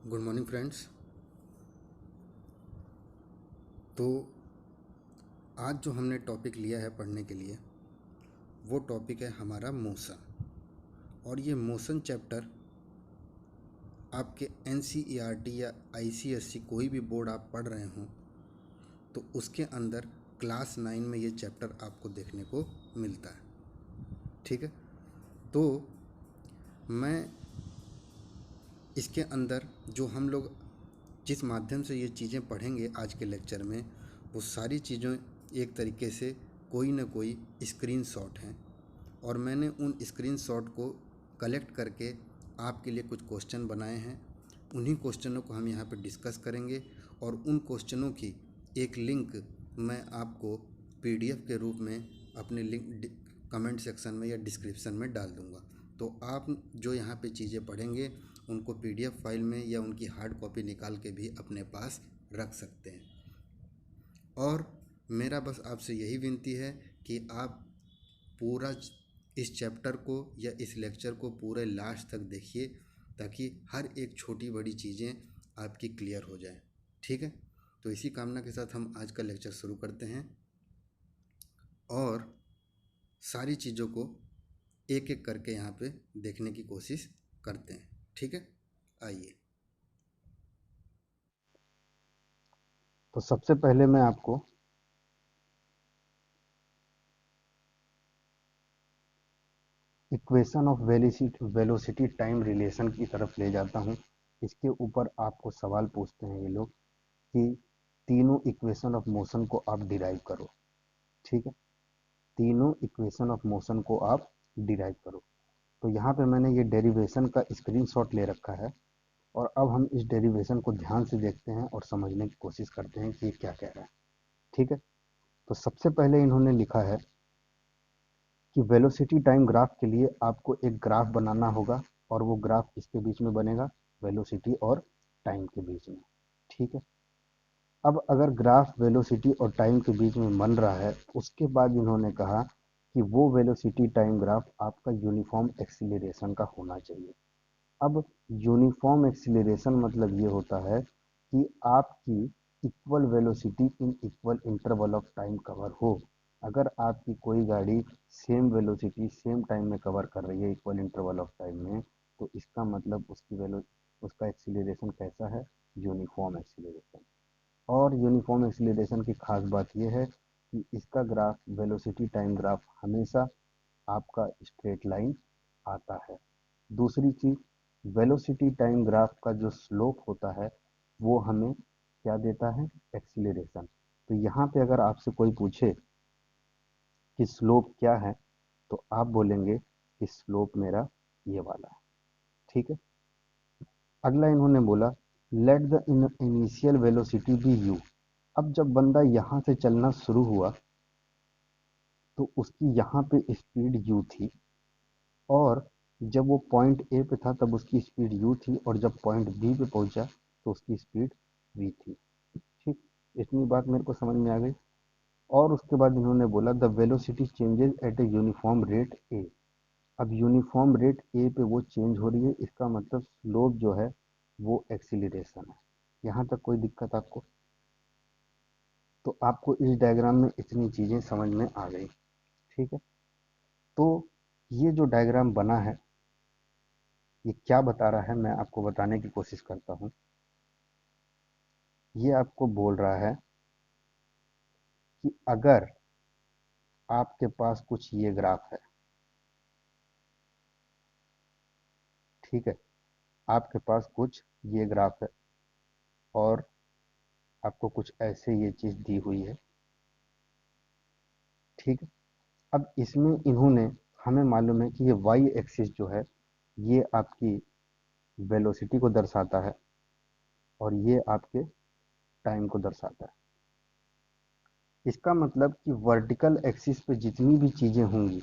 Good morning friends. तो आज जो हमने टॉपिक लिया है पढ़ने के लिए वो टॉपिक है हमारा मोशन। और ये मोशन चैप्टर आपके एनसीईआरटी या आईसीएसई कोई भी बोर्ड आप पढ़ रहे हों तो उसके अंदर क्लास 9 में ये चैप्टर आपको देखने को मिलता है। ठीक है, तो मैं इसके अंदर जो हम लोग जिस माध्यम से ये चीज़ें पढ़ेंगे आज के लेक्चर में, वो सारी चीज़ें एक तरीके से कोई ना कोई स्क्रीनशॉट हैं और मैंने उन स्क्रीनशॉट को कलेक्ट करके आपके लिए कुछ क्वेश्चन बनाए हैं। उन्हीं क्वेश्चनों को हम यहाँ पे डिस्कस करेंगे और उन क्वेश्चनों की एक लिंक मैं आपको पीडीएफ के रूप में अपने लिंक कमेंट सेक्शन में या डिस्क्रिप्शन में डाल दूँगा। तो आप जो यहाँ पे चीज़ें पढ़ेंगे उनको पीडीएफ फाइल में या उनकी हार्ड कॉपी निकाल के भी अपने पास रख सकते हैं। और मेरा बस आपसे यही विनती है कि आप पूरा इस चैप्टर को या इस लेक्चर को पूरे लास्ट तक देखिए ताकि हर एक छोटी बड़ी चीज़ें आपकी क्लियर हो जाए। ठीक है, तो इसी कामना के साथ हम आज का लेक्चर शुरू करते हैं और सारी चीज़ों को एक एक करके यहाँ पे देखने की कोशिश करते हैं। ठीक है, आइए। तो सबसे पहले मैं आपको equation of velocity time relation की तरफ ले जाता हूं। इसके ऊपर आपको सवाल पूछते हैं ये लोग कि तीनों इक्वेशन ऑफ मोशन को आप डिराइव करो। ठीक है, तीनों इक्वेशन ऑफ मोशन को आप डिराइव करो। तो यहाँ पे मैंने ये डेरिवेशन का स्क्रीनशॉट ले रखा है और अब हम इस डेरिवेशन को ध्यान से देखते हैं और समझने की कोशिश करते हैं कि ये क्या कह रहा है। ठीक है, तो सबसे पहले इन्होंने लिखा है कि वेलोसिटी टाइम ग्राफ के लिए आपको एक ग्राफ बनाना होगा और वो ग्राफ किसके बीच में बनेगा, वेलोसिटी और टाइम के बीच में। ठीक है, अब अगर ग्राफ वेलोसिटी और टाइम के बीच में बन रहा है, उसके बाद इन्होंने कहा कि वो वेलोसिटी टाइम ग्राफ आपका यूनिफॉर्म एक्सीलरेशन का होना चाहिए। अब यूनिफॉर्म एक्सीलरेशन मतलब ये होता है कि आपकी equal velocity in equal interval of time cover हो। अगर आपकी कोई गाड़ी सेम वेलोसिटी सेम टाइम में कवर कर रही है इक्वल इंटरवल ऑफ टाइम में, तो इसका मतलब उसका एक्सीलरेशन कैसा है, यूनिफॉर्म एक्सीलरेशन। और यूनिफॉर्म एक्सीलरेशन की खास बात यह है कि इसका ग्राफ वेलोसिटी टाइम ग्राफ हमेशा आपका स्ट्रेट लाइन आता है। दूसरी चीज, वेलोसिटी टाइम ग्राफ का जो स्लोप होता है वो हमें क्या देता है, एक्सीलरेशन। तो यहाँ पे अगर आपसे कोई पूछे कि स्लोप क्या है, तो आप बोलेंगे कि स्लोप मेरा ये वाला है। ठीक है, अगला इन्होंने बोला let the initial velocity be u. अब जब बंदा यहाँ से चलना शुरू हुआ तो उसकी यहाँ पे स्पीड यू थी, और जब वो पॉइंट ए पे था तब उसकी स्पीड यू थी, और जब पॉइंट बी पे पहुंचा तो उसकी स्पीड वी थी। ठीक, इतनी बात मेरे को समझ में आ गई। और उसके बाद इन्होंने बोला the velocity changes at a uniform rate A. अब यूनिफॉर्म रेट ए पे वो चेंज हो रही है, इसका मतलब स्लोप जो है वो एक्सीलरेशन है। यहाँ तक कोई दिक्कत आपको? तो आपको इस डायग्राम में इतनी चीज़ें समझ में आ गई। ठीक है, तो ये जो डायग्राम बना है ये क्या बता रहा है, मैं आपको बताने की कोशिश करता हूँ। ये आपको बोल रहा है कि अगर आपके पास कुछ ये ग्राफ है, ठीक है, आपके पास कुछ ये ग्राफ है और आपको कुछ ऐसे ये चीज़ दी हुई है। ठीक है, अब इसमें इन्होंने, हमें मालूम है कि ये वाई एक्सिस जो है ये आपकी वेलोसिटी को दर्शाता है और ये आपके टाइम को दर्शाता है। इसका मतलब कि वर्टिकल एक्सिस पे जितनी भी चीज़ें होंगी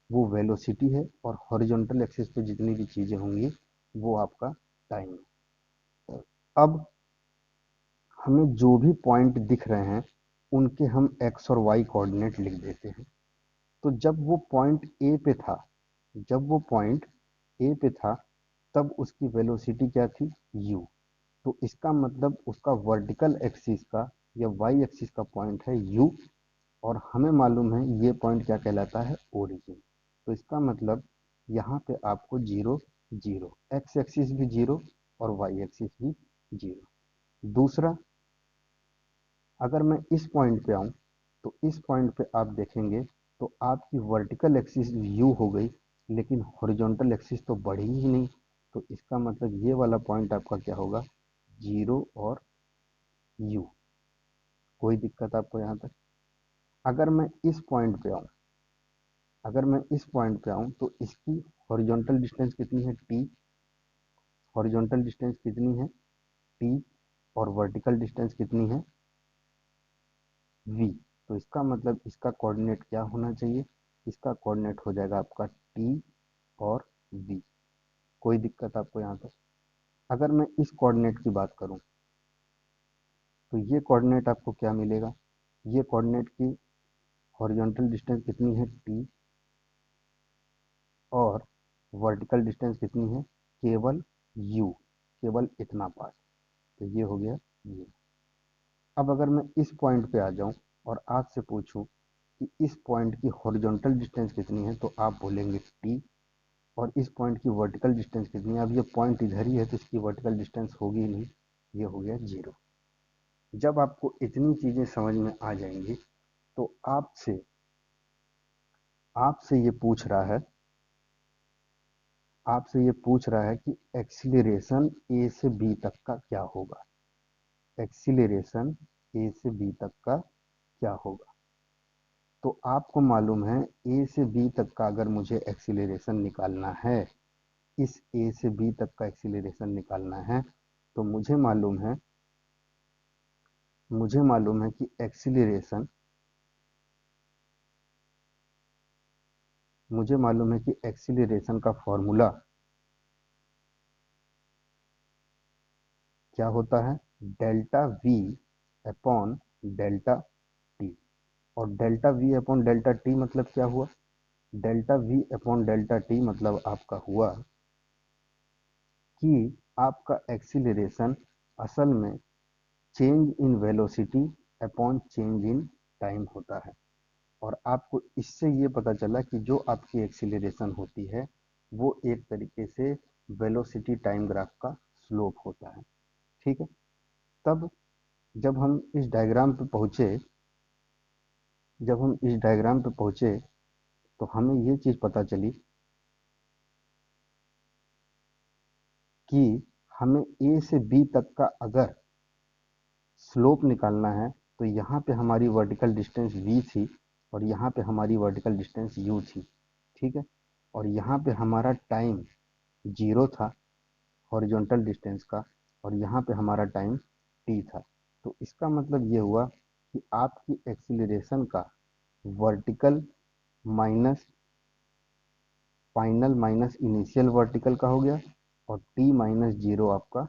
वो वेलोसिटी है, और हॉरिजॉन्टल एक्सिस पे जितनी भी चीज़ें होंगी वो आपका टाइम है। अब हमें जो भी पॉइंट दिख रहे हैं उनके हम एक्स और वाई कोऑर्डिनेट लिख देते हैं। तो जब वो पॉइंट ए पे था, जब वो पॉइंट ए पे था तब उसकी वेलोसिटी क्या थी, यू। तो इसका मतलब उसका वर्टिकल एक्सिस का या वाई एक्सिस का पॉइंट है यू, और हमें मालूम है ये पॉइंट क्या कहलाता है, ओरिजिन। तो इसका मतलब यहाँ पे आपको जीरो जीरो, एक्स एक्सिस भी जीरो और वाई एक्सिस भी जीरो। दूसरा, अगर मैं इस पॉइंट पे आऊँ तो इस पॉइंट पे आप देखेंगे तो आपकी वर्टिकल एक्सिस यू हो गई, लेकिन हॉरिजॉन्टल एक्सिस तो बढ़ी ही नहीं। तो इसका मतलब ये वाला पॉइंट आपका क्या होगा, जीरो और यू। कोई दिक्कत आपको यहाँ तक? अगर मैं इस पॉइंट पे आऊँ, अगर मैं इस पॉइंट पे आऊँ तो इसकी हॉरिजॉन्टल डिस्टेंस कितनी है, टी। हॉरिजॉन्टल डिस्टेंस कितनी है, टी, और वर्टिकल डिस्टेंस कितनी है, वी। तो इसका मतलब इसका कोऑर्डिनेट क्या होना चाहिए, इसका कोऑर्डिनेट हो जाएगा आपका टी और वी। कोई दिक्कत आपको यहाँ तक? अगर मैं इस कोऑर्डिनेट की बात करूँ तो ये कोऑर्डिनेट आपको क्या मिलेगा, ये कोऑर्डिनेट की हॉरिजॉन्टल डिस्टेंस कितनी है, टी, और वर्टिकल डिस्टेंस कितनी है, केवल यू, केवल इतना पास। तो ये हो गया ये। अब अगर मैं इस पॉइंट पे आ जाऊं और आपसे पूछूं कि इस पॉइंट की हॉरिजॉन्टल डिस्टेंस कितनी है, तो आप बोलेंगे टी, और इस पॉइंट की वर्टिकल डिस्टेंस कितनी है। अब ये पॉइंट इधर ही है तो इसकी वर्टिकल डिस्टेंस होगी ही नहीं, ये हो गया जीरो। जब आपको इतनी चीजें समझ में आ जाएंगी तो आपसे आपसे ये पूछ रहा है, आपसे ये पूछ रहा है कि एक्सीलरेशन ए से बी तक का क्या होगा, एक्सीलरेशन ए से बी तक का क्या होगा। तो आपको मालूम है ए से बी तक का अगर मुझे एक्सीलरेशन निकालना है, इस ए से बी तक का एक्सीलरेशन निकालना है, तो मुझे मालूम है कि एक्सीलरेशन, मुझे मालूम है कि एक्सीलरेशन का फॉर्मूला क्या होता है, delta v upon delta t. और delta v upon delta t मतलब क्या हुआ, delta v upon delta t मतलब आपका हुआ कि आपका एक्सीलरेशन असल में change in velocity upon change in time होता है। और आपको इससे ये पता चला कि जो आपकी एक्सीलरेशन होती है वो एक तरीके से वेलोसिटी टाइम ग्राफ का स्लोप होता है। ठीक है। तब जब हम इस डायग्राम पे पहुंचे, जब हम इस डायग्राम पे पहुंचे तो हमें ये चीज़ पता चली कि हमें ए से बी तक का अगर स्लोप निकालना है तो यहाँ पे हमारी वर्टिकल डिस्टेंस v थी और यहाँ पे हमारी वर्टिकल डिस्टेंस u थी। ठीक है। और यहाँ पे हमारा टाइम जीरो था हॉरिजॉन्टल डिस्टेंस का, और यहाँ पे हमारा टाइम t था। तो इसका मतलब ये हुआ कि आपकी एक्सीलरेशन का vertical minus final minus initial vertical का हो गया, और t माइनस जीरो आपका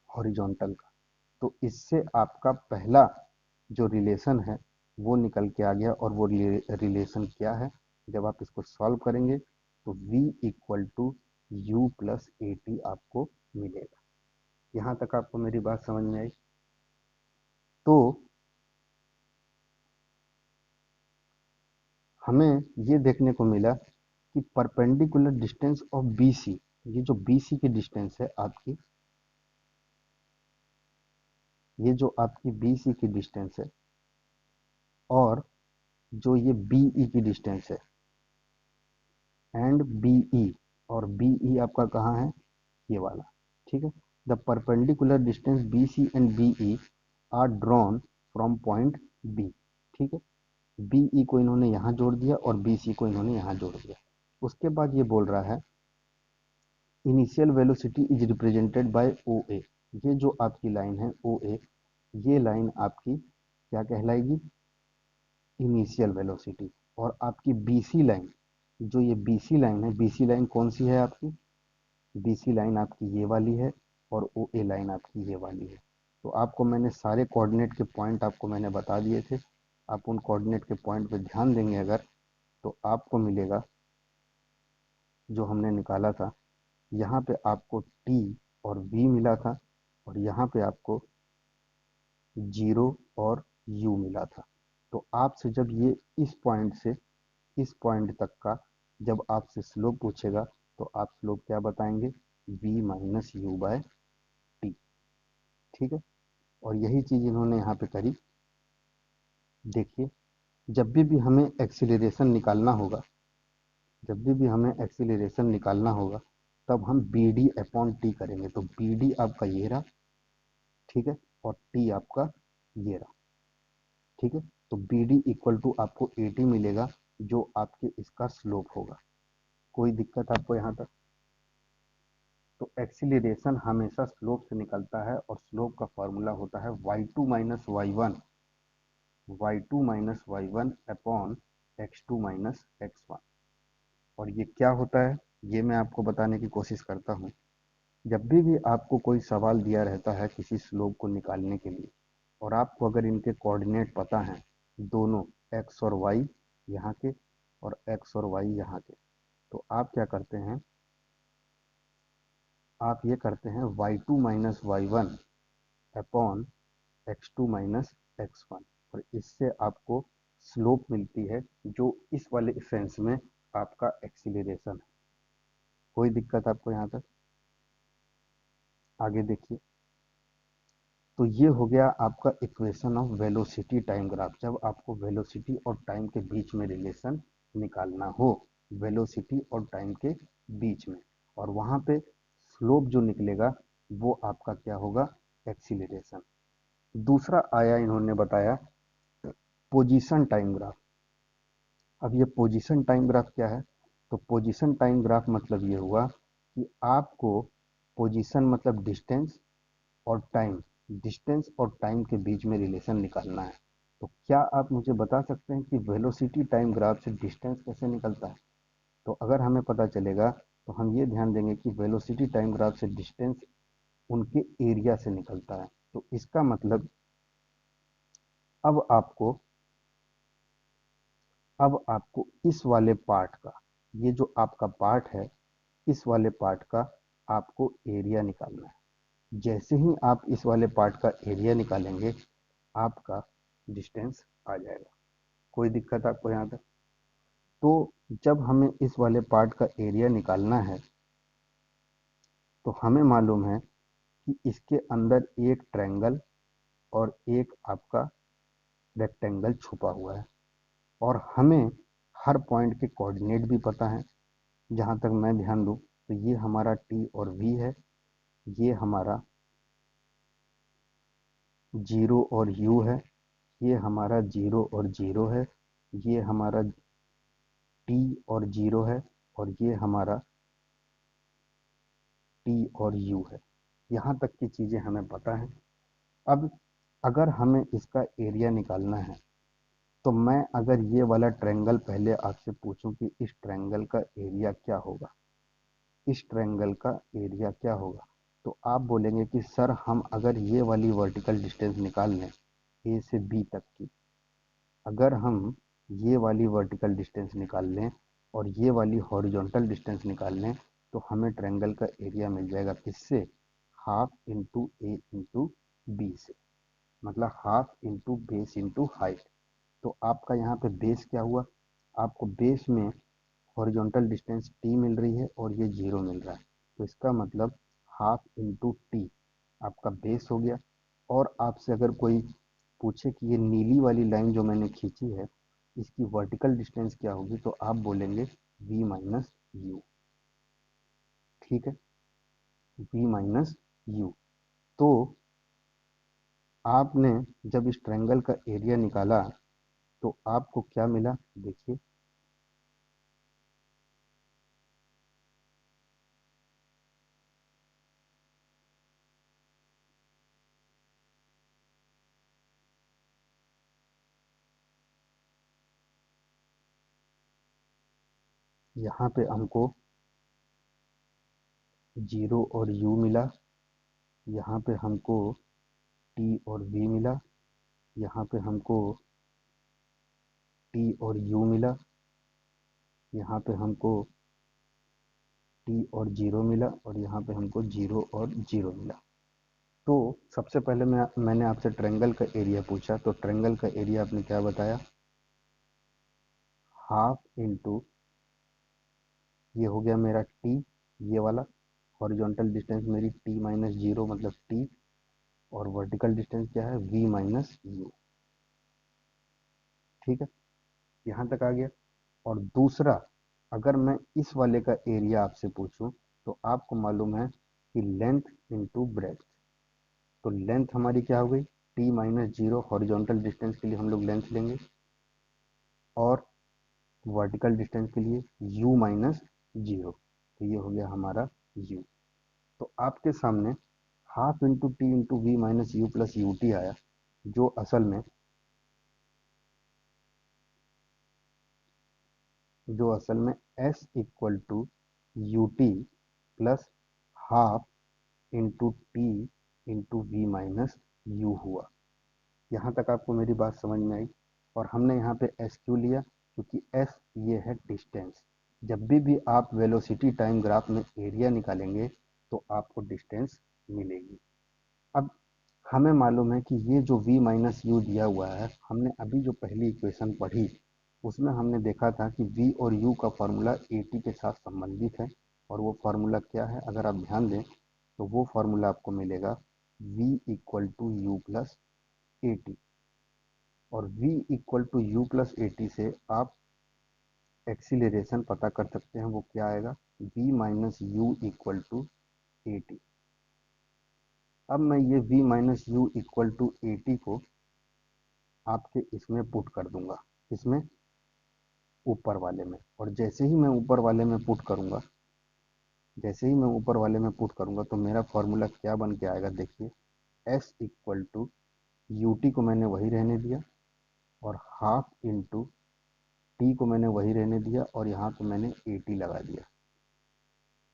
हॉरिजॉन्टल का। तो इससे आपका पहला जो रिलेशन है वो निकल के आ गया। और वो रिलेशन क्या है, जब आप इसको सॉल्व करेंगे तो v equal to u plus a t आपको मिलेगा। यहाँ तक आपको मेरी बात समझ में आई? तो हमें ये देखने को मिला कि perpendicular distance of B C, ये जो बी सी की डिस्टेंस है आपकी, ये जो आपकी बी सी की डिस्टेंस है, और जो ये बी ई की डिस्टेंस है, एंड बी ई, और बी ई आपका कहाँ है, ये वाला। ठीक है। The perpendicular distance B C and B E are drawn from point B. ठीक है। बी ई को इन्होंने यहाँ जोड़ दिया और बी सी को इन्होंने यहाँ जोड़ दिया। उसके बाद ये बोल रहा है initial velocity is represented by O A. ये जो आपकी लाइन है ओ ए, ये लाइन आपकी क्या कहलाएगी, इनिशियल वेलोसिटी। और आपकी बी सी लाइन, जो ये बी सी लाइन है, बी सी लाइन कौन सी है आपकी, बी सी लाइन आपकी ये वाली है, और ओ ए लाइन आपकी ये वाली है। तो आपको मैंने सारे कोऑर्डिनेट के पॉइंट आपको मैंने बता दिए थे। आप उन कोऑर्डिनेट के पॉइंट पे ध्यान देंगे अगर, तो आपको मिलेगा जो हमने निकाला था। यहाँ पे आपको टी और वी मिला था, और यहाँ पे आपको 0 और u मिला था। तो आपसे जब ये इस पॉइंट से इस पॉइंट तक का जब आपसे स्लोप पूछेगा तो आप स्लोप क्या बताएंगे, v minus u by t. ठीक है, और यही चीज इन्होंने यहाँ पे करी। देखिए, जब भी हमें एक्सीलरेशन निकालना होगा, जब भी हमें एक्सीलरेशन निकालना होगा तब हम बी डी अपॉन टी करेंगे। तो बी डी आपका ये रहा, ठीक है, और टी आपका ये रहा। ठीक है, तो बी डी इक्वल टू आपको 80 मिलेगा जो आपके इसका स्लोप होगा। कोई दिक्कत आपको यहाँ तक? तो एक्सीलरेशन हमेशा स्लोप से निकलता है और स्लोप का फॉर्मूला होता है y2 minus y one, y2 minus y one upon x2 minus x1। और ये क्या होता है ये मैं आपको बताने की कोशिश करता हूँ। जब भी आपको कोई सवाल दिया रहता है किसी स्लोप को निकालने के लिए और आपको अगर इनके कोऑर्डिनेट पता हैं, दोनों x और y यहाँ के और x और y यहाँ के, तो आप क्या करते हैं, आप ये करते हैं y2 minus y one upon x2 minus x1, और इससे आपको स्लोप मिलती है जो इस वाले सेंस में आपका एक्सीलरेशन है। कोई दिक्कत आपको यहाँ तक? आगे देखिए, तो ये हो गया आपका equation of velocity time graph, जब आपको वेलोसिटी और टाइम के बीच में रिलेशन निकालना हो, वेलोसिटी और टाइम के बीच में, और वहाँ पे स्लोप जो निकलेगा वो आपका क्या होगा, एक्सीलरेशन। दूसरा आया इन्होंने बताया पोजीशन टाइम ग्राफ। अब ये पोजीशन टाइम ग्राफ क्या है? तो पोजीशन टाइम ग्राफ मतलब ये हुआ कि आपको पोजीशन मतलब डिस्टेंस और टाइम, डिस्टेंस और टाइम के बीच में रिलेशन निकालना है। तो क्या आप मुझे बता सकते हैं कि वेलोसिटी टाइम ग्राफ से डिस्टेंस कैसे निकलता है? तो अगर हमें पता चलेगा तो हम ये ध्यान देंगे कि वेलोसिटी टाइम ग्राफ से डिस्टेंस उनके एरिया से निकलता है। तो इसका मतलब अब आपको अब आपको इस वाले पार्ट का, ये जो आपका पार्ट है, इस वाले पार्ट का आपको एरिया निकालना है। जैसे ही आप इस वाले पार्ट का एरिया निकालेंगे आपका डिस्टेंस आ जाएगा। कोई दिक्कत आपको यहाँ तक? तो जब हमें इस वाले पार्ट का एरिया निकालना है तो हमें मालूम है कि इसके अंदर एक ट्रायंगल और एक आपका रेक्टेंगल छुपा हुआ है, और हमें हर पॉइंट के कोऑर्डिनेट भी पता है। जहाँ तक मैं ध्यान दूँ तो ये हमारा टी और वी है, ये हमारा 0 और यू है, ये हमारा 0 और 0 है, ये हमारा टी और 0 है, और ये हमारा टी और यू है। यहाँ तक की चीज़ें हमें पता है। अब अगर हमें इसका एरिया निकालना है तो मैं अगर ये वाला ट्रायंगल पहले आपसे पूछूं कि इस ट्रायंगल का एरिया क्या होगा, इस ट्रायंगल का एरिया क्या होगा, तो आप बोलेंगे कि सर हम अगर ये वाली वर्टिकल डिस्टेंस निकाल लें ए से बी तक की, अगर हम ये वाली वर्टिकल डिस्टेंस निकाल लें और ये वाली हॉरिजॉन्टल डिस्टेंस निकाल लें तो हमें ट्रायंगल का एरिया मिल जाएगा किससे, हाफ इंटू ए इंटू बी से, मतलब half into base into height. तो आपका यहाँ पे बेस क्या हुआ, आपको बेस में हॉरिजॉन्टल डिस्टेंस टी मिल रही है और ये 0 मिल रहा है, तो इसका मतलब हाफ इंटू टी आपका बेस हो गया। और आपसे अगर कोई पूछे कि ये नीली वाली लाइन जो मैंने खींची है इसकी वर्टिकल डिस्टेंस क्या होगी, तो आप बोलेंगे v माइनस यू। ठीक है, v माइनस यू। तो आपने जब इस ट्रायंगल का एरिया निकाला तो आपको क्या मिला, देखिए, यहाँ पे हमको 0 और u मिला, यहाँ पे हमको t और v मिला, यहाँ पे हमको t और u मिला, यहाँ पे हमको t और 0 मिला, और यहाँ पे हमको 0 और 0 मिला। तो सबसे पहले मैंने आपसे ट्रायंगल का एरिया पूछा, तो ट्रायंगल का एरिया आपने क्या बताया, हाफ इंटू, ये हो गया मेरा टी, ये वाला हॉरिजॉन्टल डिस्टेंस मेरी टी माइनस जीरो मतलब टी, और वर्टिकल डिस्टेंस क्या है वी माइनस यू। ठीक है, यहाँ तक आ गया। और दूसरा, अगर मैं इस वाले का एरिया आपसे पूछूं, तो आपको मालूम है कि लेंथ इंटू ब्रेथ, तो लेंथ हमारी क्या हो गई, T minus zero, horizontal distance के लिए हम लोग लेंथ लेंगे, और वर्टिकल डिस्टेंस के लिए u माइनस जीरो, तो ये हो गया हमारा u। तो आपके सामने half into t into v minus u plus u t आया, जो असल में s equal to u t plus half into t into v minus u हुआ। यहाँ तक आपको मेरी बात समझ में आई। और हमने यहाँ पे एस क्यों लिया, क्योंकि एस ये है डिस्टेंस। जब भी आप वेलोसिटी टाइम ग्राफ में एरिया निकालेंगे तो आपको डिस्टेंस मिलेगी। अब हमें मालूम है कि ये जो v माइनस यू दिया हुआ है, हमने अभी जो पहली इक्वेशन पढ़ी उसमें हमने देखा था कि v और u का फॉर्मूला at के साथ संबंधित है। और वो फार्मूला क्या है, अगर आप ध्यान दें तो वो फार्मूला आपको मिलेगा v equal to u plus a t. और v equal to u plus a t से आप एक्सीलरेशन पता कर सकते हैं, वो क्या आएगा, v minus u equal to a t. अब मैं ये v minus u equal to a t को आपके इसमें पुट कर दूंगा, इसमें ऊपर वाले में। और जैसे ही मैं ऊपर वाले में पुट करूंगा, तो मेरा फॉर्मूला क्या बन के आएगा, देखिए, s equal to u t को मैंने वही रहने दिया, और हाफ इंटू टी को मैंने वही रहने दिया, और यहाँ पे मैंने ए टी लगा दिया।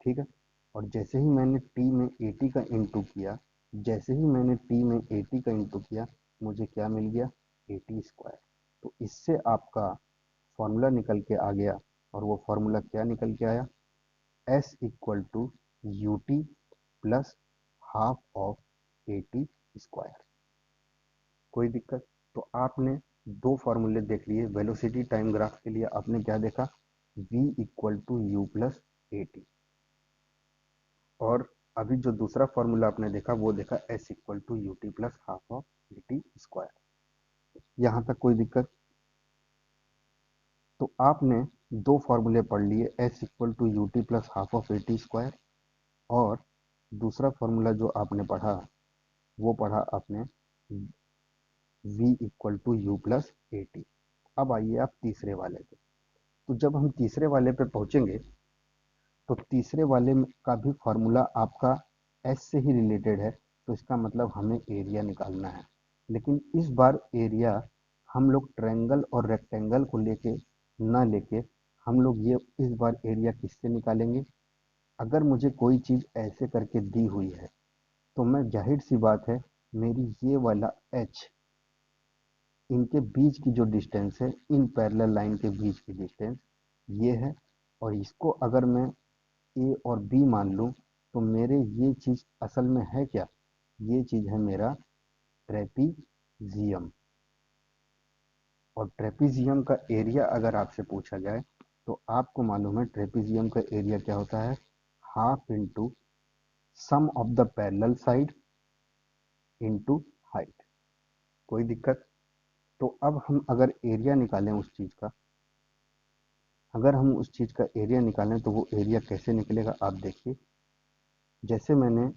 ठीक है, और जैसे ही मैंने टी में ए टी का इंटू किया, मुझे क्या मिल गया, ए टी स्क्वायर। तो इससे आपका फॉर्मूला निकल के आ गया, और वो फॉर्मूला क्या निकल के आया, s equal to u t plus half of a t square. कोई दिक्कत? तो आपने दो फॉर्मूले देख लिए वेलोसिटी टाइम ग्राफ के लिए। आपने क्या देखा, v equal to u plus a t, और अभी जो दूसरा फॉर्मूला आपने देखा वो देखा s equal to u t plus half of a t square. यहाँ तक कोई दिक्कत? तो आपने दो फॉर्मूले पढ़ लिए, s equal to u t plus half of a t square, और दूसरा फॉर्मूला जो आपने पढ़ा वो पढ़ा आपने v equal to u plus a t. अब आइए आप तीसरे वाले पे। तो जब हम तीसरे वाले पे पहुंचेंगे तो तीसरे वाले का भी फॉर्मूला आपका एस से ही रिलेटेड है, तो इसका मतलब हमें एरिया निकालना है। लेकिन इस बार एरिया हम लोग ट्रायंगल और रेक्टेंगल को लेके ना लेके, हम लोग ये इस बार एरिया किससे निकालेंगे, अगर मुझे कोई चीज़ ऐसे करके दी हुई है तो मैं, जाहिर सी बात है, मेरी ये वाला एच, इनके बीच की जो डिस्टेंस है, इन पैरेलल लाइन के बीच की डिस्टेंस ये है, और इसको अगर मैं ए और बी मान लूँ, तो मेरे ये चीज़ असल में है क्या, ये चीज़ है मेरा ट्रेपीजियम। और ट्रेपीजियम का एरिया अगर आपसे पूछा जाए तो आपको मालूम है ट्रेपीजियम का एरिया क्या होता है, half into sum of the parallel side into height. कोई दिक्कत? तो अब हम अगर एरिया निकालें उस चीज़ का, तो वो एरिया कैसे निकलेगा, आप देखिए। जैसे मैंने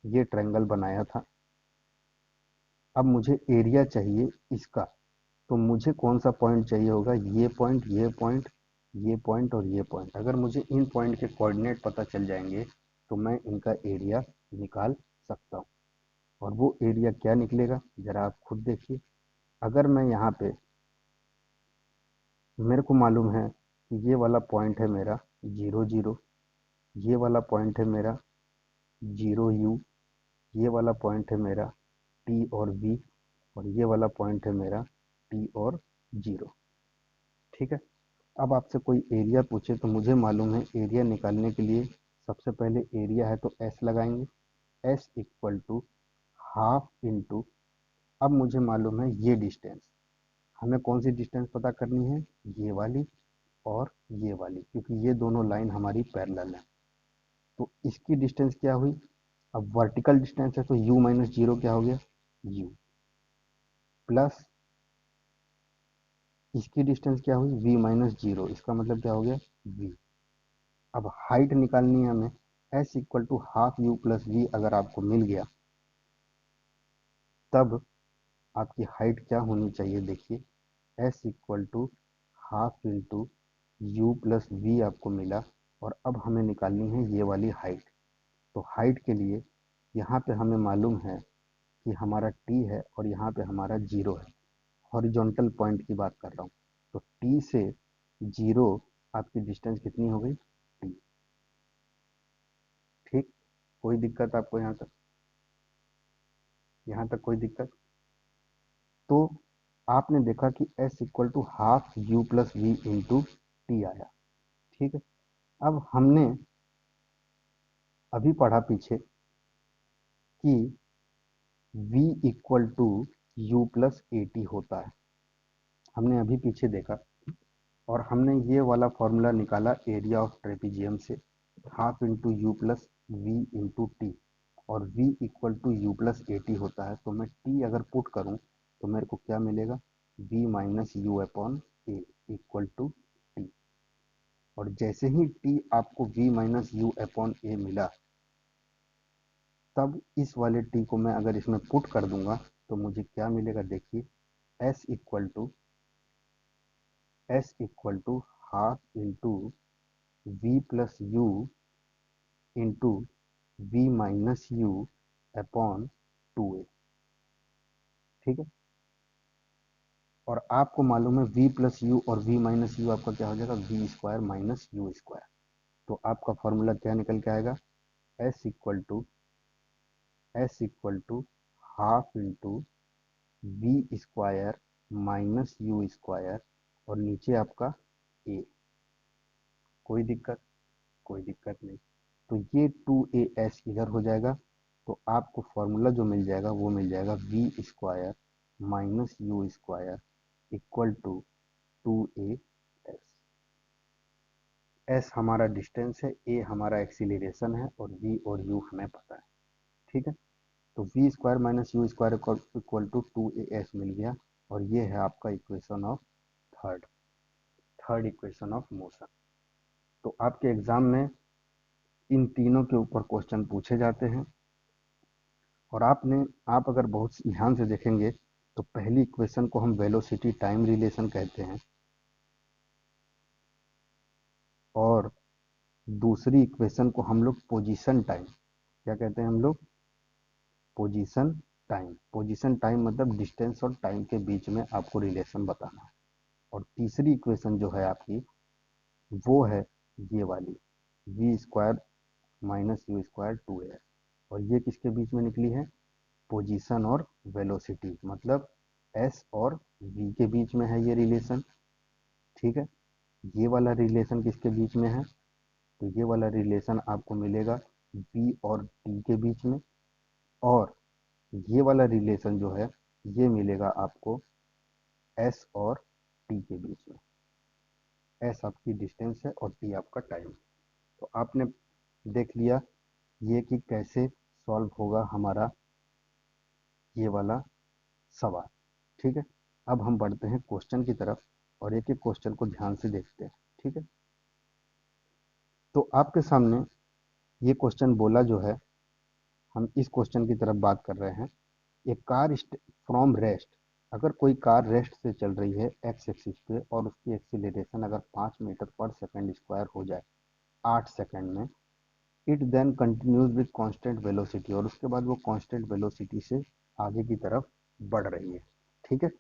ये ट्रायंगल बनाया था, अब मुझे एरिया चाहिए इसका, तो मुझे कौन सा पॉइंट चाहिए होगा, ये पॉइंट, ये पॉइंट, ये पॉइंट और ये पॉइंट। अगर मुझे इन पॉइंट के कोऑर्डिनेट पता चल जाएंगे तो मैं इनका एरिया निकाल सकता हूँ। और वो एरिया क्या निकलेगा, ज़रा आप खुद देखिए। अगर मैं यहाँ पे, मेरे को मालूम है कि ये वाला पॉइंट है मेरा 0 0, ये वाला पॉइंट है मेरा 0 u, ये वाला पॉइंट है मेरा टी और बी, और ये वाला पॉइंट है मेरा टी और 0। ठीक है, अब आपसे कोई एरिया पूछे तो मुझे मालूम है एरिया निकालने के लिए सबसे पहले एरिया है तो एस लगाएंगे, s equal to half into, अब मुझे मालूम है ये डिस्टेंस, हमें कौन सी डिस्टेंस पता करनी है, ये वाली और ये वाली, क्योंकि ये दोनों लाइन हमारी पैरेलल है। तो इसकी डिस्टेंस क्या हुई, अब वर्टिकल डिस्टेंस है तो u माइनस जीरो क्या हो गया, u प्लस इसकी डिस्टेंस क्या हुई v माइनस जीरो, इसका मतलब क्या हो गया v। अब हाइट निकालनी है हमें, s equal to half u plus v अगर आपको मिल गया, तब आपकी हाइट क्या होनी चाहिए, देखिए s equal to half into u plus v आपको मिला, और अब हमें निकालनी है ये वाली हाइट। तो हाइट के लिए यहाँ पे हमें मालूम है कि हमारा t है और यहाँ पे हमारा जीरो है, हॉरिजॉन्टल पॉइंट की बात कर रहा हूँ। तो t से जीरो आपकी डिस्टेंस कितनी हो गई, t। ठीक, कोई दिक्कत आपको यहाँ तक कोई दिक्कत? तो आपने देखा कि s equal to half u plus v into t आया। ठीक है, अब हमने अभी पढ़ा पीछे कि v equal to u plus a t होता है, हमने अभी पीछे देखा, और हमने ये वाला फॉर्मूला निकाला एरिया ऑफ ट्रेपीजियम से, half into u plus v into t, और v equal to u plus a t होता है। तो मैं t अगर पुट करूं तो मेरे को क्या मिलेगा, v minus u upon a equal to t. और जैसे ही t आपको v minus u upon a मिला, तब इस वाले t को मैं अगर इसमें पुट कर दूंगा तो मुझे क्या मिलेगा, देखिए s equal to half into v plus u into v minus u upon two a. ठीक है, और आपको मालूम है v प्लस यू और v माइनस यू आपका क्या हो जाएगा, v square minus u square. तो आपका फॉर्मूला क्या निकल के आएगा, s equal to half into v square minus u square, और नीचे आपका a। कोई दिक्कत? कोई दिक्कत नहीं। तो ये 2as इधर हो जाएगा, तो आपको फॉर्मूला जो मिल जाएगा वो मिल जाएगा v square minus u square equal to 2as। s हमारा डिस्टेंस है, a हमारा एक्सीलरेशन है, और v और u हमें पता है। ठीक है, तो v square minus u square equal to 2as मिल गया, और ये है आपका equation of third third equation of motion. तो आपके एग्जाम में इन तीनों के ऊपर क्वेश्चन पूछे जाते हैं, और आप अगर बहुत ध्यान से देखेंगे तो पहली इक्वेशन को हम वेलोसिटी टाइम रिलेशन कहते हैं, और दूसरी इक्वेशन को हम लोग पोजीशन टाइम, क्या कहते हैं हम लोग, पोजीशन टाइम। पोजीशन टाइम मतलब डिस्टेंस और टाइम के बीच में आपको रिलेशन बताना है। और तीसरी इक्वेशन जो है आपकी, वो है ये वाली, v square minus u square 2a। और ये किसके बीच में निकली है, पोजीशन और वेलोसिटी, मतलब s और v के बीच में है ये रिलेशन। ठीक है, ये वाला रिलेशन किसके बीच में है, तो ये वाला रिलेशन आपको मिलेगा v और t के बीच में, और ये वाला रिलेशन जो है ये मिलेगा आपको s और t के बीच में। s आपकी डिस्टेंस है और t आपका टाइम। तो आपने देख लिया ये कि कैसे सॉल्व होगा हमारा ये वाला सवाल। ठीक है, अब हम बढ़ते हैं क्वेश्चन की तरफ, और एक एक क्वेश्चन को ध्यान से देखते हैं। ठीक है, तो आपके सामने ये क्वेश्चन बोला जो है, हम इस क्वेश्चन की तरफ बात कर रहे हैं। ए कार फ्रॉम रेस्ट, अगर कोई कार रेस्ट से चल रही है एक्स एक्सिस पे, और उसकी एक्सीलरेशन अगर 5 मीटर पर सेकंड स्क्वायर हो जाए 8 सेकंड में, it then continues with constant velocity, और उसके बाद वो कांस्टेंट वेलोसिटी से आगे की तरफ बढ़ रही है। ठीक है,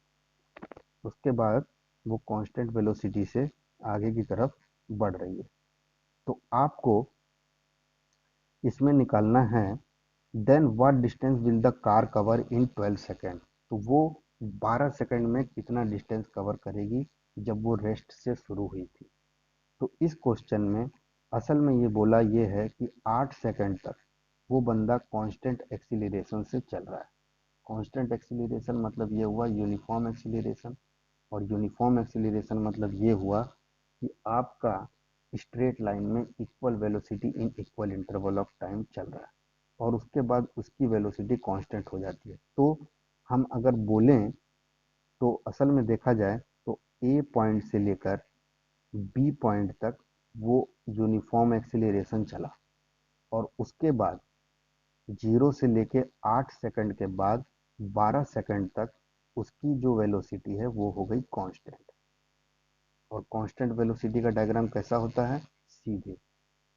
उसके बाद वो कांस्टेंट वेलोसिटी से आगे की तरफ बढ़ रही है। तो आपको इसमें निकालना है, then what distance will the car cover in 12 second. तो वो 12 सेकेंड में कितना डिस्टेंस कवर करेगी जब वो रेस्ट से शुरू हुई थी। तो इस क्वेश्चन में असल में ये बोला ये है कि 8 सेकेंड तक वो बंदा कांस्टेंट एक्सीलरेशन से चल रहा है। कांस्टेंट एक्सीलरेशन मतलब ये हुआ यूनिफॉर्म एक्सीलरेशन, और यूनिफॉर्म एक्सीलरेशन मतलब ये हुआ कि आपका स्ट्रेट लाइन में equal velocity in equal interval of time चल रहा है, और उसके बाद उसकी वेलोसिटी कांस्टेंट हो जाती है। तो हम अगर बोलें तो असल में देखा जाए तो ए पॉइंट से लेकर बी पॉइंट तक वो यूनिफॉर्म एक्सीलरेशन चला, और उसके बाद 0 से लेके 8 सेकंड के बाद 12 सेकंड तक उसकी जो वेलोसिटी है वो हो गई कांस्टेंट। और कांस्टेंट वेलोसिटी का डायग्राम कैसा होता है? सीधे।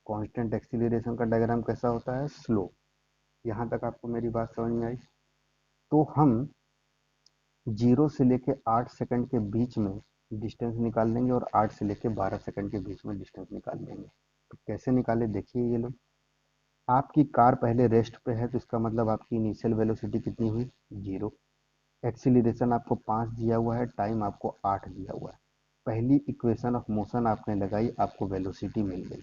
कांस्टेंट एक्सीलरेशन का डायग्राम कैसा होता है? स्लो। यहाँ तक आपको मेरी बात समझ में आई? तो हम 0 से लेके 8 सेकंड के बीच में डिस्टेंस निकाल लेंगे, और 8 से लेके 12 सेकंड के बीच में डिस्टेंस निकाल लेंगे। तो कैसे निकाले देखिए ये लोग। आपकी कार पहले रेस्ट पे है, तो इसका मतलब आपकी इनिशियल वेलोसिटी कितनी हुई? 0। एक्सीलरेशन आपको 5 दिया हुआ है, टाइम आपको 8 दिया हुआ है। पहली इक्वेशन ऑफ मोशन आपने लगाई, आपको वेलोसिटी मिल गई।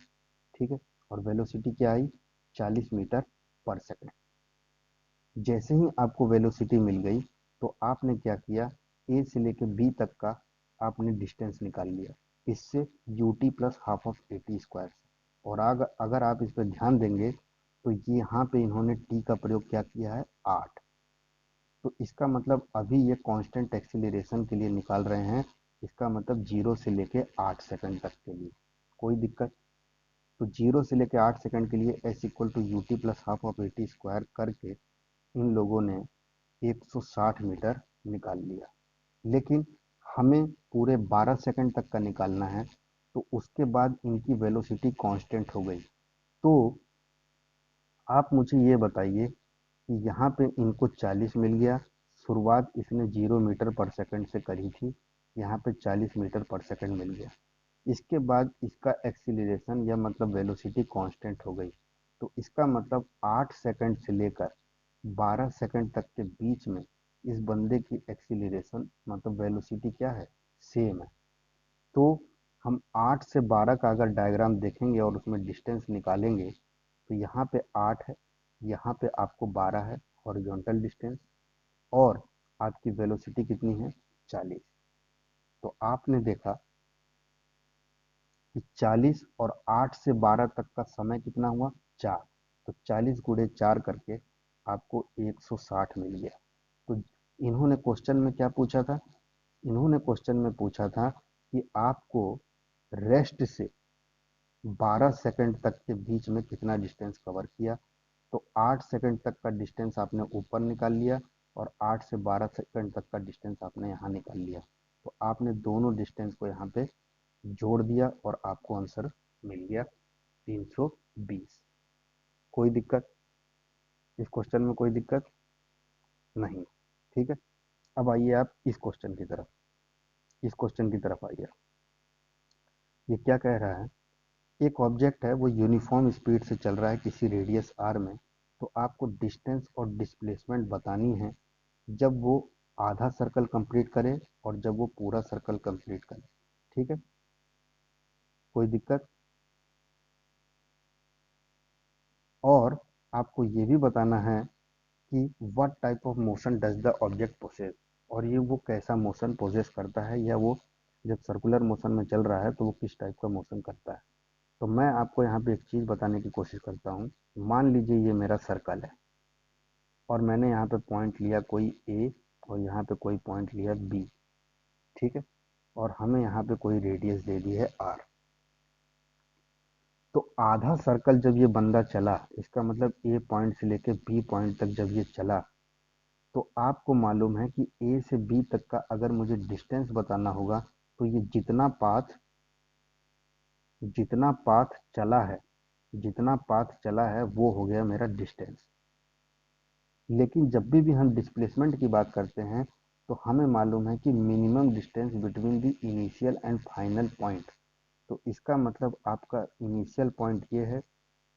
ठीक है, और वेलोसिटी क्या आई? 40 मीटर पर सेकंड। जैसे ही आपको वेलोसिटी मिल गई, तो आपने क्या किया? ए से लेके बी तक का आपने डिस्टेंस निकाल लिया, इससे you t plus half of a t square. और अगर आप इस पर ध्यान देंगे तो ये यहाँ पे इन्होंने टी का प्रयोग क्या किया है? 8। तो इसका मतलब अभी ये कांस्टेंट एक्सीलरेशन के लिए निकाल रहे हैं, इसका मतलब 0 से लेके 8 सेकंड तक के लिए। कोई दिक्कत? तो 0 से लेके 8 सेकंड के लिए s equal to u t plus half of a t square करके इन लोगों ने 160 मीटर निकाल लिया। लेकिन हमें पूरे 12 सेकंड तक का निकालना है, तो उसके बाद इनकी वेलोसिटी कांस्टेंट हो गई। तो आप मुझे ये बताइए कि यहाँ पे इनको 40 मिल गया, शुरुआत इसने 0 मीटर पर सेकंड से करी थी, यहाँ पे 40 मीटर पर सेकंड मिल गया। इसके बाद इसका एक्सीलरेशन या मतलब वेलोसिटी कांस्टेंट हो गई। तो इसका मतलब 8 सेकंड से लेकर 12 सेकंड तक के बीच में इस बंदे की एक्सीलरेशन मतलब वेलोसिटी क्या है? सेम है। तो हम 8 से 12 का अगर डायग्राम देखेंगे और उसमें डिस्टेंस निकालेंगे, तो यहाँ पे 8 है, यहाँ पे आपको 12 है हॉरिजॉन्टल डिस्टेंस, और आपकी वेलोसिटी कितनी है? 40। तो आपने देखा कि 40 और 8 से 12 तक का समय कितना हुआ? 4। तो 40 गुणे 4 करके आपको 160 मिल गया। तो इन्होंने क्वेश्चन में क्या पूछा था? इन्होंने क्वेश्चन में पूछा था कि आपको रेस्ट से 12 सेकंड तक के बीच में कितना डिस्टेंस कवर किया। तो 8 सेकंड तक का डिस्टेंस आपने ऊपर निकाल लिया, और 8 से 12 सेकंड तक का डिस्टेंस आपने यहाँ निकाल लिया। तो आपने दोनों डिस्टेंस को यहाँ पे जोड़ दिया और आपको आंसर मिल गया 320। कोई दिक्कत? इस क्वेश्चन में कोई दिक्कत नहीं? ठीक है, अब आइए आप इस क्वेश्चन की तरफ। इस क्वेश्चन की तरफ आइए। ये क्या कह रहा है? एक ऑब्जेक्ट है, वो यूनिफॉर्म स्पीड से चल रहा है किसी रेडियस आर में। तो आपको डिस्टेंस और डिस्प्लेसमेंट बतानी है जब वो आधा सर्कल कंप्लीट करे और जब वो पूरा सर्कल कंप्लीट करे। ठीक है, कोई दिक्कत? और आपको ये भी बताना है कि what type of motion does the object possess, और ये वो कैसा मोशन पोजेस करता है, या वो जब सर्कुलर मोशन में चल रहा है तो वो किस टाइप का मोशन करता है। तो मैं आपको यहाँ पे एक चीज़ बताने की कोशिश करता हूँ। मान लीजिए ये मेरा सर्कल है, और मैंने यहाँ पे पॉइंट लिया कोई ए, और यहाँ पे कोई पॉइंट लिया बी। ठीक है, और हमें यहाँ पे कोई रेडियस दे दी है आर। तो आधा सर्कल जब ये बंदा चला, इसका मतलब ए पॉइंट से लेके बी पॉइंट तक जब ये चला, तो आपको मालूम है कि ए से बी तक का अगर मुझे डिस्टेंस बताना होगा, तो ये जितना पाथ चला है, जितना पाथ चला है वो हो गया मेरा डिस्टेंस। लेकिन जब भी हम डिस्प्लेसमेंट की बात करते हैं, तो हमें मालूम है कि minimum distance between the initial and final point. तो इसका मतलब आपका इनिशियल पॉइंट ये है,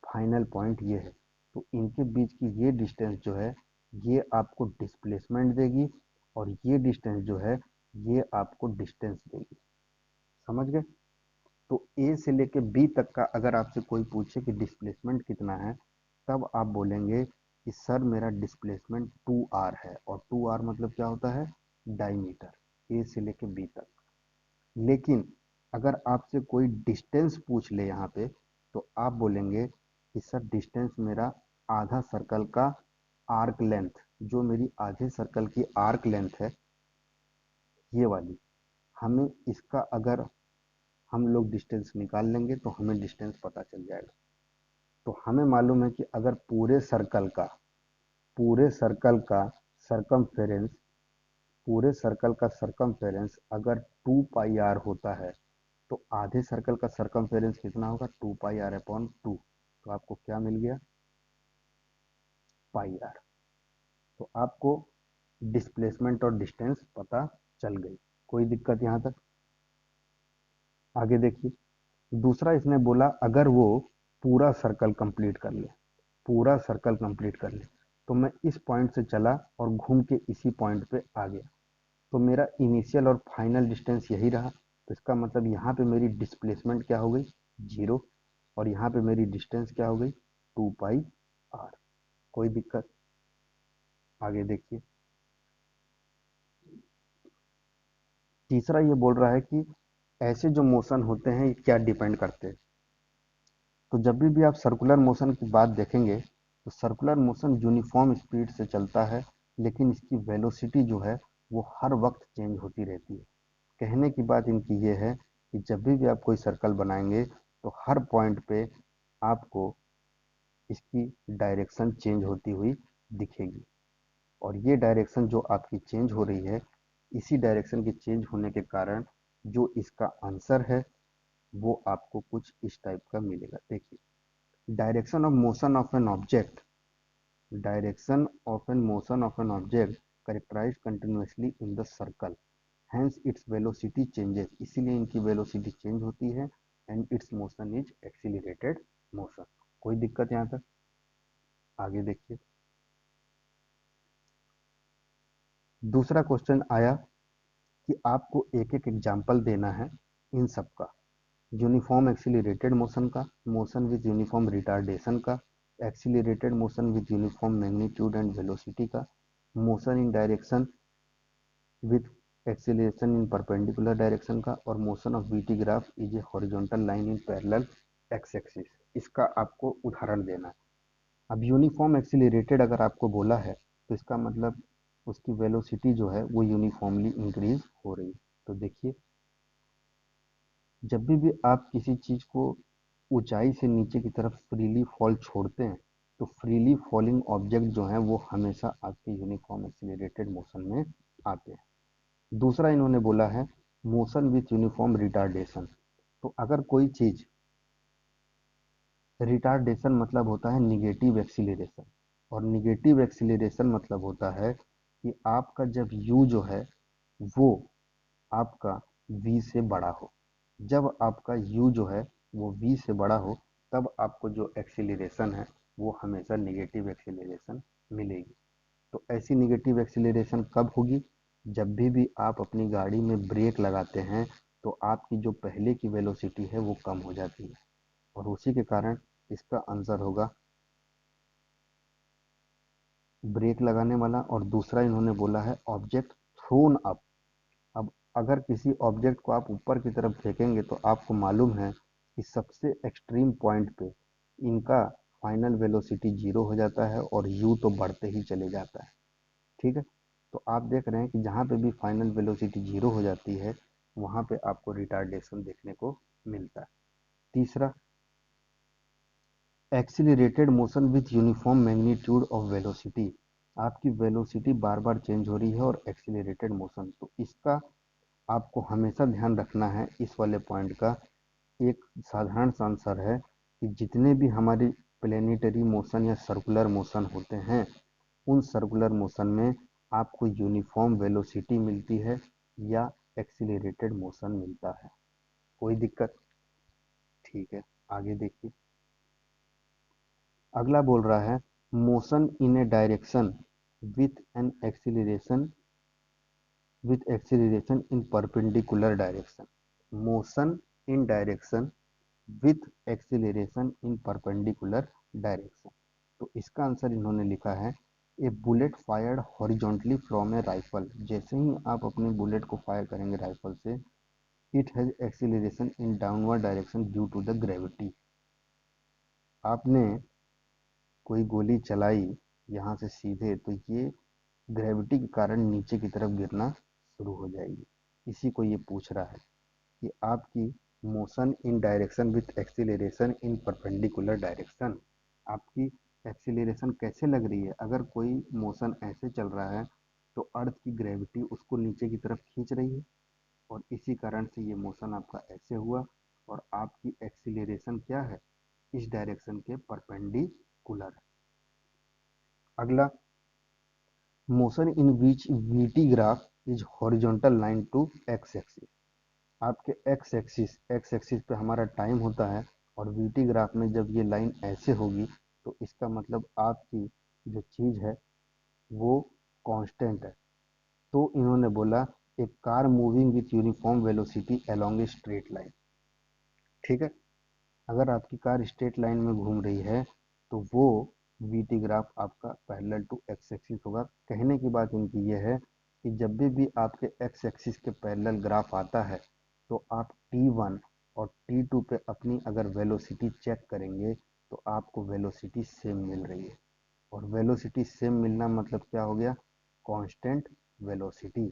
फाइनल पॉइंट ये है। तो इनके बीच की ये डिस्टेंस जो है, ये आपको डिस्प्लेसमेंट देगी, और ये डिस्टेंस जो है, ये आपको डिस्टेंस देगी। समझ गए? तो ए से लेके बी तक का अगर आपसे कोई पूछे कि डिस्प्लेसमेंट कितना है, तब आप बोलेंगे कि सर मेरा डिस्प्लेसमेंट 2r है, और 2r मतलब क्या होता है, डायमीटर ए से लेके बी तक। लेकिन अगर आपसे कोई डिस्टेंस पूछ ले यहाँ पे, तो आप बोलेंगे कि सर डिस्टेंस मेरा आधा सर्कल का आर्क लेंथ, जो मेरी आधे सर्कल की आर्क लेंथ है ये वाली, हमें इसका अगर हम लोग डिस्टेंस निकाल लेंगे तो हमें डिस्टेंस पता चल जाएगा। तो हमें मालूम है कि अगर पूरे सर्कल का सरकमफेरेंस पूरे सर्कल का सरकमफेरेंस अगर 2 पाई आर होता है, तो आधे सर्कल का सरकमफेरेंस कितना होगा, 2 पाई आर अपॉन 2। तो आपको क्या मिल गया, पाई आर। तो आपको डिस्प्लेसमेंट और डिस्टेंस पता चल गई। कोई दिक्कत यहाँ तक? आगे देखिए, दूसरा इसने बोला अगर वो पूरा सर्कल कंप्लीट कर ले, पूरा सर्कल कंप्लीट कर ले, तो मैं इस पॉइंट से चला और घूम के इसी पॉइंट पे आ गया, तो मेरा इनिशियल और फाइनल डिस्टेंस यही रहा। तो इसका मतलब यहाँ पे मेरी डिस्प्लेसमेंट क्या हो गई, 0, और यहाँ पे मेरी डिस्टेंस क्या हो गई, 2 पाई आर। कोई दिक्कत? आगे देखिए, तीसरा ये बोल रहा है कि ऐसे जो मोशन होते हैं ये क्या डिपेंड करते हैं। तो जब भी आप सर्कुलर मोशन की बात देखेंगे, तो सर्कुलर मोशन यूनिफॉर्म स्पीड से चलता है, लेकिन इसकी वेलोसिटी जो है वो हर वक्त चेंज होती रहती है। कहने की बात इनकी ये है कि जब भी आप कोई सर्कल बनाएंगे, तो हर पॉइंट पे आपको इसकी डायरेक्शन चेंज होती हुई दिखेगी, और ये डायरेक्शन जो आपकी चेंज हो रही है, इसी डायरेक्शन के चेंज होने के कारण जो इसका आंसर है वो आपको कुछ इस टाइप का मिलेगा। देखिए, direction of motion of an object direction of an motion of an object characterize continuously in the circle, hence its velocity changes, इसीलिए इनकी वेलोसिटी चेंज होती है, and its motion is accelerated motion. कोई दिक्कत यहाँ तक? आगे देखिए, दूसरा क्वेश्चन आया कि आपको एक एक एग्जाम्पल देना है इन सब का, यूनिफॉर्म एक्सीलरेटेड मोशन का, मोशन विद यूनिफॉर्म रिटार्डेशन का, accelerated motion with uniform magnitude and velocity का, motion in direction with acceleration in perpendicular direction का, और motion of VT graph is a horizontal line in parallel X axis. इसका आपको उदाहरण देना है। अब यूनिफॉर्म एक्सीलरेटेड अगर आपको बोला है, तो इसका मतलब उसकी वेलोसिटी जो है वो यूनिफॉर्मली इंक्रीज हो रही है। तो देखिए, जब भी आप किसी चीज को ऊंचाई से नीचे की तरफ फ्रीली फॉल छोड़ते हैं, तो फ्रीली फॉलिंग ऑब्जेक्ट जो है वो हमेशा आपके यूनिफॉर्म एक्सीलरेटेड मोशन में आते हैं। दूसरा इन्होंने बोला है मोशन विथ यूनिफॉर्म रिटार्डेशन। तो अगर कोई चीज, रिटार्डेशन मतलब होता है निगेटिव एक्सीलरेशन, और निगेटिव एक्सीलरेशन मतलब होता है कि आपका जब u जो है वो आपका v से बड़ा हो। जब आपका u जो है वो v से बड़ा हो, तब आपको जो एक्सीलरेशन है वो हमेशा निगेटिव एक्सीलरेशन मिलेगी। तो ऐसी निगेटिव एक्सीलरेशन कब होगी, जब भी आप अपनी गाड़ी में ब्रेक लगाते हैं, तो आपकी जो पहले की वेलोसिटी है वो कम हो जाती है, और उसी के कारण इसका आंसर होगा ब्रेक लगाने वाला। और दूसरा इन्होंने बोला है ऑब्जेक्ट थ्रोन अप। अब अगर किसी ऑब्जेक्ट को आप ऊपर की तरफ फेंकेंगे, तो आपको मालूम है कि सबसे एक्सट्रीम पॉइंट पे इनका फाइनल वेलोसिटी 0 हो जाता है, और यू तो बढ़ते ही चले जाता है। ठीक है, तो आप देख रहे हैं कि जहाँ पे भी फाइनल वेलोसिटी 0 हो जाती है, वहाँ पे आपको रिटार्डेशन देखने को मिलता है। तीसरा, accelerated motion with uniform magnitude of velocity. आपकी वेलोसिटी बार बार चेंज हो रही है, और एक्सीलरेटेड मोशन, तो इसका आपको हमेशा ध्यान रखना है इस वाले पॉइंट का। एक साधारण सा आंसर है कि जितने भी हमारी प्लेनेटरी मोशन या सर्कुलर मोशन होते हैं, उन सर्कुलर मोशन में आपको यूनिफॉर्म वेलोसिटी मिलती है या एक्सीलरेटेड मोशन मिलता है। कोई दिक्कत? ठीक है, आगे देखिए, अगला बोल रहा है motion in a direction with an acceleration in perpendicular direction. Motion in direction with acceleration in perpendicular direction. इसका आंसर इन्होंने लिखा है a bullet fired horizontally from a rifle. जैसे ही आप अपने बुलेट को फायर करेंगे राइफल से, it has acceleration in downward direction due to the gravity. आपने कोई गोली चलाई यहाँ से सीधे, तो ये ग्रेविटी के कारण नीचे की तरफ गिरना शुरू हो जाएगी। इसी को ये पूछ रहा है कि आपकी motion in direction with acceleration in perpendicular direction, आपकी एक्सीलरेशन कैसे लग रही है। अगर कोई मोशन ऐसे चल रहा है तो अर्थ की ग्रेविटी उसको नीचे की तरफ खींच रही है, और इसी कारण से ये मोशन आपका ऐसे हुआ, और आपकी एक्सीलरेशन क्या है, इस डायरेक्शन के परपेंडिकुलर। अगला, motion in which v t graph is horizontal line to x axis. आपके एक्स एक्सिस पे हमारा टाइम होता है, और वीटी ग्राफ में जब ये लाइन ऐसे होगी तो इसका मतलब आपकी जो चीज़ है वो कांस्टेंट है। तो इन्होंने बोला a car moving with uniform velocity along a straight line. ठीक है, अगर आपकी कार स्ट्रेट लाइन में घूम रही है तो वो वीटी ग्राफ आपका पैरेलल टू एक्स एक्सिस होगा। कहने की बात इनकी ये है कि जब भी आपके एक्स एक्सिस के पैरेलल ग्राफ आता है तो आप T1 और T2 पे अपनी अगर वेलोसिटी चेक करेंगे तो आपको वेलोसिटी सेम मिल रही है। और वेलोसिटी सेम मिलना मतलब क्या हो गया, कांस्टेंट वेलोसिटी।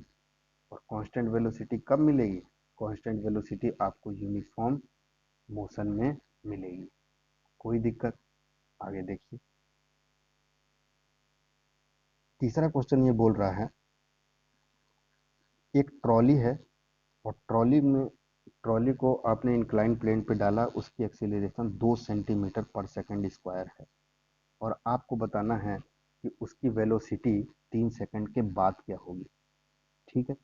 और कांस्टेंट वेलोसिटी कब मिलेगी, कांस्टेंट वेलोसिटी आपको यूनिफॉर्म मोशन में मिलेगी। कोई दिक्कत, आगे देखिए। तीसरा क्वेश्चन ये बोल रहा है, एक ट्रॉली है और ट्रॉली को आपने इंक्लाइन प्लेन पे डाला, उसकी एक्सीलरेशन 2 सेंटीमीटर पर सेकंड स्क्वायर है, और आपको बताना है कि उसकी वेलोसिटी 3 सेकंड के बाद क्या होगी। ठीक है,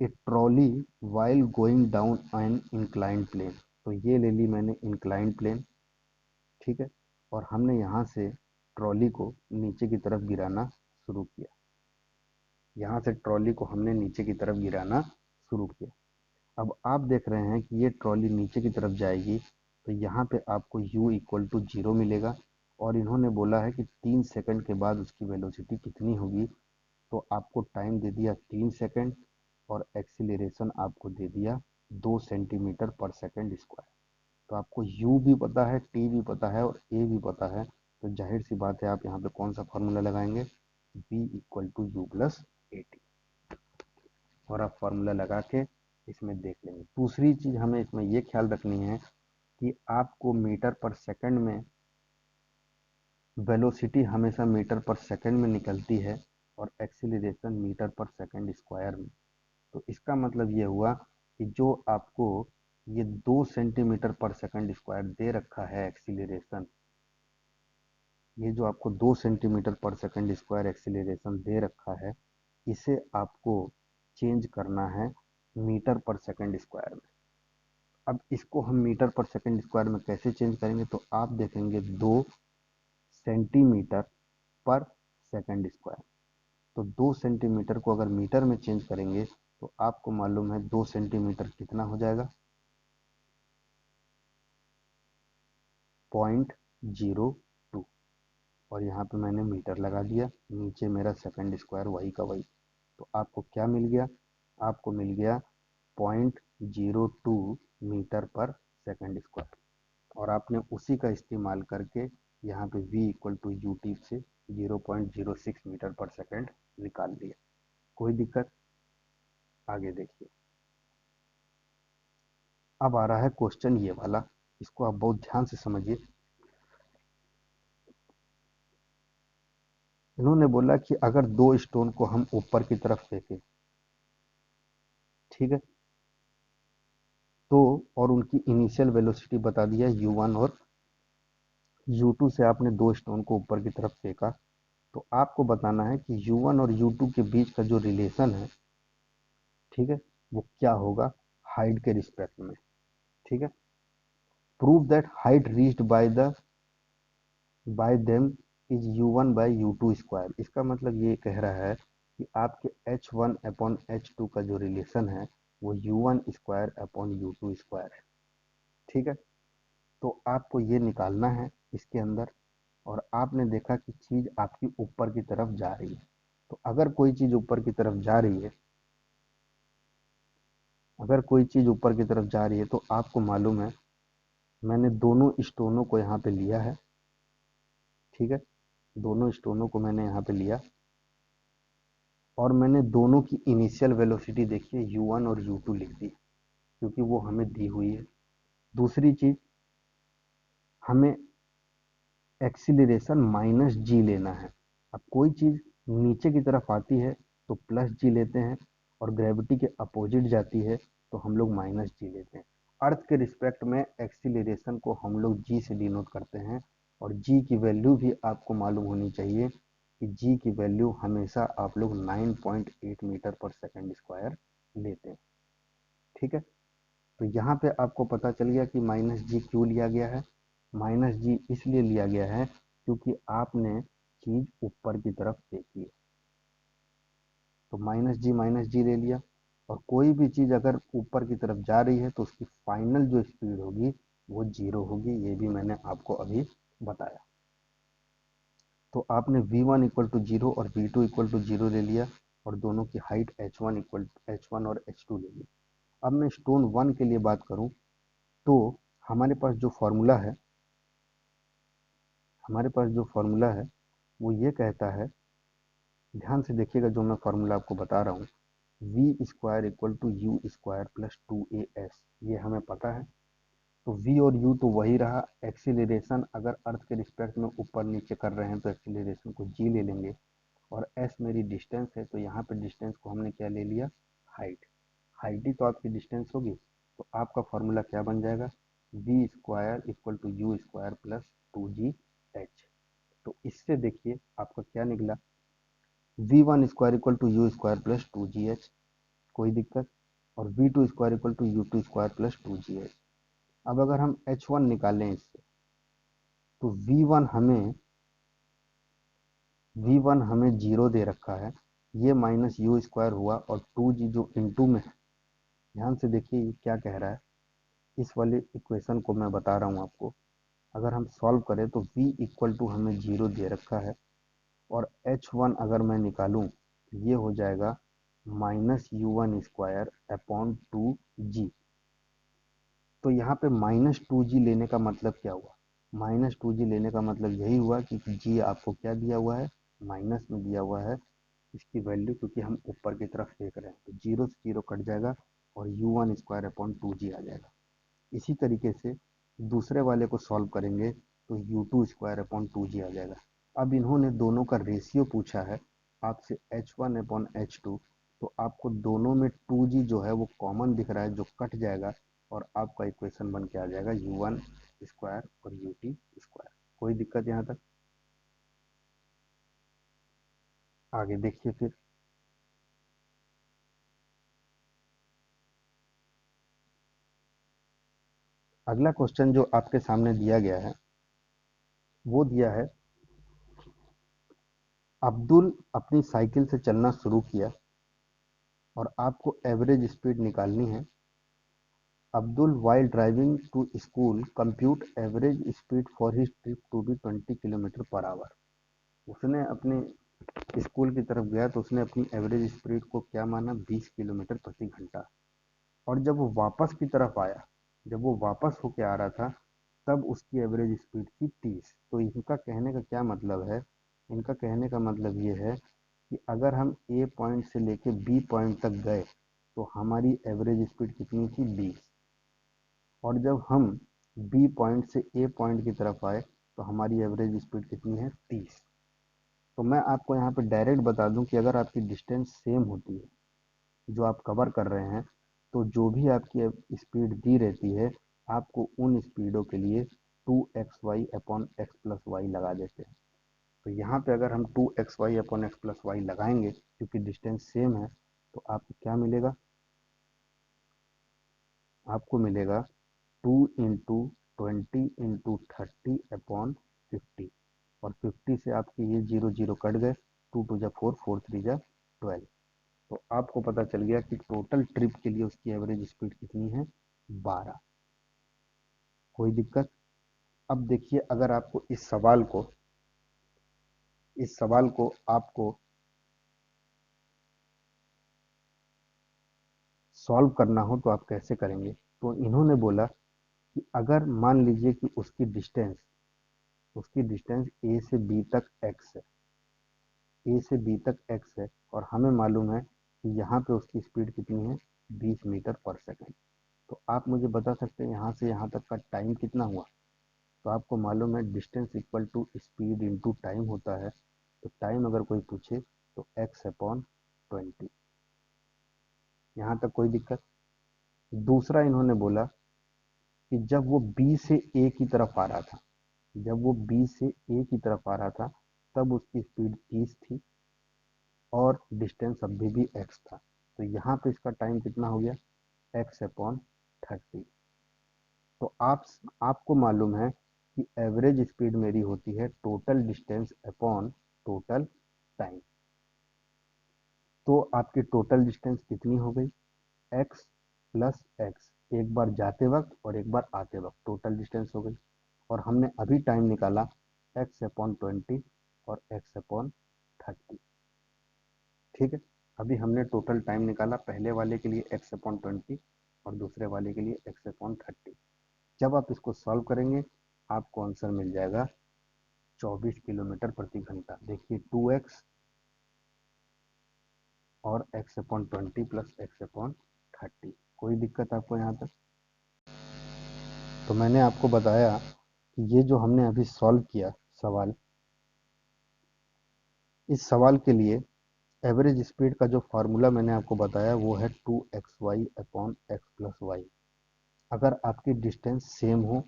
a trolley while going down an incline plane, तो ये ले ली मैंने इंक्लाइन प्लेन। ठीक है, और हमने यहाँ से ट्रॉली को नीचे की तरफ गिराना शुरू किया। यहाँ से ट्रॉली को हमने नीचे की तरफ गिराना शुरू किया। अब आप देख रहे हैं कि ये ट्रॉली नीचे की तरफ जाएगी, तो यहाँ पे आपको u इक्वल टू 0 मिलेगा, और इन्होंने बोला है कि 3 सेकंड के बाद उसकी वेलोसिटी कितनी होगी। तो आपको टाइम दे दिया 3 सेकंड, और एक्सीलरेशन आपको दे दिया 2 सेंटीमीटर पर सेकंड स्क्वायर। तो आपको u भी पता है, t भी पता है, और a भी पता है, तो जाहिर सी बात है आप यहाँ पे कौन सा फॉर्मूला लगाएंगे, v equal to u plus a t, और आप फार्मूला लगा के इसमें देख लेंगे। दूसरी चीज़ हमें इसमें ये ख्याल रखनी है कि आपको मीटर पर सेकंड में वेलोसिटी हमेशा मीटर पर सेकंड में निकलती है, और एक्सीलरेशन मीटर पर सेकंड स्क्वायर में। तो इसका मतलब ये हुआ कि जो आपको ये 2 सेंटीमीटर पर सेकंड स्क्वायर दे रखा है एक्सीलरेशन, ये जो आपको 2 सेंटीमीटर पर सेकंड स्क्वायर एक्सीलरेशन दे रखा है, इसे आपको चेंज करना है मीटर पर सेकंड स्क्वायर में। अब इसको हम मीटर पर सेकंड स्क्वायर में कैसे चेंज करेंगे, तो आप देखेंगे 2 सेंटीमीटर पर सेकंड स्क्वायर। तो 2 सेंटीमीटर को अगर मीटर में चेंज करेंगे तो आपको मालूम है 2 सेंटीमीटर कितना हो जाएगा, 0.02। और यहाँ पे मैंने मीटर लगा दिया, नीचे मेरा सेकंड स्क्वायर वही का वही। तो आपको क्या मिल गया, आपको मिल गया 0.02 मीटर पर सेकंड स्क्वायर। और आपने उसी का इस्तेमाल करके यहाँ पे v equal to u t से 0.06 मीटर पर सेकंड निकाल दिया। कोई दिक्कत, आगे देखिए। अब आ रहा है क्वेश्चन ये वाला, इसको आप बहुत ध्यान से समझिए। इन्होंने बोला कि अगर 2 स्टोन को हम ऊपर की तरफ फेंकें, ठीक है, तो और उनकी इनिशियल वेलोसिटी बता दिया u1 और u2 से आपने 2 स्टोन को ऊपर की तरफ फेंका, तो आपको बताना है कि u1 और u2 के बीच का जो रिलेशन है, ठीक है, वो क्या होगा हाइट के रिस्पेक्ट में। ठीक है, prove that height reached by them is u1 by u2 square. इसका मतलब ये कह रहा है कि आपके h1 अपॉन h2 का जो रिलेशन है वो u1 square upon u2 square है। ठीक है, तो आपको ये निकालना है इसके अंदर, और आपने देखा कि चीज़ आपकी ऊपर की तरफ जा रही है। तो अगर कोई चीज़ ऊपर की तरफ जा रही है, अगर कोई चीज़ ऊपर की तरफ जा रही है तो आपको मालूम है, मैंने दोनों स्टोनों को यहाँ पे लिया है, ठीक है, दोनों स्टोनों को मैंने यहाँ पे लिया और मैंने दोनों की इनिशियल वेलोसिटी देखिए u1 और u2 लिख दी, क्योंकि वो हमें दी हुई है। दूसरी चीज, हमें एक्सीलरेशन माइनस जी लेना है। अब कोई चीज नीचे की तरफ आती है तो प्लस जी लेते हैं, और ग्रेविटी के अपोजिट जाती है तो हम लोग माइनस जी लेते हैं। अर्थ के रिस्पेक्ट में एक्सीलरेशन को हम लोग जी से डिनोट करते हैं, और जी की वैल्यू भी आपको मालूम होनी चाहिए कि जी की वैल्यू हमेशा आप लोग 9.8 मीटर पर सेकंड स्क्वायर लेते हैं, ठीक है। तो यहाँ पे आपको पता चल गया कि माइनस जी क्यों लिया गया है। माइनस जी इसलिए लिया गया है क्योंकि आपने चीज ऊपर की तरफ देखी है, तो माइनस जी ले लिया। और कोई भी चीज अगर ऊपर की तरफ जा रही है तो उसकी फाइनल जो स्पीड होगी वो जीरो होगी, ये भी मैंने आपको अभी बताया। तो आपने v one equal to zero और v two equal to zero ले लिया, और दोनों की हाइट एच वन और एच टू ले ली। अब मैं स्टोन वन के लिए बात करूं तो हमारे पास जो फॉर्मूला है, हमारे पास जो फॉर्मूला है वो ये कहता है, ध्यान से देखिएगा जो मैं फॉर्मूला आपको बता रहा हूँ, v square equal to u square plus two a s, ये हमें पता है। तो v और u तो वही रहा। एक्सीलरेशन अगर अर्थ के रिस्पेक्ट में ऊपर नीचे कर रहे हैं तो एक्सीलरेशन को g ले लेंगे, और s मेरी डिस्टेंस है, तो यहाँ पे डिस्टेंस को हमने क्या ले लिया, हाइट। हाइट ही तो आपकी डिस्टेंस होगी, तो आपका फॉर्मूला क्या बन जाएगा, v square equal to u square plus two g h. तो इससे देखिए आपका क्या निकला, v one square equal to u square plus two g h, कोई दिक्कत, और v two square equal to u two square plus two g h. अब अगर हम एच वन निकालें इससे, तो वी वन हमें जीरो दे रखा है, ये माइनस यू स्क्वायर हुआ, और टू जी जो इंटू में है, ध्यान से देखिए ये क्या कह रहा है। इस वाले इक्वेशन को मैं बता रहा हूँ आपको, अगर हम सॉल्व करें तो v इक्वल टू हमें जीरो दे रखा है, और एच वन अगर मैं निकालूं तो ये हो जाएगा minus u one square upon two g. तो यहाँ पे माइनस टू जी लेने का मतलब क्या हुआ, माइनस टू जी लेने का मतलब यही हुआ कि जी आपको क्या दिया हुआ है, माइनस में दिया हुआ है इसकी वैल्यू, क्योंकि हम ऊपर की तरफ देख रहे हैं, तो जीरो से जीरो कट जाएगा और u one square upon two g आ जाएगा। इसी तरीके से दूसरे वाले को सॉल्व करेंगे तो u two square upon two g आ जाएगा। अब इन्होंने दोनों का रेशियो पूछा है आपसे h one upon h two, तो आपको दोनों में टू जी जो है वो कॉमन दिख रहा है, जो कट जाएगा, और आपका इक्वेशन बन के आ जाएगा यू वन स्क्वायर और यू टी स्क्वायर। कोई दिक्कत यहाँ तक? आगे देखिए फिर, अगला क्वेश्चन जो आपके सामने दिया गया है वो दिया है, अब्दुल अपनी साइकिल से चलना शुरू किया और आपको एवरेज स्पीड निकालनी है। Abdul while driving to school compute average speed for his trip to be 20 kilometre per hour. उसने अपने स्कूल की तरफ गया तो उसने अपनी एवरेज स्पीड को क्या माना, 20 किलोमीटर प्रति घंटा। और जब वो वापस की तरफ आया, जब वो वापस होके आ रहा था, तब उसकी एवरेज स्पीड थी 30। तो इनका कहने का क्या मतलब है, इनका कहने का मतलब ये है कि अगर हम ए पॉइंट से लेके बी पॉइंट तक गए तो हमारी एवरेज स्पीड कितनी थी, 20। और जब हम बी पॉइंट से ए पॉइंट की तरफ आए तो हमारी एवरेज स्पीड कितनी है, 30। तो मैं आपको यहाँ पे डायरेक्ट बता दूं कि अगर आपकी डिस्टेंस सेम होती है जो आप कवर कर रहे हैं, तो जो भी आपकी स्पीड दी रहती है, आपको उन स्पीडों के लिए 2xy upon x plus Y लगा देते हैं। तो यहाँ पे अगर हम 2xy upon x plus Y लगाएंगे क्योंकि डिस्टेंस सेम है, तो आपको क्या मिलेगा, आपको मिलेगा 2 इंटू 20 इंटू 30 अपॉन 50, और 50 से आपकी ये जीरो जीरो कट गए, 2 टू जा 4, 4 3 जा 12। तो आपको पता चल गया कि टोटल ट्रिप के लिए उसकी एवरेज स्पीड कितनी है, 12। कोई दिक्कत? अब देखिए, अगर आपको इस सवाल को इस सवाल को आपको सॉल्व करना हो तो आप कैसे करेंगे। तो इन्होंने बोला कि अगर मान लीजिए कि उसकी डिस्टेंस ए से बी तक एक्स है, ए से बी तक एक्स है, और हमें मालूम है कि यहाँ पे उसकी स्पीड कितनी है, 20 मीटर पर सेकंड। तो आप मुझे बता सकते हैं यहाँ से यहाँ तक का टाइम कितना हुआ। तो आपको मालूम है distance equal to speed into time होता है। तो टाइम अगर कोई पूछे तो एक्स अपॉन 20। यहाँ तक कोई दिक्कत। दूसरा इन्होंने बोला कि जब वो बी से ए की तरफ आ रहा था, जब वो बी से ए की तरफ आ रहा था तब उसकी स्पीड 30 थी और डिस्टेंस अभी भी एक्स था। तो यहाँ पे इसका टाइम कितना हो गया, एक्स अपॉन 30। तो आपको मालूम है कि एवरेज स्पीड मेरी होती है total distance upon total time. तो आपकी टोटल डिस्टेंस कितनी हो गई, एक्स प्लस एक्स, एक बार जाते वक्त और एक बार आते वक्त टोटल डिस्टेंस हो गई। और हमने अभी टाइम निकाला एक्स अपॉन 20 और एक्स अपॉन 30। ठीक है, अभी हमने टोटल टाइम निकाला, पहले वाले के लिए एक्स अपॉन 20 और दूसरे वाले के लिए एक्स अपॉन 30। जब आप इसको सॉल्व करेंगे आपको आंसर मिल जाएगा 24 किलोमीटर प्रति घंटा। देखिए 2x और x upon 20 plus x upon 30। कोई दिक्कत आपको यहाँ तक। तो मैंने आपको बताया कि ये जो हमने अभी सॉल्व किया सवाल, इस सवाल के लिए एवरेज स्पीड का जो फार्मूला मैंने आपको बताया वो है 2xy upon x plus Y. अगर आपकी डिस्टेंस सेम हो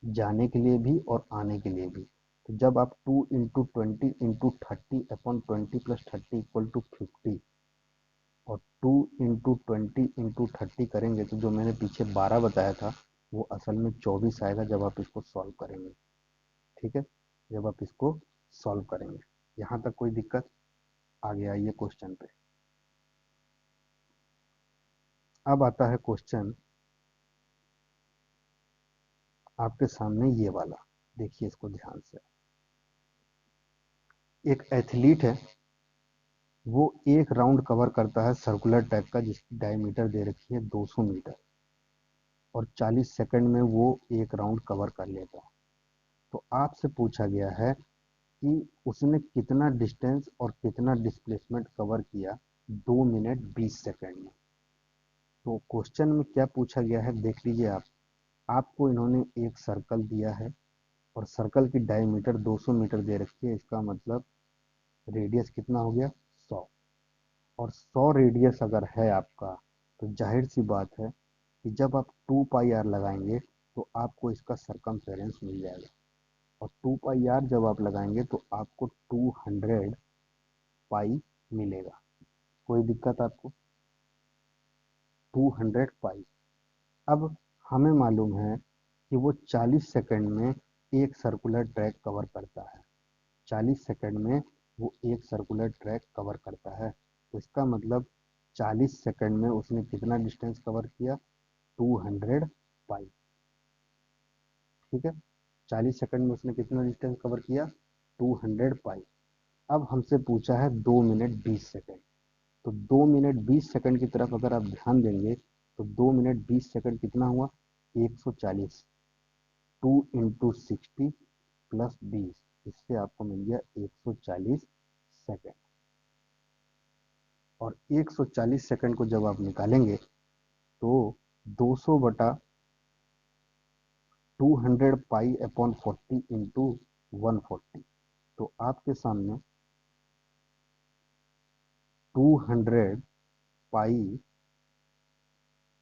जाने के लिए भी और आने के लिए भी, तो जब आप 2 into 20 into 30 upon 20 plus 30 equal to 50 और 2 इंटू 20 इंटू 30 करेंगे तो जो मैंने पीछे 12 बताया था वो असल में 24 आएगा जब आप इसको सॉल्व करेंगे। ठीक है, जब आप इसको सॉल्व करेंगे। यहाँ तक कोई दिक्कत। आगे आइए क्वेश्चन पे। अब आता है क्वेश्चन आपके सामने ये वाला, देखिए इसको ध्यान से। एक एथलीट है, वो एक राउंड कवर करता है सर्कुलर ट्रैक का जिसकी डायमीटर दे रखी है 200 मीटर और 40 सेकंड में वो एक राउंड कवर कर लेता है। तो आपसे पूछा गया है कि उसने कितना डिस्टेंस और कितना डिस्प्लेसमेंट कवर किया 2 मिनट 20 सेकंड में। तो क्वेश्चन में क्या पूछा गया है देख लीजिए आप। आपको इन्होंने एक सर्कल दिया है और सर्कल की डायमीटर 200 मीटर दे रखी है, इसका मतलब रेडियस कितना हो गया 100। और 100 रेडियस अगर है आपका तो जाहिर सी बात है कि जब आप 2 पाई आर लगाएंगे तो आपको इसका सरकमफेरेंस मिल जाएगा। और 2 पाई आर जब आप लगाएंगे तो आपको 200 पाई मिलेगा। कोई दिक्कत आपको। 200 पाई। अब हमें मालूम है कि वो 40 सेकंड में एक सर्कुलर ट्रैक कवर करता है। 40 सेकंड में वो एक सर्कुलर ट्रैक कवर करता है। तो इसका मतलब 40 सेकंड में उसने कितना डिस्टेंस कवर किया, 200 पाई। ठीक है, 40 सेकंड में उसने कितना डिस्टेंस कवर किया, 200 पाई। अब हमसे पूछा है 2 मिनट 20 सेकंड। तो 2 मिनट 20 सेकंड की तरफ अगर आप ध्यान देंगे तो 2 मिनट 20 सेकंड कितना हुआ, 140। 2 इंटू 60 प्लस 20, इससे आपको मिल गया 140 सेकंड। और 140 सेकंड को जब आप निकालेंगे तो 200 बटा 200 पाई अपॉन 40 इंटू 140। तो आपके सामने 200 पाई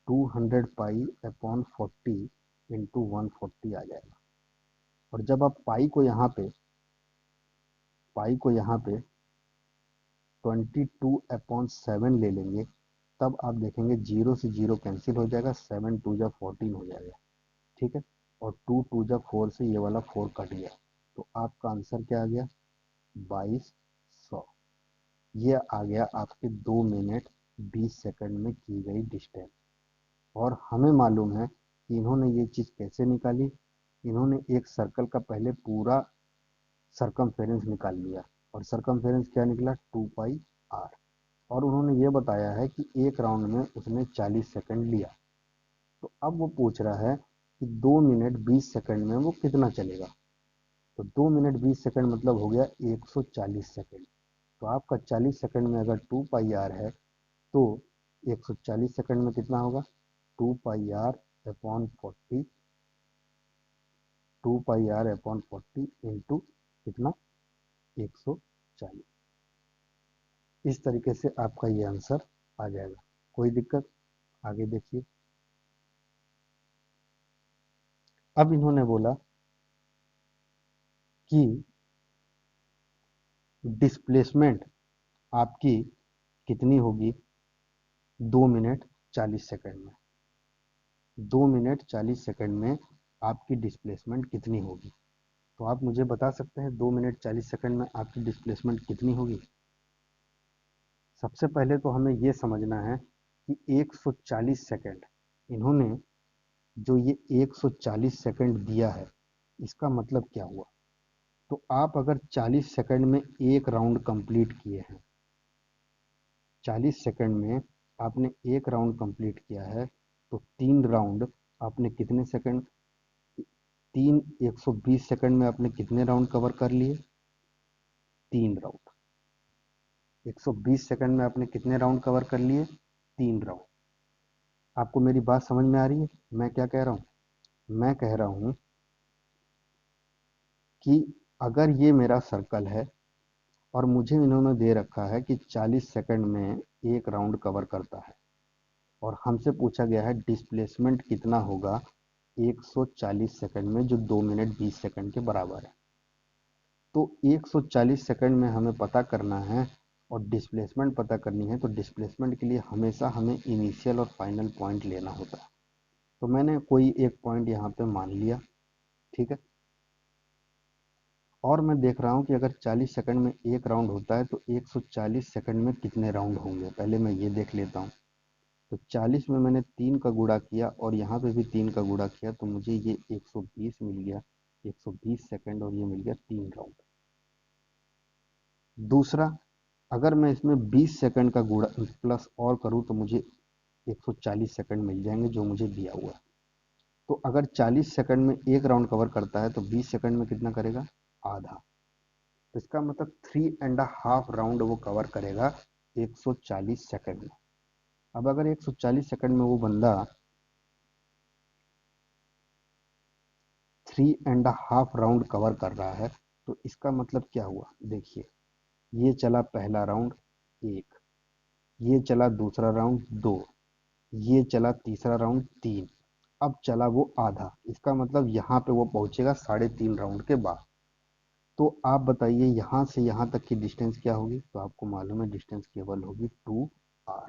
200 पाई अपॉन 40 इंटू 140 आ जाएगा। और जब आप पाई को यहाँ पे 22 अपॉन 7 ले लेंगे तब आप देखेंगे जीरो से जीरो कैंसिल हो जाएगा, 7 टू जा 14 हो जाएगा। ठीक है, और 2 टू जा 4 से ये वाला 4 कट गया। तो आपका आंसर क्या आ गया, 2200। ये आ गया आपके 2 मिनट 20 सेकंड में की गई डिस्टेंस। और हमें मालूम है कि इन्होंने ये चीज़ कैसे निकाली। इन्होंने एक सर्कल का पहले पूरा सरकमफेरेंस निकाल लिया और सरकमफेरेंस क्या निकला 2 पाई आर। और उन्होंने ये बताया है कि एक राउंड में उसने 40 सेकंड लिया। तो अब वो पूछ रहा है कि 2 मिनट 20 सेकंड में वो कितना चलेगा। तो 2 मिनट 20 सेकंड मतलब हो गया 140 सेकंड। तो आपका 40 सेकंड में अगर 2 पाई आर है तो 140 सेकंड में कितना होगा 2 pi r upon 40, 2 pi r upon 40 into कितना 140। इस तरीके से आपका ये आंसर आ जाएगा। कोई दिक्कत? आगे देखिए। अब इन्होंने बोला कि डिस्प्लेसमेंट आपकी कितनी होगी 2 मिनट 40 सेकंड में। 2 मिनट 40 सेकंड में आपकी डिस्प्लेसमेंट कितनी होगी? तो आप मुझे बता सकते हैं 2 मिनट 40 सेकंड में आपकी डिस्प्लेसमेंट कितनी होगी? सबसे पहले तो हमें यह समझना है कि 140 सेकंड, इन्होंने जो ये 140 सेकंड दिया है इसका मतलब क्या हुआ। तो आप अगर 40 सेकंड में एक राउंड कंप्लीट किए हैं, 40 सेकंड में आपने एक राउंड कंप्लीट किया है, तो 3 राउंड आपने कितने सेकंड, 120 सेकंड में आपने कितने राउंड कवर कर लिए? 3 राउंड। 120 सेकंड में आपने कितने राउंड कवर कर लिए? 3 राउंड। आपको मेरी बात समझ में आ रही है मैं क्या कह रहा हूँ? मैं कह रहा हूँ कि अगर ये मेरा सर्कल है और मुझे इन्होंने दे रखा है कि 40 सेकंड में एक राउंड कवर करता है और हमसे पूछा गया है डिस्प्लेसमेंट कितना होगा 140 सेकंड में, जो 2 मिनट 20 सेकंड के बराबर है। तो 140 सेकंड में हमें पता करना है और डिस्प्लेसमेंट पता करनी है। तो डिस्प्लेसमेंट के लिए हमेशा हमें इनिशियल और फाइनल पॉइंट लेना होता है। तो मैंने कोई एक पॉइंट यहाँ पे मान लिया, ठीक है। और मैं देख रहा हूँ कि अगर 40 सेकंड में एक राउंड होता है तो 140 सेकंड में कितने राउंड होंगे, पहले मैं ये देख लेता हूँ। तो 40 में मैंने 3 का गुणा किया और यहाँ पे भी 3 का गुणा किया, तो मुझे ये 120 मिल गया, 120 सेकंड, और ये मिल गया 3 राउंड। दूसरा, अगर मैं इसमें 20 सेकंड का गुणा प्लस और करूँ तो मुझे 140 सेकंड मिल जाएंगे जो मुझे दिया हुआ है। तो अगर 40 सेकंड में एक राउंड कवर करता है तो 20 सेकंड में कितना करेगा? आधा। तो इसका मतलब 3.5 राउंड वो कवर करेगा 140 सेकंड में। अब अगर 140 सेकंड में वो बंदा 3.5 राउंड कवर कर रहा है तो इसका मतलब क्या हुआ? देखिए, ये चला पहला राउंड 1, ये चला दूसरा राउंड 2, ये चला तीसरा राउंड 3, अब चला वो आधा। इसका मतलब यहाँ पे वो पहुंचेगा 3.5 राउंड के बाद। तो आप बताइए यहाँ से यहाँ तक की डिस्टेंस क्या होगी? तो आपको मालूम है डिस्टेंस केवल होगी 2r।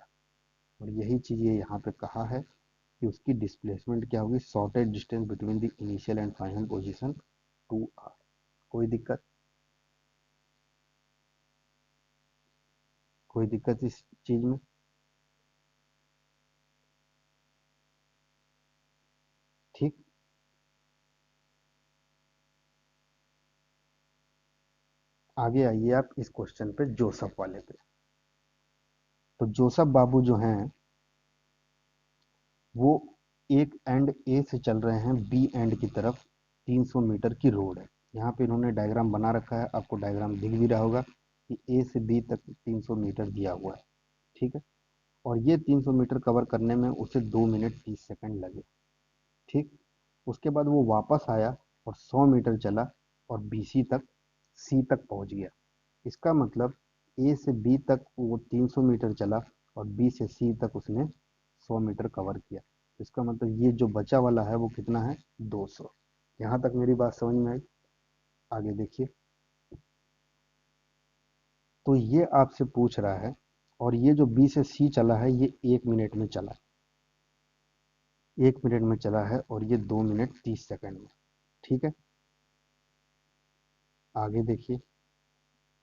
और यही चीज़ ये यहाँ पे कहा है कि उसकी डिस्प्लेसमेंट क्या होगी, shortage distance between the initial and final position 2r। कोई दिक्कत? कोई दिक्कत इस चीज़ में? ठीक। आगे आइए आप इस क्वेश्चन पे, जोसफ वाले पे। तो जोसफ बाबू जो हैं वो एक एंड ए से चल रहे हैं बी एंड की तरफ। 300 मीटर की रोड है। यहाँ पे इन्होंने डायग्राम बना रखा है, आपको डायग्राम दिख भी रहा होगा कि ए से बी तक 300 मीटर दिया हुआ है, ठीक है। और ये 300 मीटर कवर करने में उसे 2 मिनट 30 सेकंड लगे, ठीक। उसके बाद वो वापस आया और 100 मीटर चला और बीसी तक, सी तक पहुंच गया। इसका मतलब ए से बी तक वो 300 मीटर चला और बी से सी तक उसने 100 मीटर कवर किया। इसका मतलब ये जो बचा वाला है वो कितना है? 200। यहाँ तक मेरी बात समझ में आई? आगे देखिए। तो ये आपसे पूछ रहा है, और ये जो बी से सी चला है ये 1 मिनट में चला, 1 मिनट में चला है, और ये 2 मिनट 30 सेकंड में, ठीक है। आगे देखिए।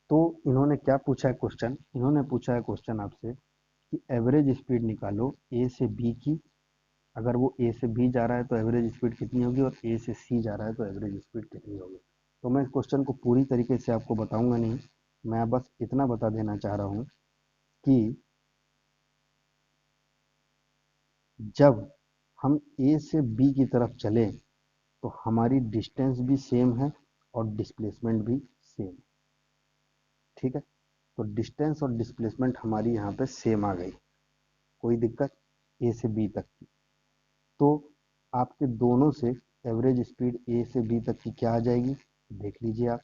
तो इन्होंने क्या पूछा है क्वेश्चन? इन्होंने पूछा है क्वेश्चन आपसे कि एवरेज स्पीड निकालो ए से बी की। अगर वो ए से बी जा रहा है तो एवरेज स्पीड कितनी होगी, और ए से सी जा रहा है तो एवरेज स्पीड कितनी होगी। तो मैं इस क्वेश्चन को पूरी तरीके से आपको बताऊंगा नहीं, मैं बस इतना बता देना चाह रहा हूँ कि जब हम ए से बी की तरफ चले तो हमारी डिस्टेंस भी सेम है और डिस्प्लेसमेंट भी सेम। ठीक है, तो डिस्टेंस और डिस्प्लेसमेंट हमारी यहाँ पे सेम आ गई, कोई दिक्कत, ए से बी तक की। तो आपके दोनों से एवरेज स्पीड ए से बी तक की क्या आ जाएगी, देख लीजिए आप।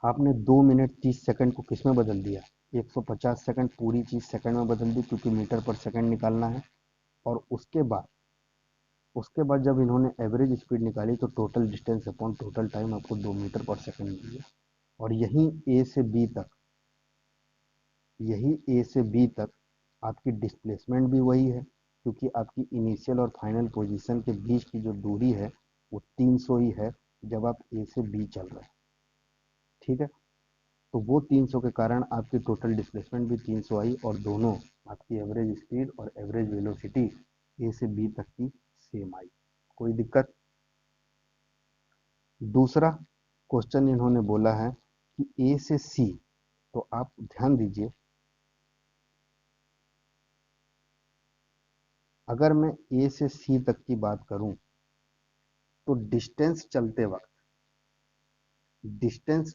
आपने 2 मिनट 30 सेकंड को किस में बदल दिया, 150 सेकंड पूरी चीज सेकंड में बदल दी, क्योंकि मीटर पर सेकंड निकालना है। और उसके बाद जब इन्होंने एवरेज स्पीड निकाली तो total distance upon total time आपको 2 मीटर पर सेकंड मिल गया। और यही ए से बी तक आपकी डिस्प्लेसमेंट भी वही है, क्योंकि आपकी इनिशियल और फाइनल पोजीशन के बीच की जो दूरी है वो 300 ही है जब आप ए से बी चल रहे हैं। ठीक है, तो वो 300 के कारण आपकी टोटल डिस्प्लेसमेंट भी 300 आई और दोनों आपकी एवरेज स्पीड और एवरेज वेलोसिटी ए से बी तक की सेम आई, कोई दिक्कत। दूसरा क्वेश्चन इन्होंने बोला है कि ए से सी, तो आप ध्यान दीजिए, अगर मैं ए से सी तक की बात करूं तो डिस्टेंस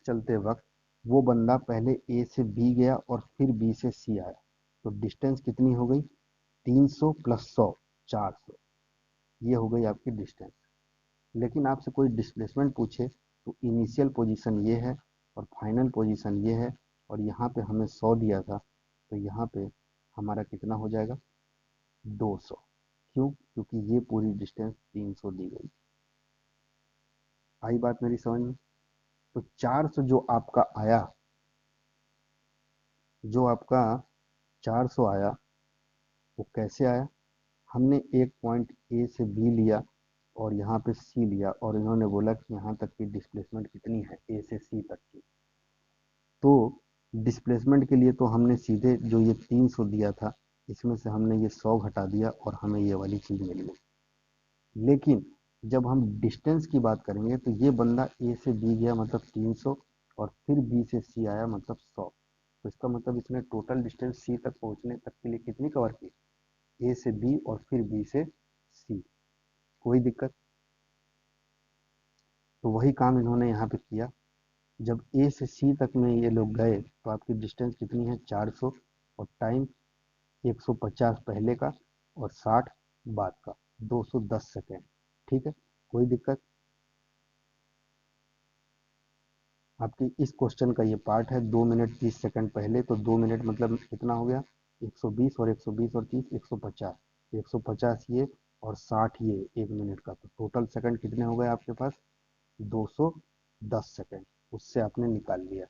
चलते वक्त वो बंदा पहले ए से बी गया और फिर बी से सी आया, तो डिस्टेंस कितनी हो गई, 300 प्लस 100, 400, ये हो गई आपकी डिस्टेंस। लेकिन आपसे कोई डिस्प्लेसमेंट पूछे तो इनिशियल पोजीशन ये है और फाइनल पोजीशन ये है, और यहाँ पे हमें 100 दिया था, तो यहाँ पे हमारा कितना हो जाएगा, 200। क्यों, क्योंकि ये पूरी डिस्टेंस 300 दी गई। आई बात मेरी समझ में। तो 400 जो आपका 400 आया, वो कैसे आया, हमने एक पॉइंट ए से बी लिया और यहाँ पे सी लिया, और इन्होंने बोला कि यहाँ तक की डिस्प्लेसमेंट कितनी है, ए से सी तक की। तो डिस्प्लेसमेंट के लिए तो हमने सीधे जो ये 300 दिया था, इसमें से हमने ये 100 घटा दिया और हमें ये वाली चीज़ मिल गई। लेकिन जब हम डिस्टेंस की बात करेंगे तो ये बंदा ए से बी गया मतलब 300, और फिर बी से सी आया मतलब 100, तो इसका मतलब इसने टोटल डिस्टेंस सी तक पहुंचने तक के लिए कितनी कवर की, ए से बी और फिर बी से सी, कोई दिक्कत। तो वही काम इन्होंने यहाँ पे किया, जब ए से सी तक में ये लोग गए तो आपकी डिस्टेंस कितनी है, 400, और टाइम 150 पहले का और 60 बाद का, 210 सेकेंड। ठीक है, कोई दिक्कत। आपकी इस क्वेश्चन का ये पार्ट है, 2 मिनट 30 सेकंड पहले, तो 2 मिनट मतलब कितना हो गया, 120 और 120 और 30, 150, 150 ये और 60 ये 1 मिनट का, तो टोटल सेकंड कितने हो गए आपके पास, 210 सेकंड, उससे आपने निकाल लिया।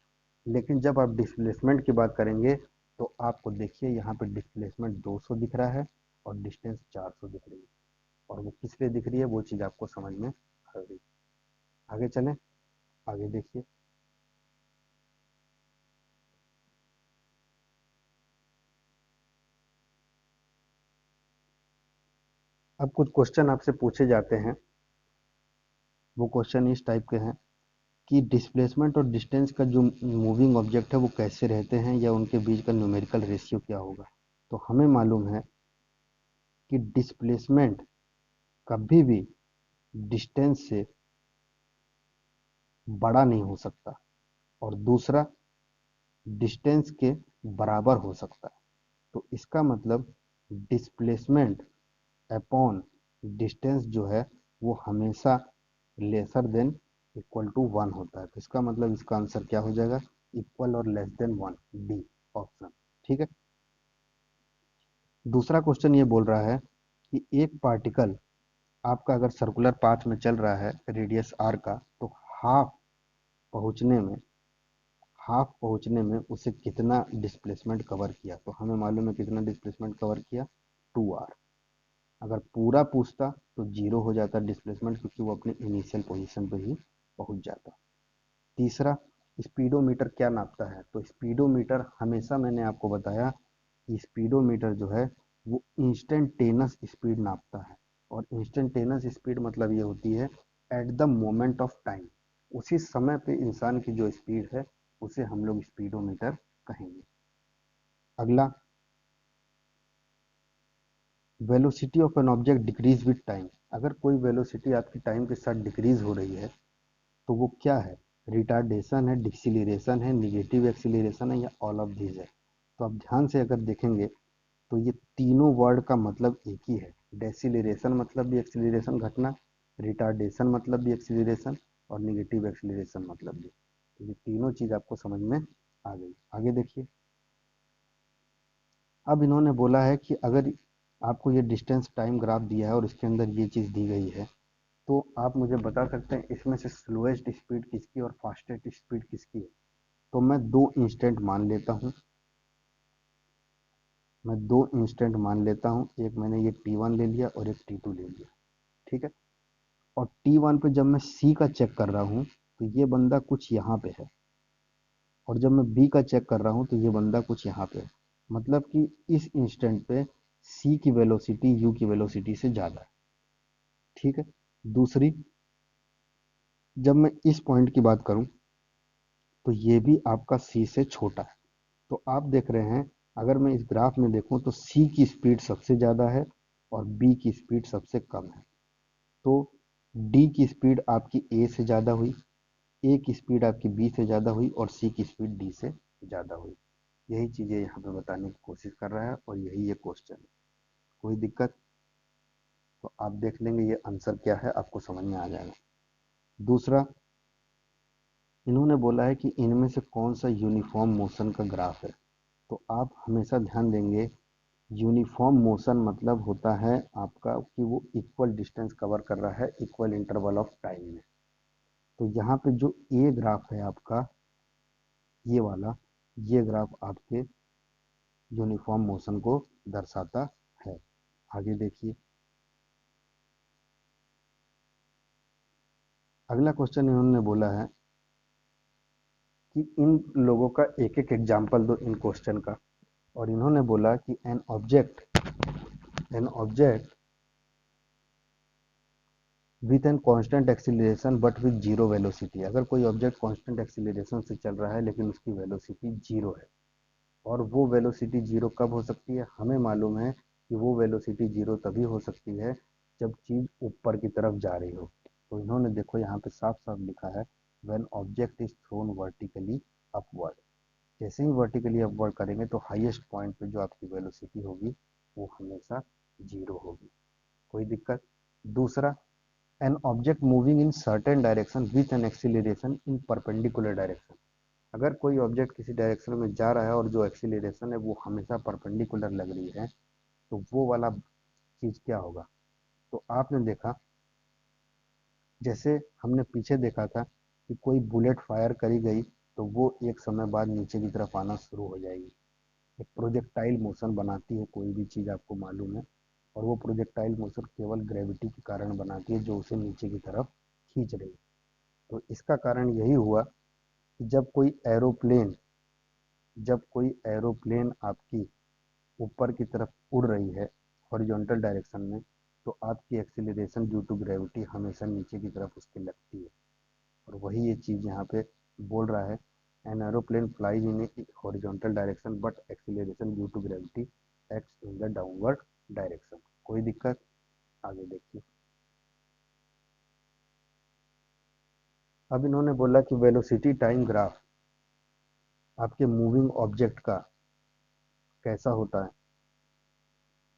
लेकिन जब आप डिस्प्लेसमेंट की बात करेंगे तो आपको देखिए यहाँ पे डिस्प्लेसमेंट 200 दिख रहा है और डिस्टेंस 400 दिख रही है, और वो किस लिए दिख रही है वो चीज़ आपको समझ में आ रही है। आगे चलें, आगे देखिए। अब कुछ क्वेश्चन आपसे पूछे जाते हैं, वो क्वेश्चन इस टाइप के हैं कि डिस्प्लेसमेंट और डिस्टेंस का जो मूविंग ऑब्जेक्ट है वो कैसे रहते हैं, या उनके बीच का न्यूमेरिकल रेशियो क्या होगा। तो हमें मालूम है कि डिस्प्लेसमेंट कभी भी डिस्टेंस से बड़ा नहीं हो सकता, और दूसरा डिस्टेंस के बराबर हो सकता है। तो इसका मतलब डिस्प्लेसमेंट अपॉन डिस्टेंस जो है वो हमेशा लेसर देन इक्वल टू 1 होता है। तो इसका मतलब इसका आंसर क्या हो जाएगा, इक्वल और लेस देन 1, डी ऑप्शन। ठीक है, दूसरा क्वेश्चन ये बोल रहा है कि एक पार्टिकल आपका अगर सर्कुलर पाथ में चल रहा है रेडियस आर का, तो हाफ पहुंचने में उसे कितना डिस्प्लेसमेंट कवर किया, तो हमें मालूम है कितना डिस्प्लेसमेंट कवर किया, 2r। अगर पूरा पूछता तो जीरो हो जाता डिस्प्लेसमेंट, क्योंकि वो अपने इनिशियल पोजीशन पे ही पहुंच जाता। तीसरा, स्पीडोमीटर क्या नापता है, तो स्पीडोमीटर हमेशा मैंने आपको बताया कि स्पीडोमीटर जो है वो इंस्टेंटेनस स्पीड नापता है, और इंस्टेंटेनस स्पीड मतलब ये होती है at the moment of time. उसी समय पे इंसान की जो स्पीड है उसे हम लोग स्पीडोमीटर कहेंगे। अगला, velocity of an object decrease with time. अगर कोई वेलोसिटी आपकी टाइम के साथ डिक्रीज हो रही है तो वो क्या है? रिटार्डेशन है, डिक्सिलरेशन है, निगेटिव एक्सिलरेशन है, या ऑल ऑफ दीज है? तो आप ध्यान से अगर देखेंगे तो ये तीनों वर्ड का मतलब एक ही है। डेसिलरेशन मतलब भी एक्सिलरेशन घटना, रिटार्डेशन मतलब भी एक्सिलरेशन, और निगेटिव एक्सिलरेशन मतलब भी। तो ये तीनों चीज आपको समझ में आ गई। आगे देखिए, अब इन्होंने बोला है कि अगर आपको ये डिस्टेंस टाइम ग्राफ दिया है और इसके अंदर ये चीज दी गई है, तो आप मुझे बता सकते हैं इसमें से स्लोएस्ट स्पीड किसकी और फास्टेस्ट स्पीड किसकी है? तो मैं दो इंस्टेंट मान लेता हूँ, एक मैंने ये T1 ले लिया और एक T2 ले लिया, ठीक है। और T1 पे जब मैं C का चेक कर रहा हूँ तो ये बंदा कुछ यहाँ पे है, और जब मैं B का चेक कर रहा हूँ तो ये बंदा कुछ यहाँ पे है। मतलब कि इस इंस्टेंट पे C की वेलोसिटी U की वेलोसिटी से ज़्यादा है, ठीक है। दूसरी, जब मैं इस पॉइंट की बात करूँ तो ये भी आपका C से छोटा है। तो आप देख रहे हैं, अगर मैं इस ग्राफ में देखूं तो C की स्पीड सबसे ज़्यादा है और B की स्पीड सबसे कम है। तो D की स्पीड आपकी A से ज़्यादा हुई, A की स्पीड आपकी B से ज़्यादा हुई, और C की स्पीड D से ज़्यादा हुई। यही चीज़ें यहाँ पे बताने की कोशिश कर रहा है और यही ये क्वेश्चन है। कोई दिक्कत? तो आप देख लेंगे ये आंसर क्या है, आपको समझ में आ जाएगा। दूसरा, इन्होंने बोला है कि इनमें से कौन सा यूनिफॉर्म मोशन का ग्राफ है। तो आप हमेशा ध्यान देंगे, यूनिफॉर्म मोशन मतलब होता है आपका कि वो इक्वल डिस्टेंस कवर कर रहा है इक्वल इंटरवल ऑफ टाइम में। तो यहाँ पे जो ए ग्राफ है आपका, ये वाला, ये ग्राफ आपके यूनिफॉर्म मोशन को दर्शाता है। आगे देखिए, अगला क्वेश्चन इन्होंने बोला है कि इन लोगों का एक एक एग्जाम्पल दो इन क्वेश्चन का। और इन्होंने बोला कि an object with an constant acceleration but with zero velocity. अगर कोई ऑब्जेक्ट कांस्टेंट एक्सीलरेशन से चल रहा है लेकिन उसकी वेलोसिटी जीरो है, और वो वेलोसिटी जीरो कब हो सकती है? हमें मालूम है कि वो वेलोसिटी जीरो तभी हो सकती है जब चीज ऊपर की तरफ जा रही हो। तो इन्होंने देखो यहाँ पे साफ साफ लिखा है, when object is thrown vertically upward. जैसे ही वर्टिकली अपवर्ड करेंगे तो हाईएस्ट पॉइंट पे जो आपकी वेलोसिटी होगी वो हमेशा जीरो होगी। कोई दिक्कत? दूसरा, an object moving in certain direction with an acceleration in perpendicular direction. अगर कोई ऑब्जेक्ट किसी डायरेक्शन में जा रहा है और जो एक्सीलरेशन है वो हमेशा परपेंडिकुलर लग रही है, तो वो वाला चीज क्या होगा? तो आपने देखा, जैसे हमने पीछे देखा था कि कोई बुलेट फायर करी गई तो वो एक समय बाद नीचे की तरफ आना शुरू हो जाएगी। एक प्रोजेक्टाइल मोशन बनाती है कोई भी चीज, आपको मालूम है। और वो प्रोजेक्टाइल मोशन केवल ग्रेविटी के कारण बनाती है जो उसे नीचे की तरफ खींच रही है। तो इसका कारण यही हुआ कि जब कोई एरोप्लेन आपकी ऊपर की तरफ उड़ रही है हॉरिजॉन्टल डायरेक्शन में, तो आपकी एक्सीलरेशन ड्यू टू ग्रेविटी हमेशा नीचे की तरफ उसकी लगती है। और वही ये चीज़ यहाँ पे बोल रहा है, an aeroplane flies in a horizontal direction but acceleration due to gravity acts in the downward direction. कोई दिक्कत? आगे देखिए, अब इन्होंने बोला कि वेलोसिटी टाइम ग्राफ आपके मूविंग ऑब्जेक्ट का कैसा होता है।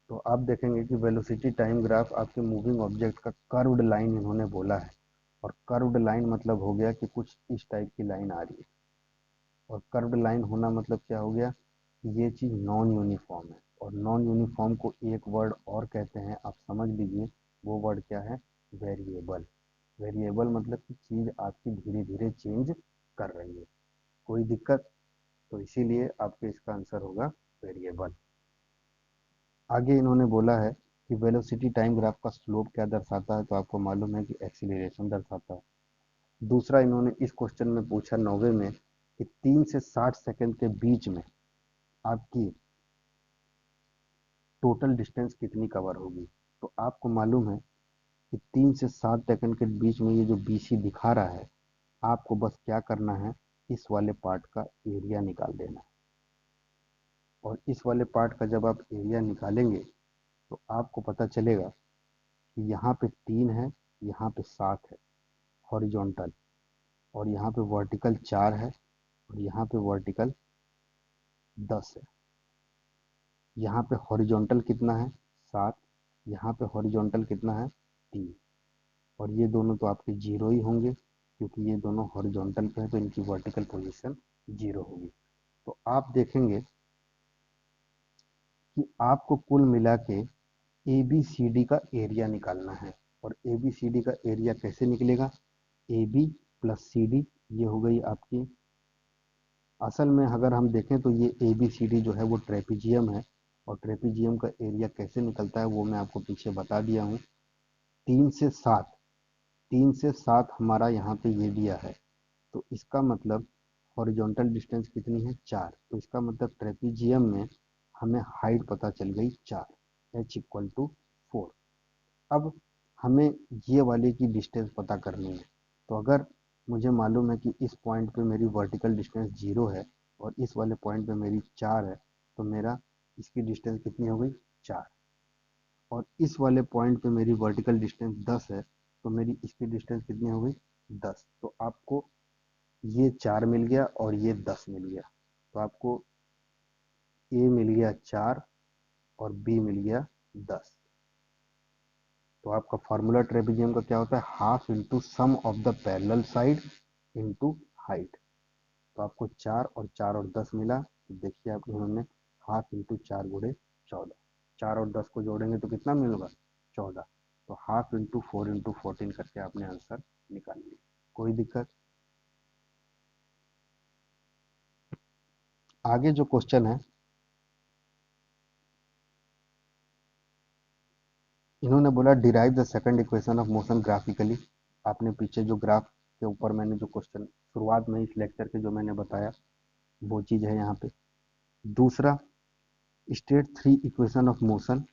तो आप देखेंगे कि वेलोसिटी टाइम ग्राफ आपके मूविंग ऑब्जेक्ट का कर्व्ड लाइन इन्होंने बोला है। और कर्व्ड लाइन मतलब हो गया कि कुछ इस टाइप की लाइन आ रही है। और कर्व्ड लाइन होना मतलब क्या हो गया? ये चीज़ नॉन यूनिफॉर्म है। और नॉन यूनिफॉर्म को एक वर्ड और कहते हैं, आप समझ लीजिए, वो वर्ड क्या है? वेरिएबल। वेरिएबल मतलब कि चीज़ आपकी धीरे धीरे चेंज कर रही है। कोई दिक्कत? तो इसीलिए आपके इसका आंसर होगा वेरिएबल। आगे इन्होंने बोला है कि वेलोसिटी टाइम ग्राफ का स्लोप क्या दर्शाता है। तो आपको मालूम है कि एक्सीलरेशन दर्शाता है। दूसरा, इन्होंने इस क्वेश्चन में पूछा 90 में कि 3 से 60 सेकंड के बीच में आपकी टोटल डिस्टेंस कितनी कवर होगी। तो आपको मालूम है कि 3 से 7 सेकंड के बीच में ये जो BC दिखा रहा है, आपको बस क्या करना है, इस वाले पार्ट का एरिया निकाल देना है। और इस वाले पार्ट का जब आप एरिया निकालेंगे तो आपको पता चलेगा कि यहाँ पे 3 है, यहाँ पे 7 है हॉरिजॉन्टल, और यहाँ पे वर्टिकल 4 है, और यहाँ पे वर्टिकल 10 है। यहाँ पे हॉरिजॉन्टल कितना है, 7। यहाँ पे हॉरिजॉन्टल कितना है, 3। और ये दोनों तो आपके जीरो ही होंगे, क्योंकि ये दोनों हॉरिजॉन्टल पे है, तो इनकी वर्टिकल पोजीशन जीरो होगी। तो आप देखेंगे कि आपको कुल मिला के ए बी सी डी का एरिया निकालना है। और ए बी सी डी का एरिया कैसे निकलेगा, A B plus C D, ये हो गई आपकी, असल में अगर हम देखें तो ये ए बी सी डी जो है वो ट्रेपीजियम है। और ट्रेपीजियम का एरिया कैसे निकलता है वो मैं आपको पीछे बता दिया हूँ। 3 से 7, 3 से 7 हमारा यहाँ पे ये दिया है, तो इसका मतलब हॉरिजॉन्टल डिस्टेंस कितनी है, 4। तो इसका मतलब ट्रेपीजियम में हमें हाइट पता चल गई 4, h = 4। अब हमें ये वाले की डिस्टेंस पता करनी है। तो अगर मुझे मालूम है कि इस पॉइंट पे मेरी वर्टिकल डिस्टेंस 0 है और इस वाले पॉइंट पे मेरी 4 है, तो मेरा इसकी डिस्टेंस कितनी हो गई, 4। और इस वाले पॉइंट पे मेरी वर्टिकल डिस्टेंस 10 है, तो मेरी इसकी डिस्टेंस कितनी हो गई, 10। तो आपको ये 4 मिल गया और ये 10 मिल गया। तो आपको ए मिल गया 4 और बी मिल गया 10। तो आपका फार्मूला ट्रेपेजियम का क्या होता है, half into sum of the parallel side into height. तो आपको 4 और 4 और 10 मिला, तो देखिए आप इन्होंने हाफ इंटू 4 × 14, 4 और 10 को जोड़ेंगे तो कितना मिलेगा, 14। तो हाफ इंटू 4 × 14 करके आपने आंसर निकाल लिया। कोई दिक्कत। आगे जो क्वेश्चन है, इन्होंने बोला derive the second equation of motion graphically. आपने पीछे जो ग्राफ के ऊपर मैंने जो क्वेश्चन शुरुआत में इस लेक्चर के जो मैंने बताया वो चीज़ है यहाँ पे। दूसरा, स्टेट 3 इक्वेशन ऑफ मोशन।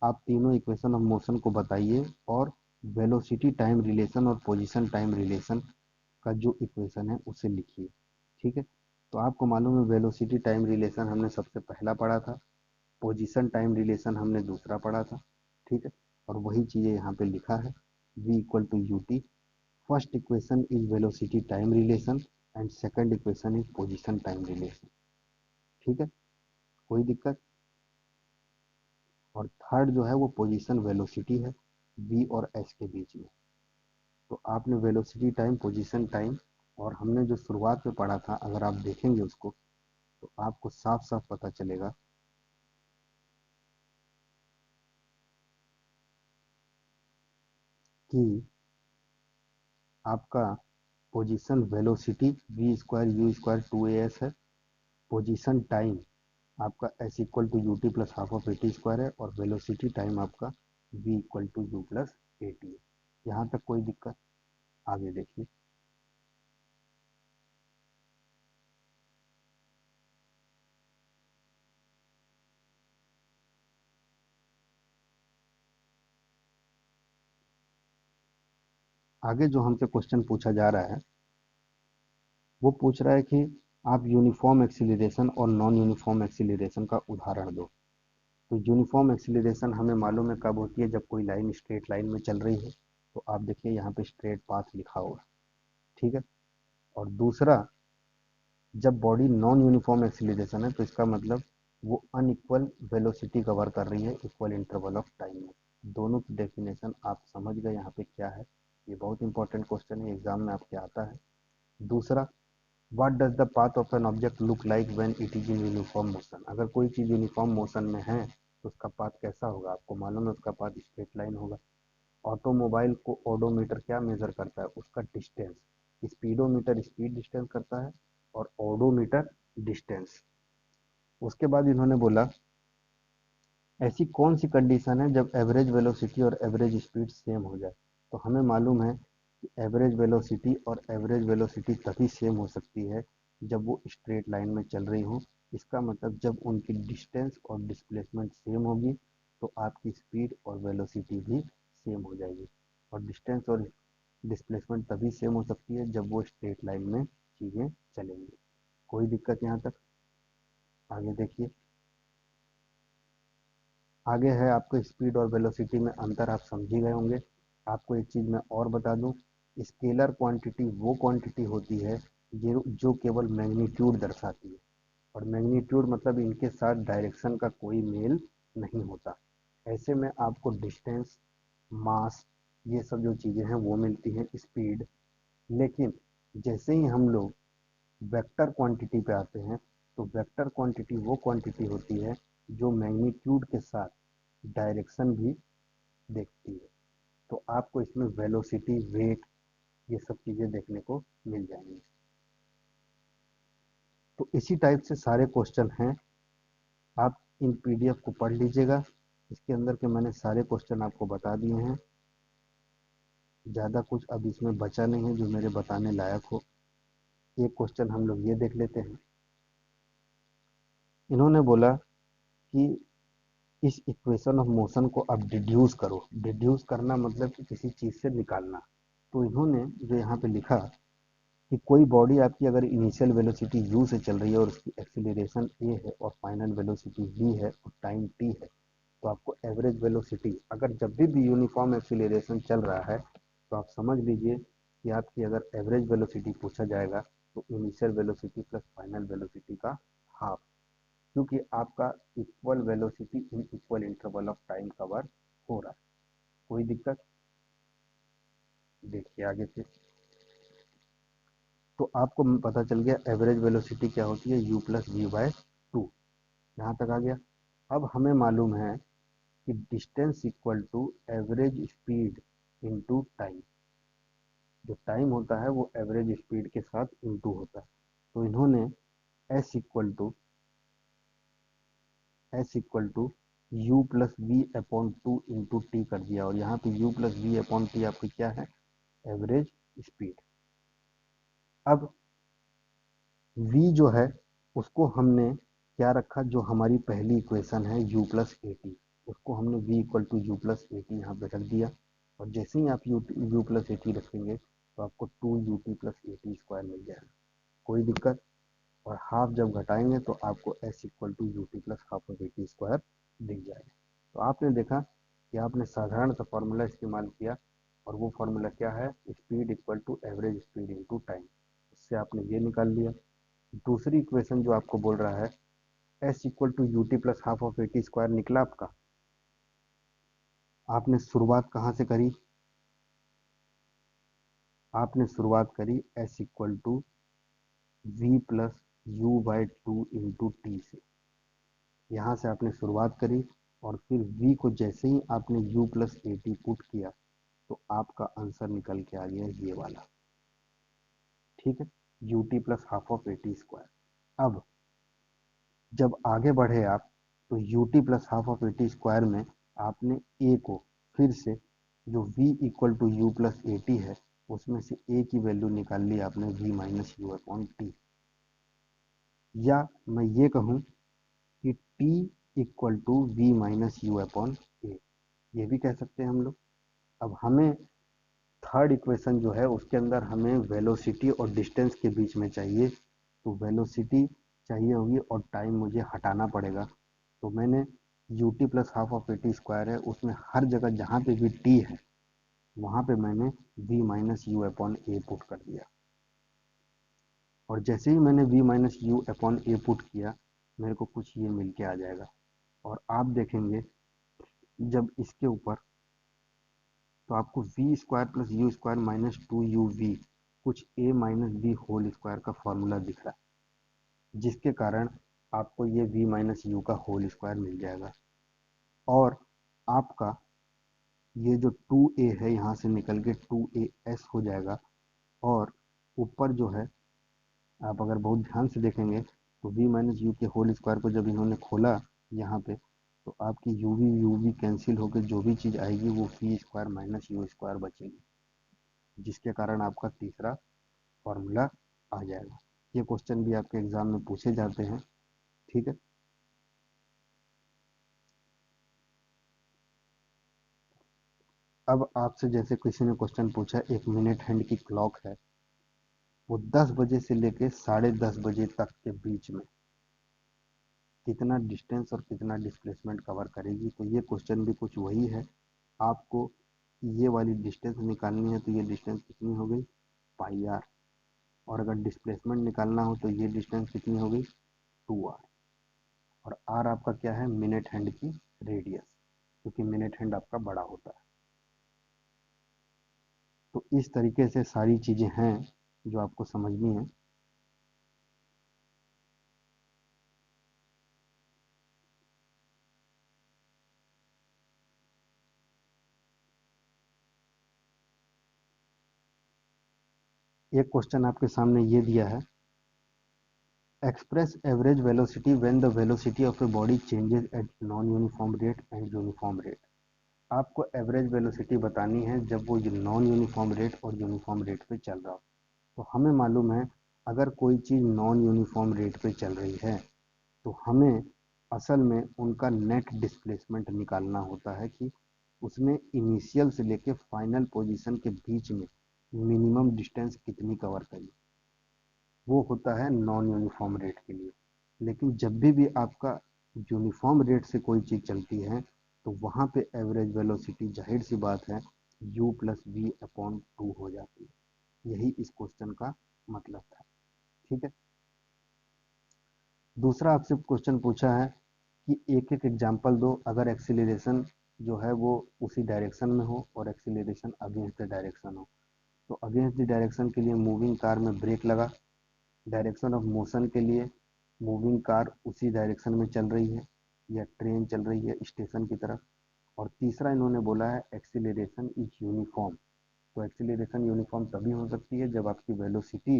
आप तीनों इक्वेशन ऑफ मोशन को बताइए और वेलोसिटी टाइम रिलेशन और पोजीशन टाइम रिलेशन का जो इक्वेशन है उसे लिखिए। ठीक है, तो आपको मालूम है वेलोसिटी टाइम रिलेशन हमने सबसे पहला पढ़ा था, पोजीशन टाइम रिलेशन हमने दूसरा पढ़ा था। ठीक है, और वही चीज़ें यहाँ पे लिखा है, v = ut। First equation is velocity time relation and second equation is position time relation. ठीक है, कोई दिक्कत। और थर्ड जो है वो पोजीशन वेलोसिटी है v और s के बीच में। तो आपने वेलोसिटी टाइम, पोजीशन टाइम, और हमने जो शुरुआत में पढ़ा था अगर आप देखेंगे उसको तो आपको साफ साफ पता चलेगा कि आपका पोजीशन वेलोसिटी v²u²2as है, पोजीशन टाइम आपका s = ut+½ है, और वेलोसिटी टाइम आपका v = u+at है। यहाँ तक कोई दिक्कत। आगे देखिए, आगे जो हमसे क्वेश्चन पूछा जा रहा है वो पूछ रहा है कि आप यूनिफॉर्म एक्सीलरेशन और नॉन यूनिफॉर्म एक्सीलरेशन का उदाहरण दो। तो यूनिफॉर्म एक्सीलरेशन हमें मालूम है कब होती है, जब कोई लाइन स्ट्रेट लाइन में चल रही है। तो आप देखिए यहाँ पे स्ट्रेट पाथ लिखा होगा। ठीक है, और दूसरा, जब बॉडी नॉन यूनिफॉर्म एक्सीलरेशन है तो इसका मतलब वो अनइक्वल वेलोसिटी कवर कर रही है इक्वल इंटरवल ऑफ टाइम में। दोनों की डेफिनेशन आप समझ गए यहाँ पे क्या है। ये बहुत इंपॉर्टेंट क्वेश्चन है, एग्जाम में आपके आता है। दूसरा, what does the path of an object look like when it is in uniform motion. अगर कोई चीज़ यूनिफॉर्म मोशन में है तो उसका पाथ कैसा होगा, आपको मालूम है उसका पाथ स्ट्रेट लाइन होगा। ऑटोमोबाइल को ओडोमीटर क्या मेजर करता है, उसका डिस्टेंस। स्पीडोमीटर स्पीड डिस्टेंस करता है और ओडोमीटर डिस्टेंस। उसके बाद इन्होंने बोला ऐसी कौन सी कंडीशन है जब एवरेज वेलोसिटी और एवरेज स्पीड सेम हो जाए। तो हमें मालूम है कि एवरेज वेलोसिटी और एवरेज वेलोसिटी तभी सेम हो सकती है जब वो स्ट्रेट लाइन में चल रही हो। इसका मतलब जब उनकी डिस्टेंस और डिस्प्लेसमेंट सेम होगी तो आपकी स्पीड और वेलोसिटी भी सेम हो जाएगी। और डिस्टेंस और डिस्प्लेसमेंट तभी सेम हो सकती है जब वो स्ट्रेट लाइन में चीज़ें चलेंगी। कोई दिक्कत यहाँ तक? आगे देखिए, आगे है आपको स्पीड और वेलोसिटी में अंतर, आप समझ ही गए होंगे। आपको एक चीज़ मैं और बता दूं, स्केलर क्वांटिटी वो क्वांटिटी होती है जो केवल मैग्नीट्यूड दर्शाती है, और मैग्नीट्यूड मतलब इनके साथ डायरेक्शन का कोई मेल नहीं होता। ऐसे में आपको डिस्टेंस, मास, ये सब जो चीज़ें हैं वो मिलती हैं, स्पीड। लेकिन जैसे ही हम लोग वेक्टर क्वांटिटी पे आते हैं, तो वेक्टर क्वांटिटी वो क्वांटिटी होती है जो मैग्नीट्यूड के साथ डायरेक्शन भी देखती है। तो आपको इसमें वेलोसिटी, वेट, ये सब चीज़ें देखने को मिल जाएंगी। तो इसी टाइप से सारे क्वेश्चन हैं, आप इन पीडीएफ को पढ़ लीजिएगा। इसके अंदर के मैंने सारे क्वेश्चन आपको बता दिए हैं, ज़्यादा कुछ अब इसमें बचा नहीं है जो मेरे बताने लायक हो। एक क्वेश्चन हम लोग ये देख लेते हैं। इन्होंने बोला कि इस इक्वेशन ऑफ मोशन को अब डिड्यूस करो। डिड्यूस करना मतलब कि किसी चीज़ से निकालना। तो इन्होंने जो यहाँ पे लिखा कि कोई बॉडी आपकी अगर इनिशियल वेलोसिटी u से चल रही है और उसकी एक्सीलरेशन a है और फाइनल वेलोसिटी v है और टाइम t है, तो आपको एवरेज वेलोसिटी, अगर जब भी यूनिफॉर्म एक्सीलरेशन चल रहा है तो आप समझ लीजिए कि आपकी अगर एवरेज वेलोसिटी पूछा जाएगा तो initial velocity plus final velocity का हाफ, क्योंकि आपका equal velocity in equal interval of time cover हो रहा है। कोई दिक्कत? देखिए आगे फिर, तो आपको पता चल गया एवरेज वेलोसिटी क्या होती है, u plus v by two. यहाँ तक आ गया। अब हमें मालूम है कि distance equal to average speed into time. जो टाइम होता है वो एवरेज स्पीड के साथ इनटू होता है। तो इन्होंने s equal to u plus v upon two into t कर दिया, और यहाँ पे u plus v upon t आपकी क्या है, एवरेज स्पीड। अब v जो है उसको हमने क्या रखा, जो हमारी पहली इक्वेशन है u प्लस ए टी, उसको हमने v equal to u plus a t यहाँ पे रख दिया। और जैसे ही आप u प्लस ए टी रखेंगे तो आपको two u t plus a t square मिल जाएगा। कोई दिक्कत? और हाफ जब घटाएंगे तो आपको s equal to u t plus half of a t square दिख जाएगा। तो आपने देखा कि आपने साधारण सा फॉर्मूला इस्तेमाल किया, और वो फॉर्मूला क्या है, speed equal to average speed into time. उससे आपने ये निकाल लिया। दूसरी इक्वेशन जो आपको बोल रहा है s equal to u t plus half of a t square, निकला आपका। आपने शुरुआत कहाँ से करी, आपने शुरुआत करी s equal to v plus u by two into t से। यहाँ से आपने शुरुआत करी, और फिर v को जैसे ही आपने u plus a T put किया तो आपका आंसर निकल के आ गया ये वाला। ठीक है, u t plus half of a t square. अब जब आगे बढ़े आप, तो u t plus half of a t square में आपने a को फिर से, जो v equal to u plus a t है, उसमें से a की वैल्यू निकाल ली आपने v minus u upon t. या मैं ये कहूँ कि t equal to v minus u upon a, ये भी कह सकते हैं हम लोग। अब हमें थर्ड इक्वेशन जो है उसके अंदर हमें वेलोसिटी और डिस्टेंस के बीच में चाहिए, तो वेलोसिटी चाहिए होगी और टाइम मुझे हटाना पड़ेगा। तो मैंने you t plus half of a t square है, उसमें हर जगह जहाँ पे भी टी है वहाँ पे मैंने v माइनस यू अपॉन ए पुट कर दिया। और जैसे ही मैंने v माइनस यू अपॉन ए पुट किया, मेरे को कुछ ये मिल के आ जाएगा। और आप देखेंगे जब इसके ऊपर, तो आपको v square plus u square minus two u v कुछ a minus b whole square का फॉर्मूला दिख रहा है, जिसके कारण आपको ये वी माइनस यू का होल स्क्वायर मिल जाएगा। और आपका ये जो टू ए है यहाँ से निकल के टू ए एस हो जाएगा। और ऊपर जो है, आप अगर बहुत ध्यान से देखेंगे तो v माइनस यू के होल स्क्वायर को जब इन्होंने खोला यहाँ पे, तो आपकी यू वी कैंसिल होकर जो भी चीज़ आएगी वो v square minus u square बचेगी, जिसके कारण आपका तीसरा फॉर्मूला आ जाएगा। ये क्वेश्चन भी आपके एग्जाम में पूछे जाते हैं। ठीक है, अब आपसे जैसे किसी ने क्वेश्चन पूछा, एक मिनट हैंड की क्लॉक है, वो 10 बजे से लेके 10:30 बजे तक के बीच में कितना डिस्टेंस और कितना डिस्प्लेसमेंट कवर करेगी। तो ये क्वेश्चन भी कुछ वही है। आपको ये वाली डिस्टेंस निकालनी है, तो ये डिस्टेंस कितनी हो गई, पाई आर। और अगर डिस्प्लेसमेंट निकालना हो तो ये डिस्टेंस कितनी हो गई, 2r। और आर आपका क्या है, मिनट हैंड की रेडियस, क्योंकि मिनट हैंड आपका बड़ा होता है। तो इस तरीके से सारी चीज़ें हैं जो आपको समझनी है। एक क्वेश्चन आपके सामने ये दिया है, express average velocity when the velocity of a body changes at non uniform rate and uniform rate. आपको एवरेज वेलोसिटी बतानी है जब वो नॉन यूनिफॉर्म रेट और यूनिफॉर्म रेट पे चल रहा हो। तो हमें मालूम है, अगर कोई चीज़ नॉन यूनिफॉर्म रेट पे चल रही है तो हमें असल में उनका नेट डिस्प्लेसमेंट निकालना होता है कि उसने इनिशियल से लेके फाइनल पोजीशन के बीच में मिनिमम डिस्टेंस कितनी कवर करी। वो होता है नॉन यूनिफॉर्म रेट के लिए। लेकिन जब भी आपका यूनिफॉर्म रेट से कोई चीज़ चलती है तो वहाँ पे एवरेज वेलोसिटी जाहिर सी बात है u+v/2 हो जाती है। यही इस क्वेश्चन का मतलब था। ठीक है। दूसरा आपसे क्वेश्चन पूछा है कि एक एक एग्जाम्पल दो अगर एक्सीलरेशन जो है वो उसी डायरेक्शन में हो और एक्सीलरेशन अगेंस्ट द डायरेक्शन हो। तो अगेंस्ट द डायरेक्शन के लिए मूविंग कार में ब्रेक लगा, डायरेक्शन ऑफ मोशन के लिए मूविंग कार उसी डायरेक्शन में चल रही है या ट्रेन चल रही है स्टेशन की तरफ। और तीसरा इन्होंने बोला है एक्सीलरेशन इज यूनिफॉर्म। तो एक्सीलरेशन यूनिफॉर्म तभी हो सकती है जब आपकी velocity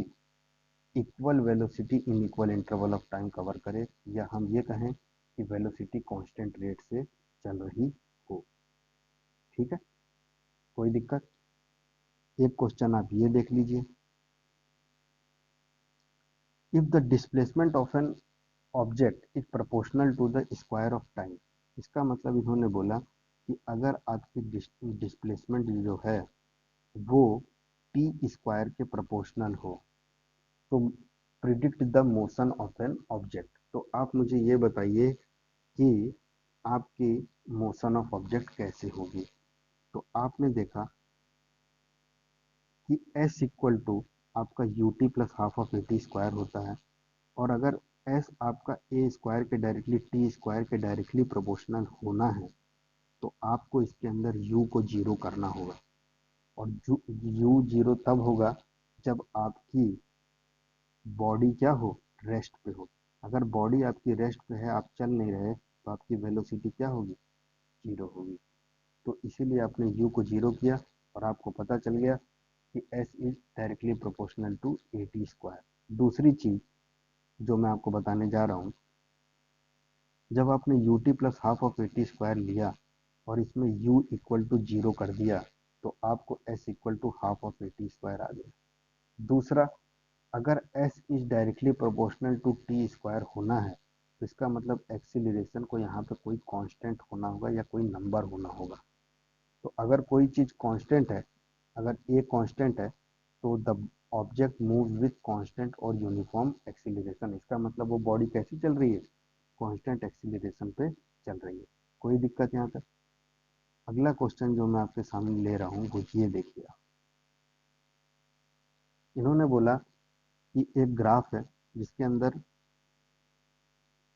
equal velocity in equal interval of time cover करे, या हम ये कहें कि वेलोसिटी कांस्टेंट रेट से चल रही हो। ठीक है, कोई दिक्कत। एक क्वेश्चन आप ये देख लीजिए, if the displacement of an object is proportional to the square of time. इसका मतलब इन्होंने बोला कि अगर आपकी डिस्प्लेसमेंट जो है वो टी स्क्वायर के प्रोपोर्शनल हो तो predict the motion of an object. तो आप मुझे ये बताइए कि आपकी मोशन ऑफ ऑब्जेक्ट कैसे होगी। तो आपने देखा कि s इक्वल टू आपका you t plus half of a t square होता है। और अगर s आपका ए स्क्वायर के डायरेक्टली टी स्क्वायर के डायरेक्टली प्रोपोर्शनल होना है तो आपको इसके अंदर u को जीरो करना होगा। और u जीरो तब होगा जब आपकी बॉडी क्या हो, रेस्ट पे हो। अगर बॉडी आपकी रेस्ट पे है, आप चल नहीं रहे, तो आपकी वेलोसिटी क्या होगी, जीरो होगी। तो इसीलिए आपने u को जीरो किया और आपको पता चल गया कि s is directly proportional to a t square. दूसरी चीज जो मैं आपको बताने जा रहा हूँ, जब आपने you t plus half of a t square लिया और इसमें u इक्वल टू जीरो कर दिया तो आपको s equal to half of a t square आ गया। दूसरा, अगर s is directly proportional to t square होना है तो इसका मतलब एक्सीलरेशन को यहाँ पे कोई कांस्टेंट होना होगा या कोई नंबर होना होगा। तो अगर कोई चीज़ कांस्टेंट है, अगर ए कांस्टेंट है तो the object move with constant और यूनिफॉर्म एक्सीलरेशन। इसका मतलब वो बॉडी कैसी चल रही है, कांस्टेंट एक्सीलरेशन पे चल रही है। कोई दिक्कत यहाँ तक। अगला क्वेश्चन जो मैं आपके सामने ले रहा हूँ वो ये देखिए। इन्होंने बोला कि एक ग्राफ है जिसके अंदर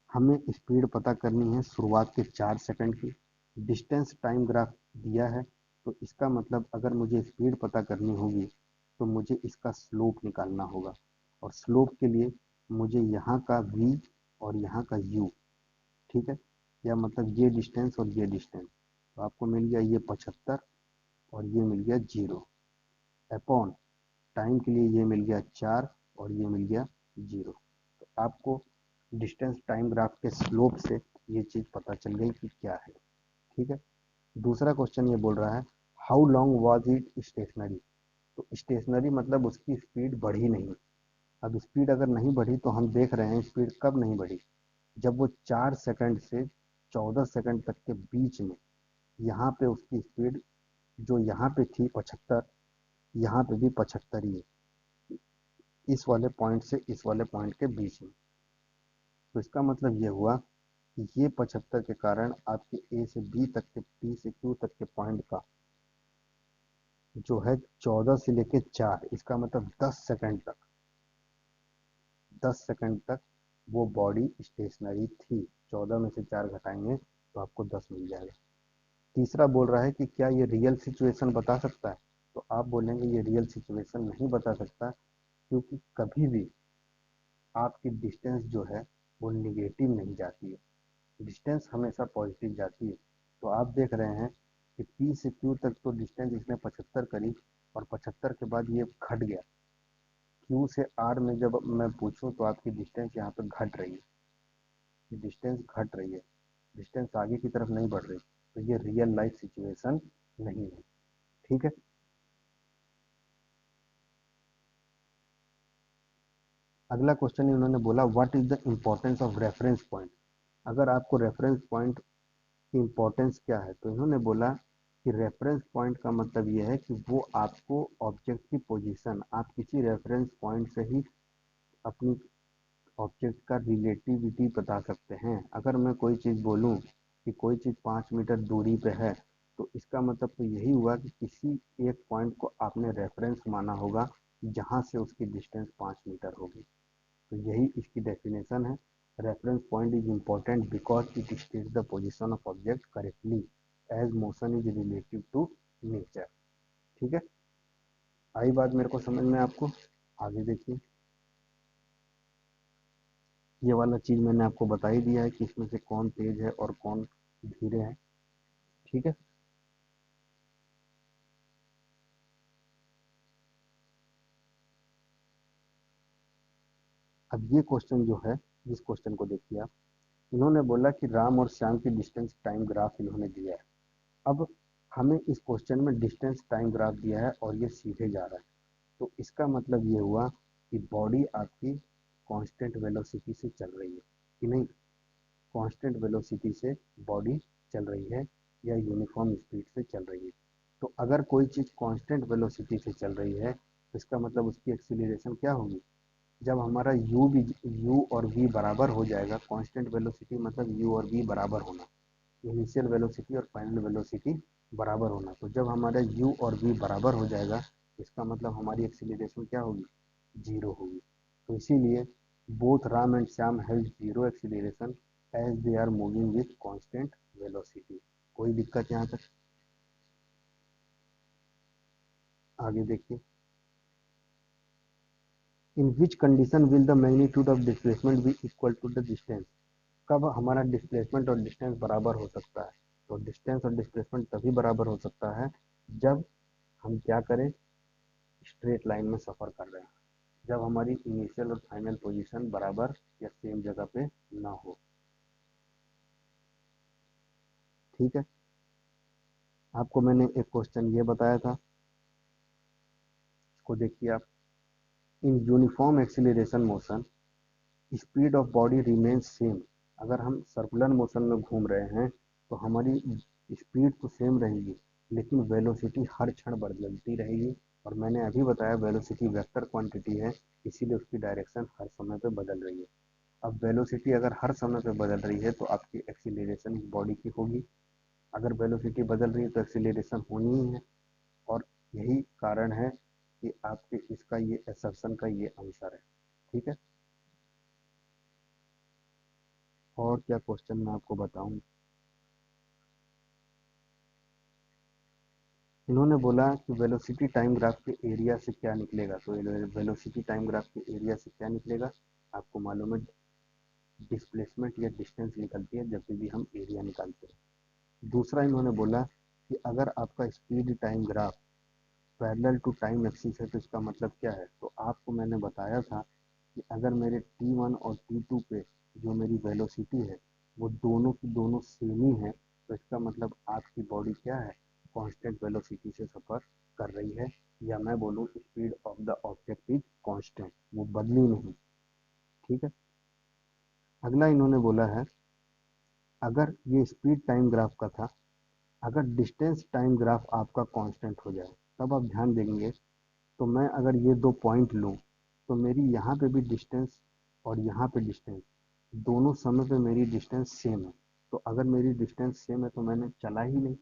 हमें स्पीड पता करनी है शुरुआत के 4 सेकंड की। डिस्टेंस टाइम ग्राफ दिया है, तो इसका मतलब अगर मुझे स्पीड पता करनी होगी तो मुझे इसका स्लोप निकालना होगा। और स्लोप के लिए मुझे यहाँ का v और यहाँ का u, ठीक है, या मतलब ये डिस्टेंस और ये डिस्टेंस, तो आपको मिल गया ये 75 और ये मिल गया 0 अपॉन टाइम के लिए ये मिल गया 4 और ये मिल गया 0। तो आपको डिस्टेंस टाइम ग्राफ के स्लोप से ये चीज़ पता चल गई कि क्या है। ठीक है। दूसरा क्वेश्चन ये बोल रहा है, how long was it stationary. तो स्टेशनरी मतलब उसकी स्पीड बढ़ी नहीं। अब स्पीड अगर नहीं बढ़ी तो हम देख रहे हैं स्पीड कब नहीं बढ़ी, जब वो 4 सेकंड से 14 सेकंड तक के बीच में यहाँ पे उसकी स्पीड जो यहाँ पे थी 75, यहाँ पे भी 75 ही है, इस वाले पॉइंट से इस वाले पॉइंट के बीच में। तो इसका मतलब ये हुआ कि ये 75 के कारण आपके ए से बी तक के, बी से क्यू तक के पॉइंट का जो है 14 से लेके 4, इसका मतलब 10 सेकंड तक वो बॉडी स्टेशनरी थी। 14 में से 4 घटाएंगे तो आपको 10 मिल जाएगा। तीसरा बोल रहा है कि क्या ये रियल सिचुएशन बता सकता है, तो आप बोलेंगे ये रियल सिचुएशन नहीं बता सकता, क्योंकि कभी भी आपकी डिस्टेंस जो है वो निगेटिव नहीं जाती है, डिस्टेंस हमेशा पॉजिटिव जाती है। तो आप देख रहे हैं कि पी से क्यू तक तो डिस्टेंस इसने 75 करी, और 75 के बाद ये घट गया। क्यू से आर में जब मैं पूछूं तो आपकी डिस्टेंस यहाँ पे घट रही है, डिस्टेंस घट रही है, डिस्टेंस आगे की तरफ नहीं बढ़ रही। तो ये रियल लाइफ सिचुएशन नहीं है। ठीक है। अगला क्वेश्चन इन्होंने बोला, what is the importance of reference point. अगर आपको रेफरेंस पॉइंट की इम्पोर्टेंस क्या है, तो इन्होंने बोला कि रेफरेंस पॉइंट का मतलब यह है कि वो आपको ऑब्जेक्ट की पोजीशन, आप किसी रेफरेंस पॉइंट से ही अपनी ऑब्जेक्ट का रिलेटिविटी बता सकते हैं। अगर मैं कोई चीज़ बोलूं कि कोई चीज़ 5 मीटर दूरी पे है, तो इसका मतलब तो यही हुआ कि किसी एक पॉइंट को आपने रेफरेंस माना होगा जहां से उसकी डिस्टेंस 5 मीटर होगी। तो यही इसकी डेफिनेशन है। Reference point is important because it states the position of object correctly as motion is relative to nature. ठीक है, आई बात मेरे को समझ में आपको। आगे देखिए, ये वाला चीज मैंने आपको बता ही दिया है कि इसमें से कौन तेज है और कौन धीरे है। ठीक है। अब ये क्वेश्चन जो है, जिस क्वेश्चन को देखिए आप, इन्होंने बोला कि राम और श्याम की डिस्टेंस टाइम ग्राफ इन्होंने दिया है। अब हमें इस क्वेश्चन में डिस्टेंस टाइम ग्राफ दिया है और ये सीधे जा रहा है। तो इसका मतलब ये हुआ कि बॉडी आपकी कांस्टेंट वेलोसिटी से चल रही है कि नहीं, कांस्टेंट वेलोसिटी से बॉडी चल रही है या यूनिफॉर्म स्पीड से चल रही है। तो अगर कोई चीज़ कांस्टेंट वेलोसिटी से चल रही है, तो इसका मतलब उसकी एक्सीलरेशन क्या होगी। जब हमारा यू और वी बराबर हो जाएगा, कांस्टेंट वेलोसिटी मतलब यू और वी बराबर होना, इनिशियल वेलोसिटी और फाइनल वेलोसिटी बराबर होना। तो जब हमारा यू और वी बराबर हो जाएगा, इसका मतलब हमारी एक्सीलरेशन क्या होगी, जीरो होगी। तो इसीलिए both Ram and Shyam have zero acceleration as they are moving with constant velocity. कोई दिक्कत यहाँ तक। आगे देखिए, in which condition will the magnitude of displacement be equal to the distance. कब हमारा डिस्प्लेसमेंट और डिस्टेंस बराबर हो सकता है, तो डिस्टेंस और डिस्प्लेसमेंट तभी बराबर हो सकता है जब हम क्या करें, स्ट्रेट लाइन में सफ़र कर रहे हैं, जब हमारी इनिशियल और फाइनल पोजीशन बराबर या सेम जगह पे ना हो। ठीक है, आपको मैंने एक क्वेश्चन ये बताया था, इसको देखिए आप। In uniform acceleration motion speed of body remains same. अगर हम सर्कुलर मोशन में घूम रहे हैं तो हमारी स्पीड तो सेम रहेगी, लेकिन वेलोसिटी हर क्षण बदलती रहेगी। और मैंने अभी बताया वेलोसिटी वेक्टर क्वांटिटी है, इसीलिए उसकी डायरेक्शन हर समय पे बदल रही है। अब वेलोसिटी अगर हर समय पे बदल रही है तो आपकी एक्सीलरेशन बॉडी की होगी। अगर वेलोसिटी बदल रही है तो एक्सीलरेशन होनी ही है। और यही कारण है कि आपके इसका ये असर्शन का ये आंसर है। ठीक है। और क्या क्वेश्चन मैं आपको बताऊं, इन्होंने बोला कि वेलोसिटी टाइम ग्राफ के एरिया से क्या निकलेगा। तो वेलोसिटी टाइम ग्राफ के एरिया से क्या निकलेगा, आपको मालूम है डिस्प्लेसमेंट या डिस्टेंस निकलती है जब भी हम एरिया निकालते हैं। दूसरा इन्होंने बोला कि अगर आपका speed time graph parallel to time axis है तो इसका मतलब क्या है। तो आपको मैंने बताया था कि अगर मेरे T1 और T2 पे जो मेरी वेलोसिटी है वो दोनों की दोनों सेम ही है, तो इसका मतलब आपकी बॉडी क्या है, कांस्टेंट वेलोसिटी से सफ़र कर रही है। या मैं बोलूँ speed of the object is constant, वो बदली नहीं। ठीक है। अगला इन्होंने बोला है, अगर ये स्पीड टाइम ग्राफ का था, अगर डिस्टेंस टाइम ग्राफ आपका कांस्टेंट हो जाए तब आप ध्यान देंगे, तो मैं अगर ये दो पॉइंट लूँ तो मेरी यहाँ पे भी डिस्टेंस और यहाँ पे डिस्टेंस, दोनों समय पे मेरी डिस्टेंस सेम है। तो अगर मेरी डिस्टेंस सेम है तो मैंने चला ही नहीं,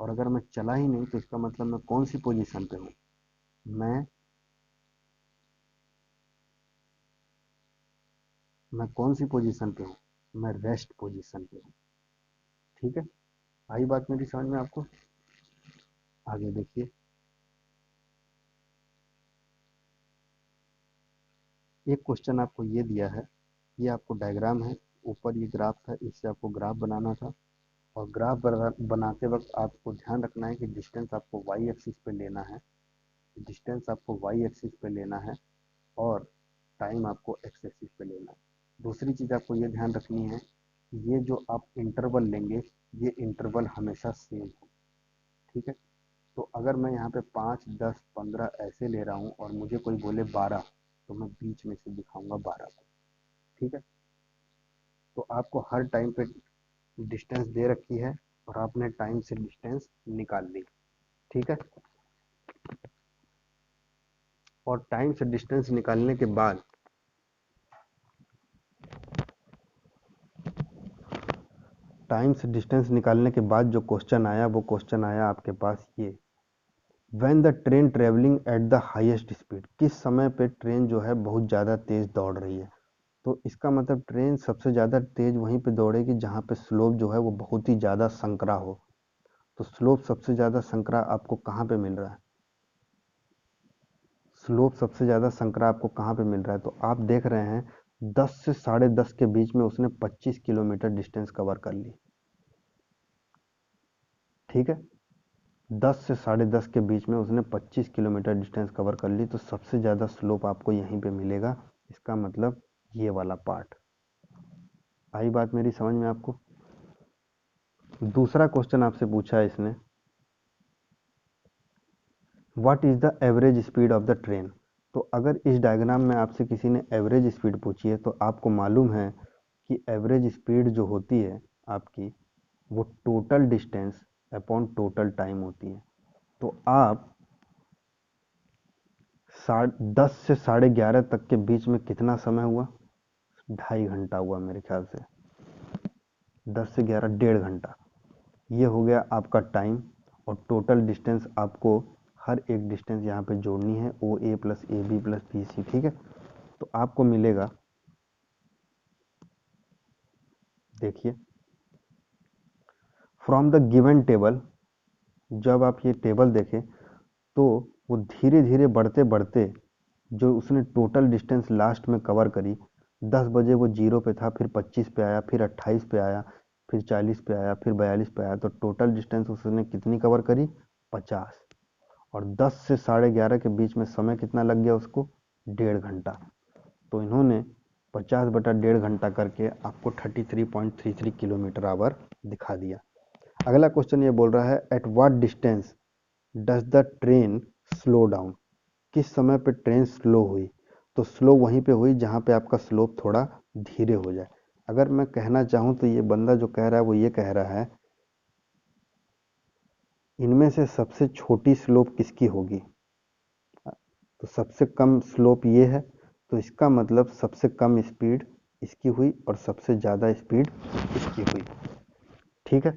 और अगर मैं चला ही नहीं तो इसका मतलब मैं कौन सी पोजीशन पे हूँ, मैं मैं कौन सी पोजीशन पे हूँ, मैं रेस्ट पोजीशन पे हूँ। ठीक है, आई बात मेरी समझ में आपको? आगे देखिए, एक क्वेश्चन आपको ये दिया है, ये आपको डायग्राम है, ऊपर ये ग्राफ था, इससे आपको ग्राफ बनाना था। और ग्राफ बनाते वक्त आपको ध्यान रखना है कि डिस्टेंस आपको वाई एक्सिस पे लेना है, डिस्टेंस आपको वाई एक्सिस पे लेना है, और टाइम आपको एक्स एक्सिस पे लेना है। दूसरी चीज़ आपको ये ध्यान रखनी है, ये जो आप इंटरवल लेंगे, ये इंटरवल हमेशा सेम हो। ठीक है, तो अगर मैं यहाँ पे 5, 10, 15 ऐसे ले रहा हूँ और मुझे कोई बोले 12, तो मैं बीच में से दिखाऊंगा 12 को। ठीक है, तो आपको हर टाइम पे डिस्टेंस दे रखी है और आपने टाइम से डिस्टेंस निकाल ली। ठीक है, और टाइम से डिस्टेंस निकालने के बाद जो क्वेश्चन आया वो क्वेश्चन आया आपके पास ये, when the train travelling at the highest speed, किस समय पे ट्रेन जो है बहुत ज़्यादा तेज़ दौड़ रही है। तो इसका मतलब ट्रेन सबसे ज़्यादा तेज़ वहीं पे दौड़ेगी जहाँ पे स्लोप जो है वो बहुत ही ज़्यादा संकरा हो। तो स्लोप सबसे ज़्यादा संकरा आपको कहाँ पे मिल रहा है, स्लोप सबसे ज़्यादा संकरा आपको कहाँ पे मिल रहा है? तो आप देख रहे हैं 10 से 10:30 के बीच में उसने 25 किलोमीटर डिस्टेंस कवर कर ली। ठीक है, 10 से 10:30 के बीच में उसने 25 किलोमीटर डिस्टेंस कवर कर ली, तो सबसे ज़्यादा स्लोप आपको यहीं पे मिलेगा। इसका मतलब ये वाला पार्ट। आई बात मेरी समझ में आपको? दूसरा क्वेश्चन आपसे पूछा है इसने, what is the average speed of the train. तो अगर इस डायग्राम में आपसे किसी ने एवरेज स्पीड पूछी है तो आपको मालूम है कि एवरेज स्पीड जो होती है आपकी, वो total distance upon total time होती है। तो आप 10 से 11:30 तक के बीच में कितना समय हुआ, 2.5 घंटा हुआ मेरे ख्याल से, 10 से 11 1.5 घंटा, ये हो गया आपका टाइम। और टोटल डिस्टेंस आपको हर एक डिस्टेंस यहाँ पे जोड़नी है, O A plus A B plus B C. ठीक है, तो आपको मिलेगा, देखिए, फ्रॉम द गिवन टेबल, जब आप ये टेबल देखें तो वो धीरे धीरे बढ़ते बढ़ते जो उसने टोटल डिस्टेंस लास्ट में कवर करी, 10 बजे वो 0 पे था, फिर 25 पे आया, फिर 28 पे आया, फिर 40 पे आया, फिर 42 पे आया, तो टोटल डिस्टेंस उसने कितनी कवर करी, 50। और 10 से 11:30 के बीच में समय कितना लग गया उसको, 1.5 घंटा। तो इन्होंने 50/1.5 घंटा करके आपको 33.33 किलोमीटर आवर दिखा दिया। अगला क्वेश्चन ये बोल रहा है, at what distance does the train slow down, किस समय पे ट्रेन स्लो हुई। तो स्लो वहीं पे हुई जहाँ पे आपका स्लोप थोड़ा धीरे हो जाए। अगर मैं कहना चाहूँ तो ये बंदा जो कह रहा है वो ये कह रहा है, इनमें से सबसे छोटी स्लोप किसकी होगी। तो सबसे कम स्लोप ये है, तो इसका मतलब सबसे कम स्पीड इसकी हुई और सबसे ज़्यादा स्पीड इसकी हुई। ठीक है,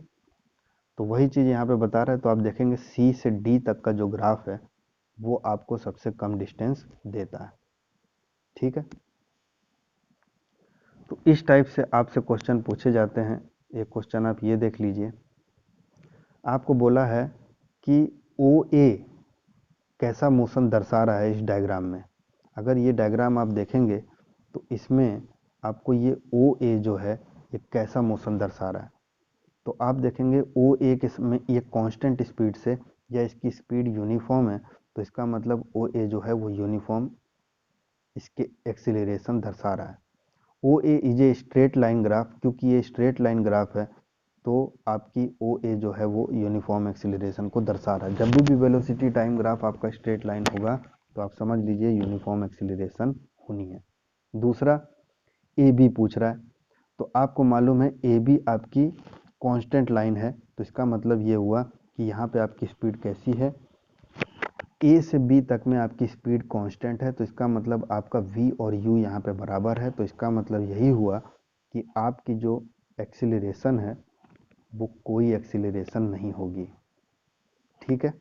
तो वही चीज़ यहाँ पे बता रहा है। तो आप देखेंगे सी से डी तक का जो ग्राफ है वो आपको सबसे कम डिस्टेंस देता है। ठीक है, तो इस टाइप से आपसे क्वेश्चन पूछे जाते हैं। एक क्वेश्चन आप ये देख लीजिए, आपको बोला है कि ओ ए कैसा मोशन दर्शा रहा है इस डायग्राम में। अगर ये डायग्राम आप देखेंगे तो इसमें आपको ये ओ ए जो है ये कैसा मोशन दर्शा रहा है। तो आप देखेंगे ओ ए के में ये कांस्टेंट स्पीड से, या इसकी स्पीड यूनिफॉर्म है, तो इसका मतलब ओ ए जो है वो यूनिफॉर्म इसके एक्सीलरेशन दर्शा रहा है। O A is a straight line graph, क्योंकि ये स्ट्रेट लाइन ग्राफ है तो आपकी ओ ए जो है वो यूनिफॉर्म एक्सीलरेशन को दर्शा रहा है। जब भी वेलोसिटी टाइम ग्राफ आपका स्ट्रेट लाइन होगा तो आप समझ लीजिए यूनिफॉर्म एक्सीलरेशन होनी है। दूसरा, ए बी पूछ रहा है, तो आपको मालूम है ए बी आपकी कांस्टेंट लाइन है, तो इसका मतलब ये हुआ कि यहाँ पे आपकी स्पीड कैसी है, ए से बी तक में आपकी स्पीड कांस्टेंट है, तो इसका मतलब आपका v और u यहाँ पे बराबर है। तो इसका मतलब यही हुआ कि आपकी जो एक्सीलरेशन है वो कोई एक्सीलरेशन नहीं होगी, ठीक है,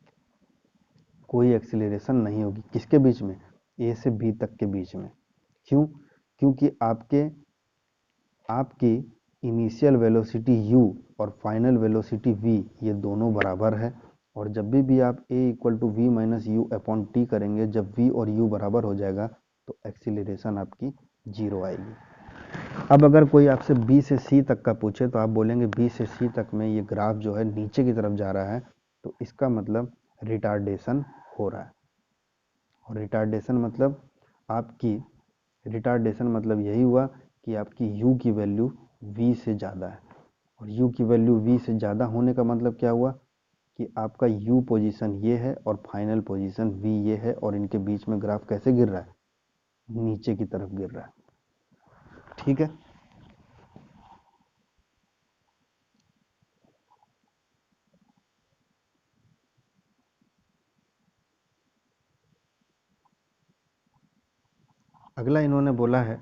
कोई एक्सीलरेशन नहीं होगी। किसके बीच में, ए से बी तक के बीच में। क्यों, क्योंकि आपकी इनिशियल वेलोसिटी u और फाइनल वेलोसिटी v ये दोनों बराबर है। और जब भी आप a equal to v minus u upon t करेंगे, जब v और u बराबर हो जाएगा तो एक्सीलरेशन आपकी जीरो आएगी। अब अगर कोई आपसे b से c तक का पूछे तो आप बोलेंगे b से c तक में ये ग्राफ जो है नीचे की तरफ जा रहा है, तो इसका मतलब रिटार्डेशन हो रहा है। और रिटार्डेशन मतलब यही हुआ कि आपकी u की वैल्यू v से ज़्यादा है। और u की वैल्यू v से ज़्यादा होने का मतलब क्या हुआ कि आपका u पोजीशन ये है और फाइनल पोजीशन v ये है, और इनके बीच में ग्राफ कैसे गिर रहा है, नीचे की तरफ गिर रहा है, ठीक है। अगला इन्होंने बोला है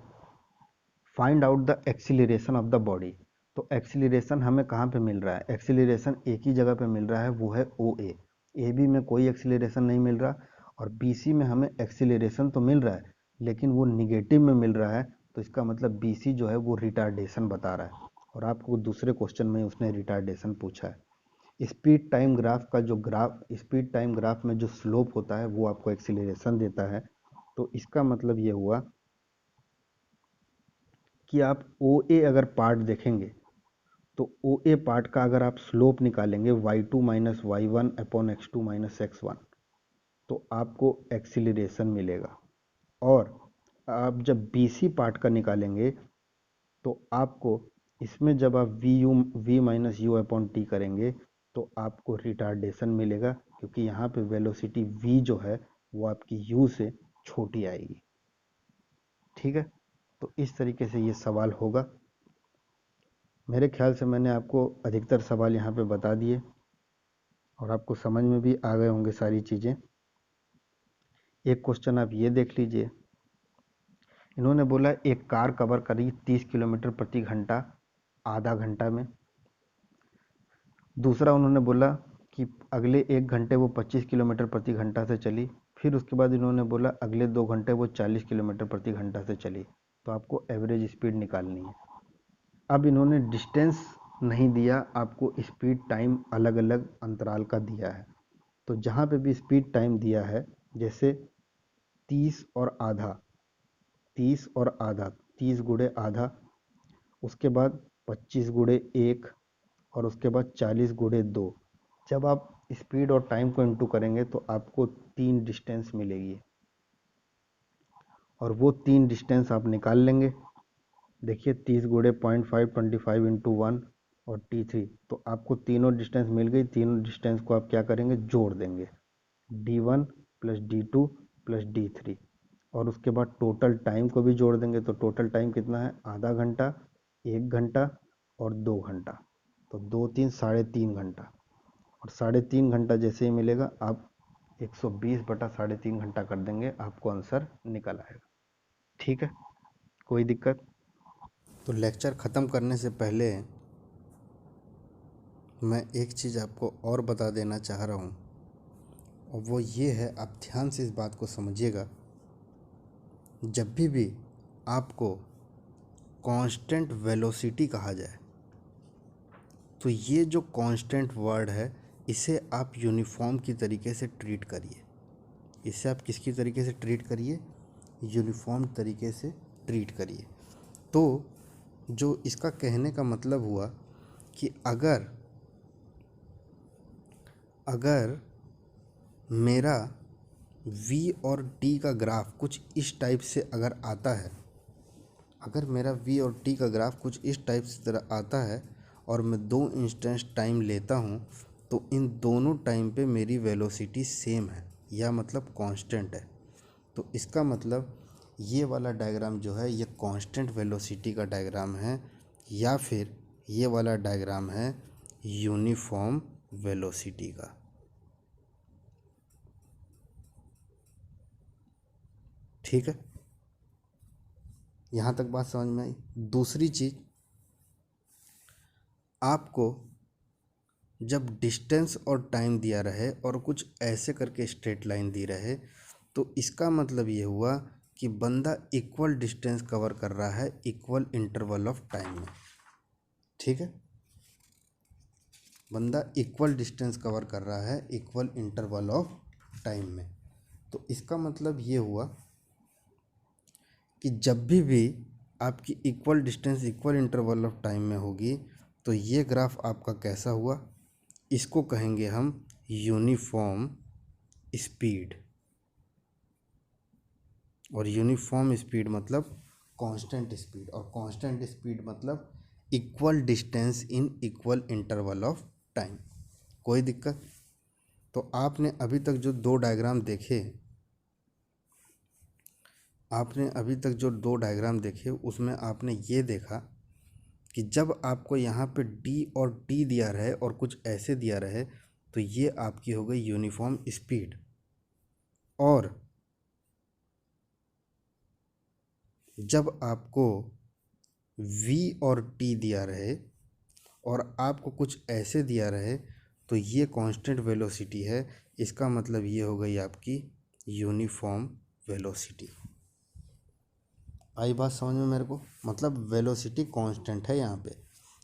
find out the acceleration of the body. तो एक्सीलरेशन हमें कहाँ पे मिल रहा है, एक्सीलरेशन एक ही जगह पे मिल रहा है, वो है ओ ए। ए बी में कोई एक्सीलरेशन नहीं मिल रहा, और बी सी में हमें एक्सीलरेशन तो मिल रहा है लेकिन वो निगेटिव में मिल रहा है। तो इसका मतलब बी सी जो है वो रिटार्डेशन बता रहा है। और आपको दूसरे क्वेश्चन में उसने रिटार्डेशन पूछा है। स्पीड टाइम ग्राफ में जो स्लोप होता है वो आपको एक्सीलरेशन देता है। तो इसका मतलब ये हुआ कि आप ओ ए अगर पार्ट देखेंगे तो ओ ए पार्ट का अगर आप स्लोप निकालेंगे y2 minus y one upon x two minus x one, तो आपको एक्सीलरेशन मिलेगा। और आप जब बी सी पार्ट का निकालेंगे तो आपको इसमें जब आप v minus u upon t करेंगे तो आपको रिटार्डेशन मिलेगा, क्योंकि यहाँ पे वेलोसिटी v जो है वो आपकी u से छोटी आएगी, ठीक है। तो इस तरीके से ये सवाल होगा। मेरे ख्याल से मैंने आपको अधिकतर सवाल यहाँ पे बता दिए और आपको समझ में भी आ गए होंगे सारी चीज़ें। एक क्वेश्चन आप ये देख लीजिए, इन्होंने बोला एक कार कवर करी 30 किलोमीटर प्रति घंटा आधा घंटा में। दूसरा उन्होंने बोला कि अगले 1 घंटे वो 25 किलोमीटर प्रति घंटा से चली। फिर उसके बाद इन्होंने बोला अगले 2 घंटे वो 40 किलोमीटर प्रति घंटा से चली। तो आपको एवरेज स्पीड निकालनी है। अब इन्होंने डिस्टेंस नहीं दिया, आपको स्पीड टाइम अलग अलग अंतराल का दिया है। तो जहाँ पे भी स्पीड टाइम दिया है, जैसे 30 और आधा, 30 गुणे आधा, उसके बाद 25 गुणे 1, और उसके बाद 40 गुणे 2। जब आप स्पीड और टाइम को इंटू करेंगे तो आपको 3 डिस्टेंस मिलेगी, और वो 3 डिस्टेंस आप निकाल लेंगे। देखिए 30 गुणे 0.5 25 इंटू 1 और T3, तो आपको तीनों डिस्टेंस मिल गई। तीनों डिस्टेंस को आप क्या करेंगे, जोड़ देंगे, D1 plus D2 plus D3, और उसके बाद टोटल टाइम को भी जोड़ देंगे। तो टोटल टाइम कितना है, आधा घंटा, 1 घंटा और 2 घंटा। तो 2 3 3.5 घंटा, और 3.5 घंटा जैसे ही मिलेगा आप 120 बटा 3.5 घंटा कर देंगे, आपको आंसर निकल आएगा, ठीक है। कोई दिक्कत? तो लेक्चर ख़त्म करने से पहले मैं एक चीज़ आपको और बता देना चाह रहा हूँ, और वो ये है, आप ध्यान से इस बात को समझिएगा। जब भी आपको कांस्टेंट वेलोसिटी कहा जाए, तो ये जो कांस्टेंट वर्ड है इसे आप यूनिफॉर्म की तरीके से ट्रीट करिए। इसे आप किसकी तरीके से ट्रीट करिए, यूनिफॉर्म तरीके से ट्रीट करिए। तो जो इसका कहने का मतलब हुआ कि अगर मेरा v और t का ग्राफ कुछ इस टाइप से अगर आता है, अगर मेरा v और t का ग्राफ कुछ इस टाइप से तरह आता है और मैं 2 इंस्टेंस टाइम लेता हूँ, तो इन दोनों टाइम पे मेरी वेलोसिटी सेम है, या मतलब कांस्टेंट है। तो इसका मतलब ये वाला डायग्राम जो है ये कांस्टेंट वेलोसिटी का डायग्राम है, या फिर ये वाला डायग्राम है यूनिफॉर्म वेलोसिटी का। ठीक है, यहाँ तक बात समझ में आई। दूसरी चीज़, आपको जब डिस्टेंस और टाइम दिया रहे और कुछ ऐसे करके स्ट्रेट लाइन दी रहे, तो इसका मतलब ये हुआ कि बंदा इक्वल डिस्टेंस कवर कर रहा है इक्वल इंटरवल ऑफ टाइम में। ठीक है, बंदा इक्वल डिस्टेंस कवर कर रहा है इक्वल इंटरवल ऑफ टाइम में। तो इसका मतलब ये हुआ कि जब भी आपकी equal distance equal interval of time में होगी, तो ये ग्राफ आपका कैसा हुआ, इसको कहेंगे हम यूनिफॉर्म स्पीड। और यूनिफॉर्म स्पीड मतलब कांस्टेंट स्पीड, और कांस्टेंट स्पीड मतलब equal distance in equal interval of time. कोई दिक्कत? तो आपने अभी तक जो दो डायग्राम देखे, उसमें आपने ये देखा कि जब आपको यहाँ पे डी और टी दिया रहे और कुछ ऐसे दिया रहे, तो ये आपकी हो गई यूनिफॉर्म स्पीड। और जब आपको v और t दिया रहे और आपको कुछ ऐसे दिया रहे, तो ये कांस्टेंट वेलोसिटी है। इसका मतलब ये हो गई आपकी यूनिफॉर्म वेलोसिटी। आई बात समझ में मेरे को? मतलब वेलोसिटी कांस्टेंट है यहाँ पे,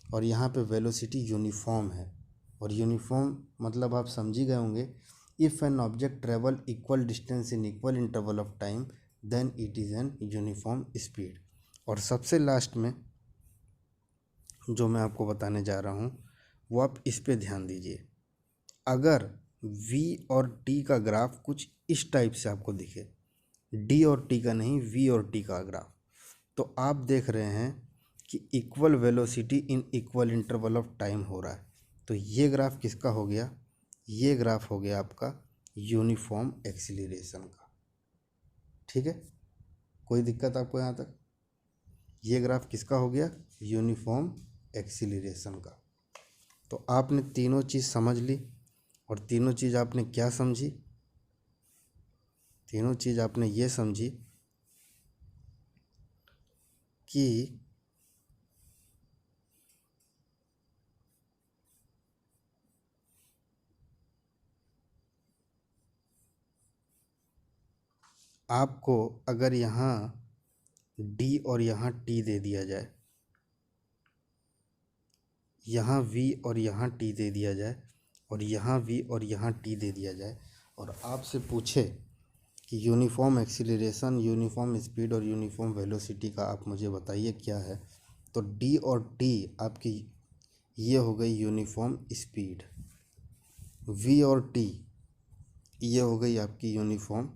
और यहाँ पे वेलोसिटी यूनिफॉर्म है। और यूनिफॉर्म मतलब आप समझ ही गए होंगे, if an object travel equal distance in equal interval of time then it is an uniform speed. और सबसे लास्ट में जो मैं आपको बताने जा रहा हूँ, वो आप इस पे ध्यान दीजिए। अगर v और t का ग्राफ कुछ इस टाइप से आपको दिखे, d और t का नहीं, v और t का ग्राफ, तो आप देख रहे हैं कि equal velocity in equal interval of time हो रहा है। तो ये ग्राफ किसका हो गया? ये ग्राफ हो गया आपका यूनिफॉर्म एक्सीलरेशन का। ठीक है, कोई दिक्कत आपको यहाँ तक? ये ग्राफ किसका हो गया? यूनिफॉर्म एक्सीलरेशन का। तो आपने तीनों चीज़ समझ ली, और तीनों चीज़ आपने क्या समझी? तीनों चीज़ आपने ये समझी कि आपको अगर यहाँ d और यहाँ t दे दिया जाए, यहाँ v और यहाँ t दे दिया जाए, और यहाँ v और यहाँ t दे दिया जाए, और आपसे पूछे कि यूनिफॉर्म एक्सीलरेशन, यूनिफॉर्म स्पीड और यूनिफॉर्म वेलोसिटी का आप मुझे बताइए क्या है, तो d और t आपकी ये हो गई यूनिफॉर्म स्पीड, v और t ये हो गई आपकी यूनिफॉर्म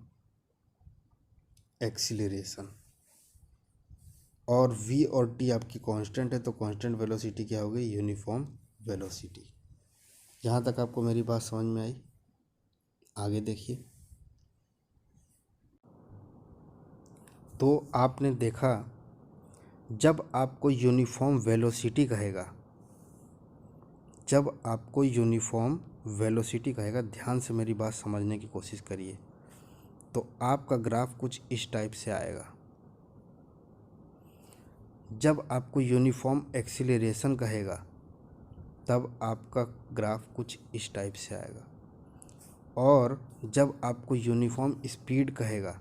एक्सीलरेशन, और v और t आपकी कांस्टेंट है, तो कांस्टेंट वेलोसिटी क्या हो गई? Uniform velocity. यहाँ तक आपको मेरी बात समझ में आई? आगे देखिए। तो आपने देखा, जब आपको यूनिफॉर्म वेलोसिटी कहेगा, ध्यान से मेरी बात समझने की कोशिश करिए, तो आपका ग्राफ कुछ इस टाइप से आएगा। जब आपको यूनिफॉर्म एक्सीलरेशन कहेगा, तब आपका ग्राफ कुछ इस टाइप से आएगा। और जब आपको यूनिफॉर्म स्पीड कहेगा,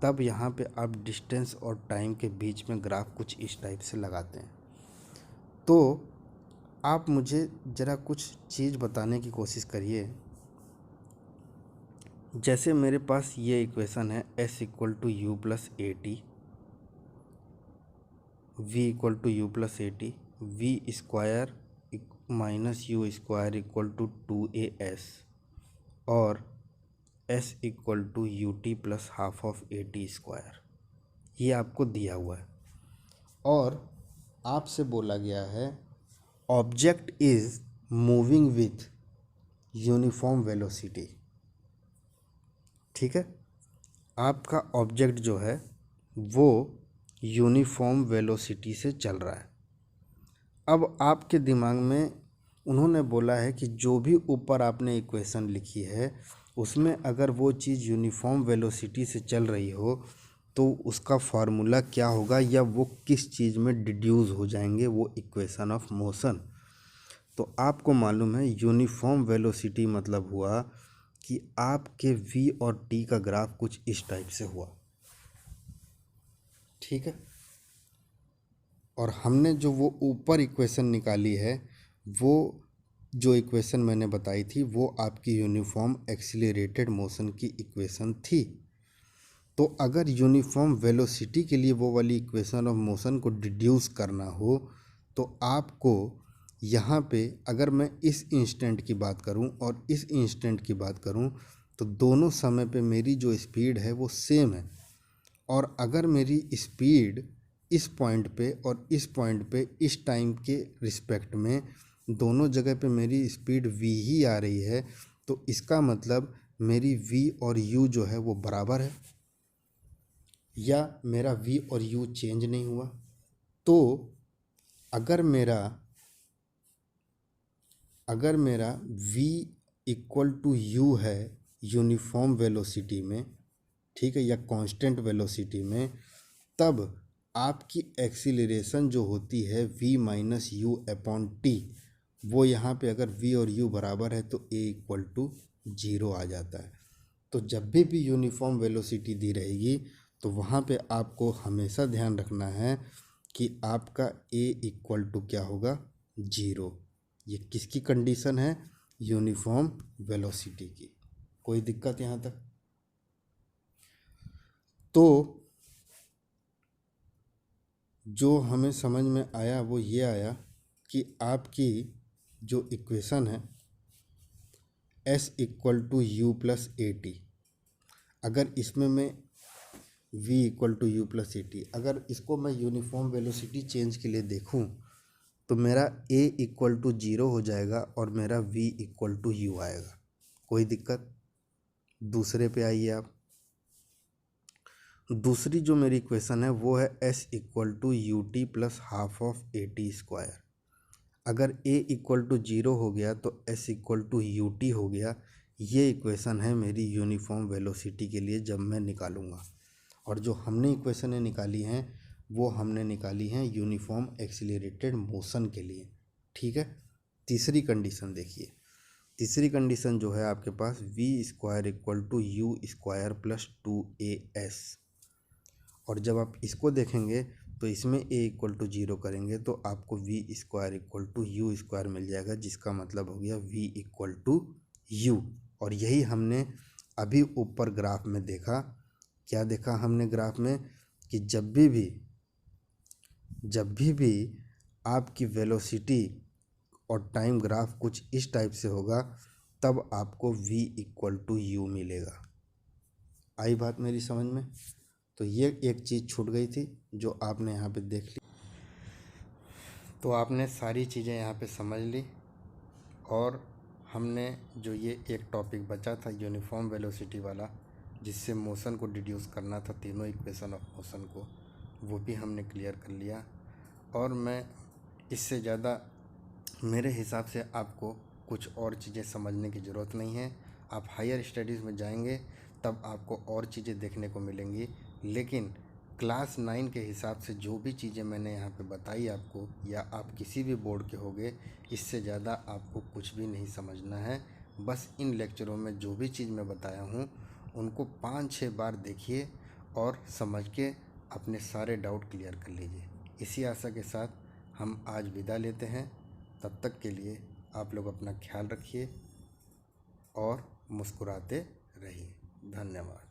तब यहाँ पे आप डिस्टेंस और टाइम के बीच में ग्राफ कुछ इस टाइप से लगाते हैं। तो आप मुझे ज़रा कुछ चीज़ बताने की कोशिश करिए। जैसे मेरे पास ये इक्वेशन है, s equal to u plus a t, v equal to u plus a t, v square minus u square equal to 2as, और s equal to u t plus half of a t square. ये आपको दिया हुआ है, और आपसे बोला गया है object is moving with uniform velocity. ठीक है, आपका ऑब्जेक्ट जो है वो यूनिफॉर्म वेलोसिटी से चल रहा है। अब आपके दिमाग में उन्होंने बोला है कि जो भी ऊपर आपने इक्वेशन लिखी है उसमें अगर वो चीज़ यूनिफॉर्म वेलोसिटी से चल रही हो तो उसका फार्मूला क्या होगा या वो किस चीज़ में डिड्यूस हो जाएंगे, वो इक्वेशन ऑफ मोशन। तो आपको मालूम है यूनिफॉर्म वेलोसिटी मतलब हुआ कि आपके v और t का ग्राफ कुछ इस टाइप से हुआ, ठीक है। और हमने जो वो ऊपर इक्वेशन निकाली है, वो जो इक्वेशन मैंने बताई थी वो आपकी यूनिफॉर्म एक्सीलरेटेड मोशन की इक्वेशन थी। तो अगर यूनिफॉर्म वेलोसिटी के लिए वो वाली इक्वेशन ऑफ मोशन को डिड्यूस करना हो तो आपको यहाँ पे, अगर मैं इस इंस्टेंट की बात करूँ और इस इंस्टेंट की बात करूँ तो दोनों समय पे मेरी जो स्पीड है वो सेम है। और अगर मेरी स्पीड इस पॉइंट पे और इस पॉइंट पे इस टाइम के रिस्पेक्ट में दोनों जगह पे मेरी स्पीड v ही आ रही है, तो इसका मतलब मेरी v और u जो है वो बराबर है, या मेरा v और u चेंज नहीं हुआ। तो अगर मेरा v इक्वल टू u है यूनिफॉर्म वेलोसिटी में, ठीक है, या कांस्टेंट वेलोसिटी में, तब आपकी एक्सीलरेशन जो होती है v minus u upon T, वो यहाँ पे अगर v और u बराबर है तो a इक्वल टू 0 आ जाता है। तो जब भी यूनिफॉर्म वेलोसिटी दी रहेगी तो वहाँ पे आपको हमेशा ध्यान रखना है कि आपका a इक्वल टू क्या होगा, 0। ये किसकी कंडीशन है, यूनिफॉर्म वेलोसिटी की। कोई दिक्कत यहाँ तक? तो जो हमें समझ में आया वो ये आया कि आपकी जो इक्वेशन है s equal to u plus a t, अगर इसमें मैं v equal to u plus a t, अगर इसको मैं यूनिफॉर्म वेलोसिटी चेंज के लिए देखूं तो मेरा a इक्वल टू 0 हो जाएगा और मेरा v इक्वल टू यू आएगा। कोई दिक्कत? दूसरे पे आइए आप। दूसरी जो मेरी इक्वेशन है वो है s equal to u t plus half of a t square. अगर a इक्वल टू 0 हो गया तो s equal to u t हो गया। ये इक्वेशन है मेरी यूनिफॉर्म वेलोसिटी के लिए जब मैं निकालूंगा। और जो हमने इक्वेशनें निकाली हैं वो हमने निकाली हैं यूनिफॉर्म एक्सीलरेटेड मोशन के लिए, ठीक है। तीसरी कंडीशन देखिए। तीसरी कंडीशन जो है आपके पास v square equal to u square plus 2as। और जब आप इसको देखेंगे तो इसमें a इक्वल टू 0 करेंगे तो आपको v square equal to u square मिल जाएगा, जिसका मतलब हो गया v इक्वल टू यू। और यही हमने अभी ऊपर ग्राफ में देखा। क्या देखा हमने ग्राफ में कि जब भी आपकी वेलोसिटी और टाइम ग्राफ कुछ इस टाइप से होगा तब आपको v इक्वल टू यू मिलेगा। आई बात मेरी समझ में? तो ये एक चीज़ छूट गई थी जो आपने यहाँ पे देख ली। तो आपने सारी चीज़ें यहाँ पे समझ ली। और हमने जो ये एक टॉपिक बचा था यूनिफॉर्म वेलोसिटी वाला, जिससे मोशन को डिड्यूस करना था तीनों इक्वेशन ऑफ मोशन को, वो भी हमने क्लियर कर लिया। और मैं इससे ज़्यादा, मेरे हिसाब से आपको कुछ और चीज़ें समझने की ज़रूरत नहीं है। आप हायर स्टडीज़ में जाएंगे तब आपको और चीज़ें देखने को मिलेंगी। लेकिन क्लास 9 के हिसाब से जो भी चीज़ें मैंने यहाँ पे बताई आपको, या आप किसी भी बोर्ड के होगे, इससे ज़्यादा आपको कुछ भी नहीं समझना है। बस इन लेक्चरों में जो भी चीज़ मैं बताया हूँ उनको 5-6 बार देखिए और समझ के अपने सारे डाउट क्लियर कर लीजिए। इसी आशा के साथ हम आज विदा लेते हैं। तब तक के लिए आप लोग अपना ख्याल रखिए और मुस्कुराते रहिए। धन्यवाद।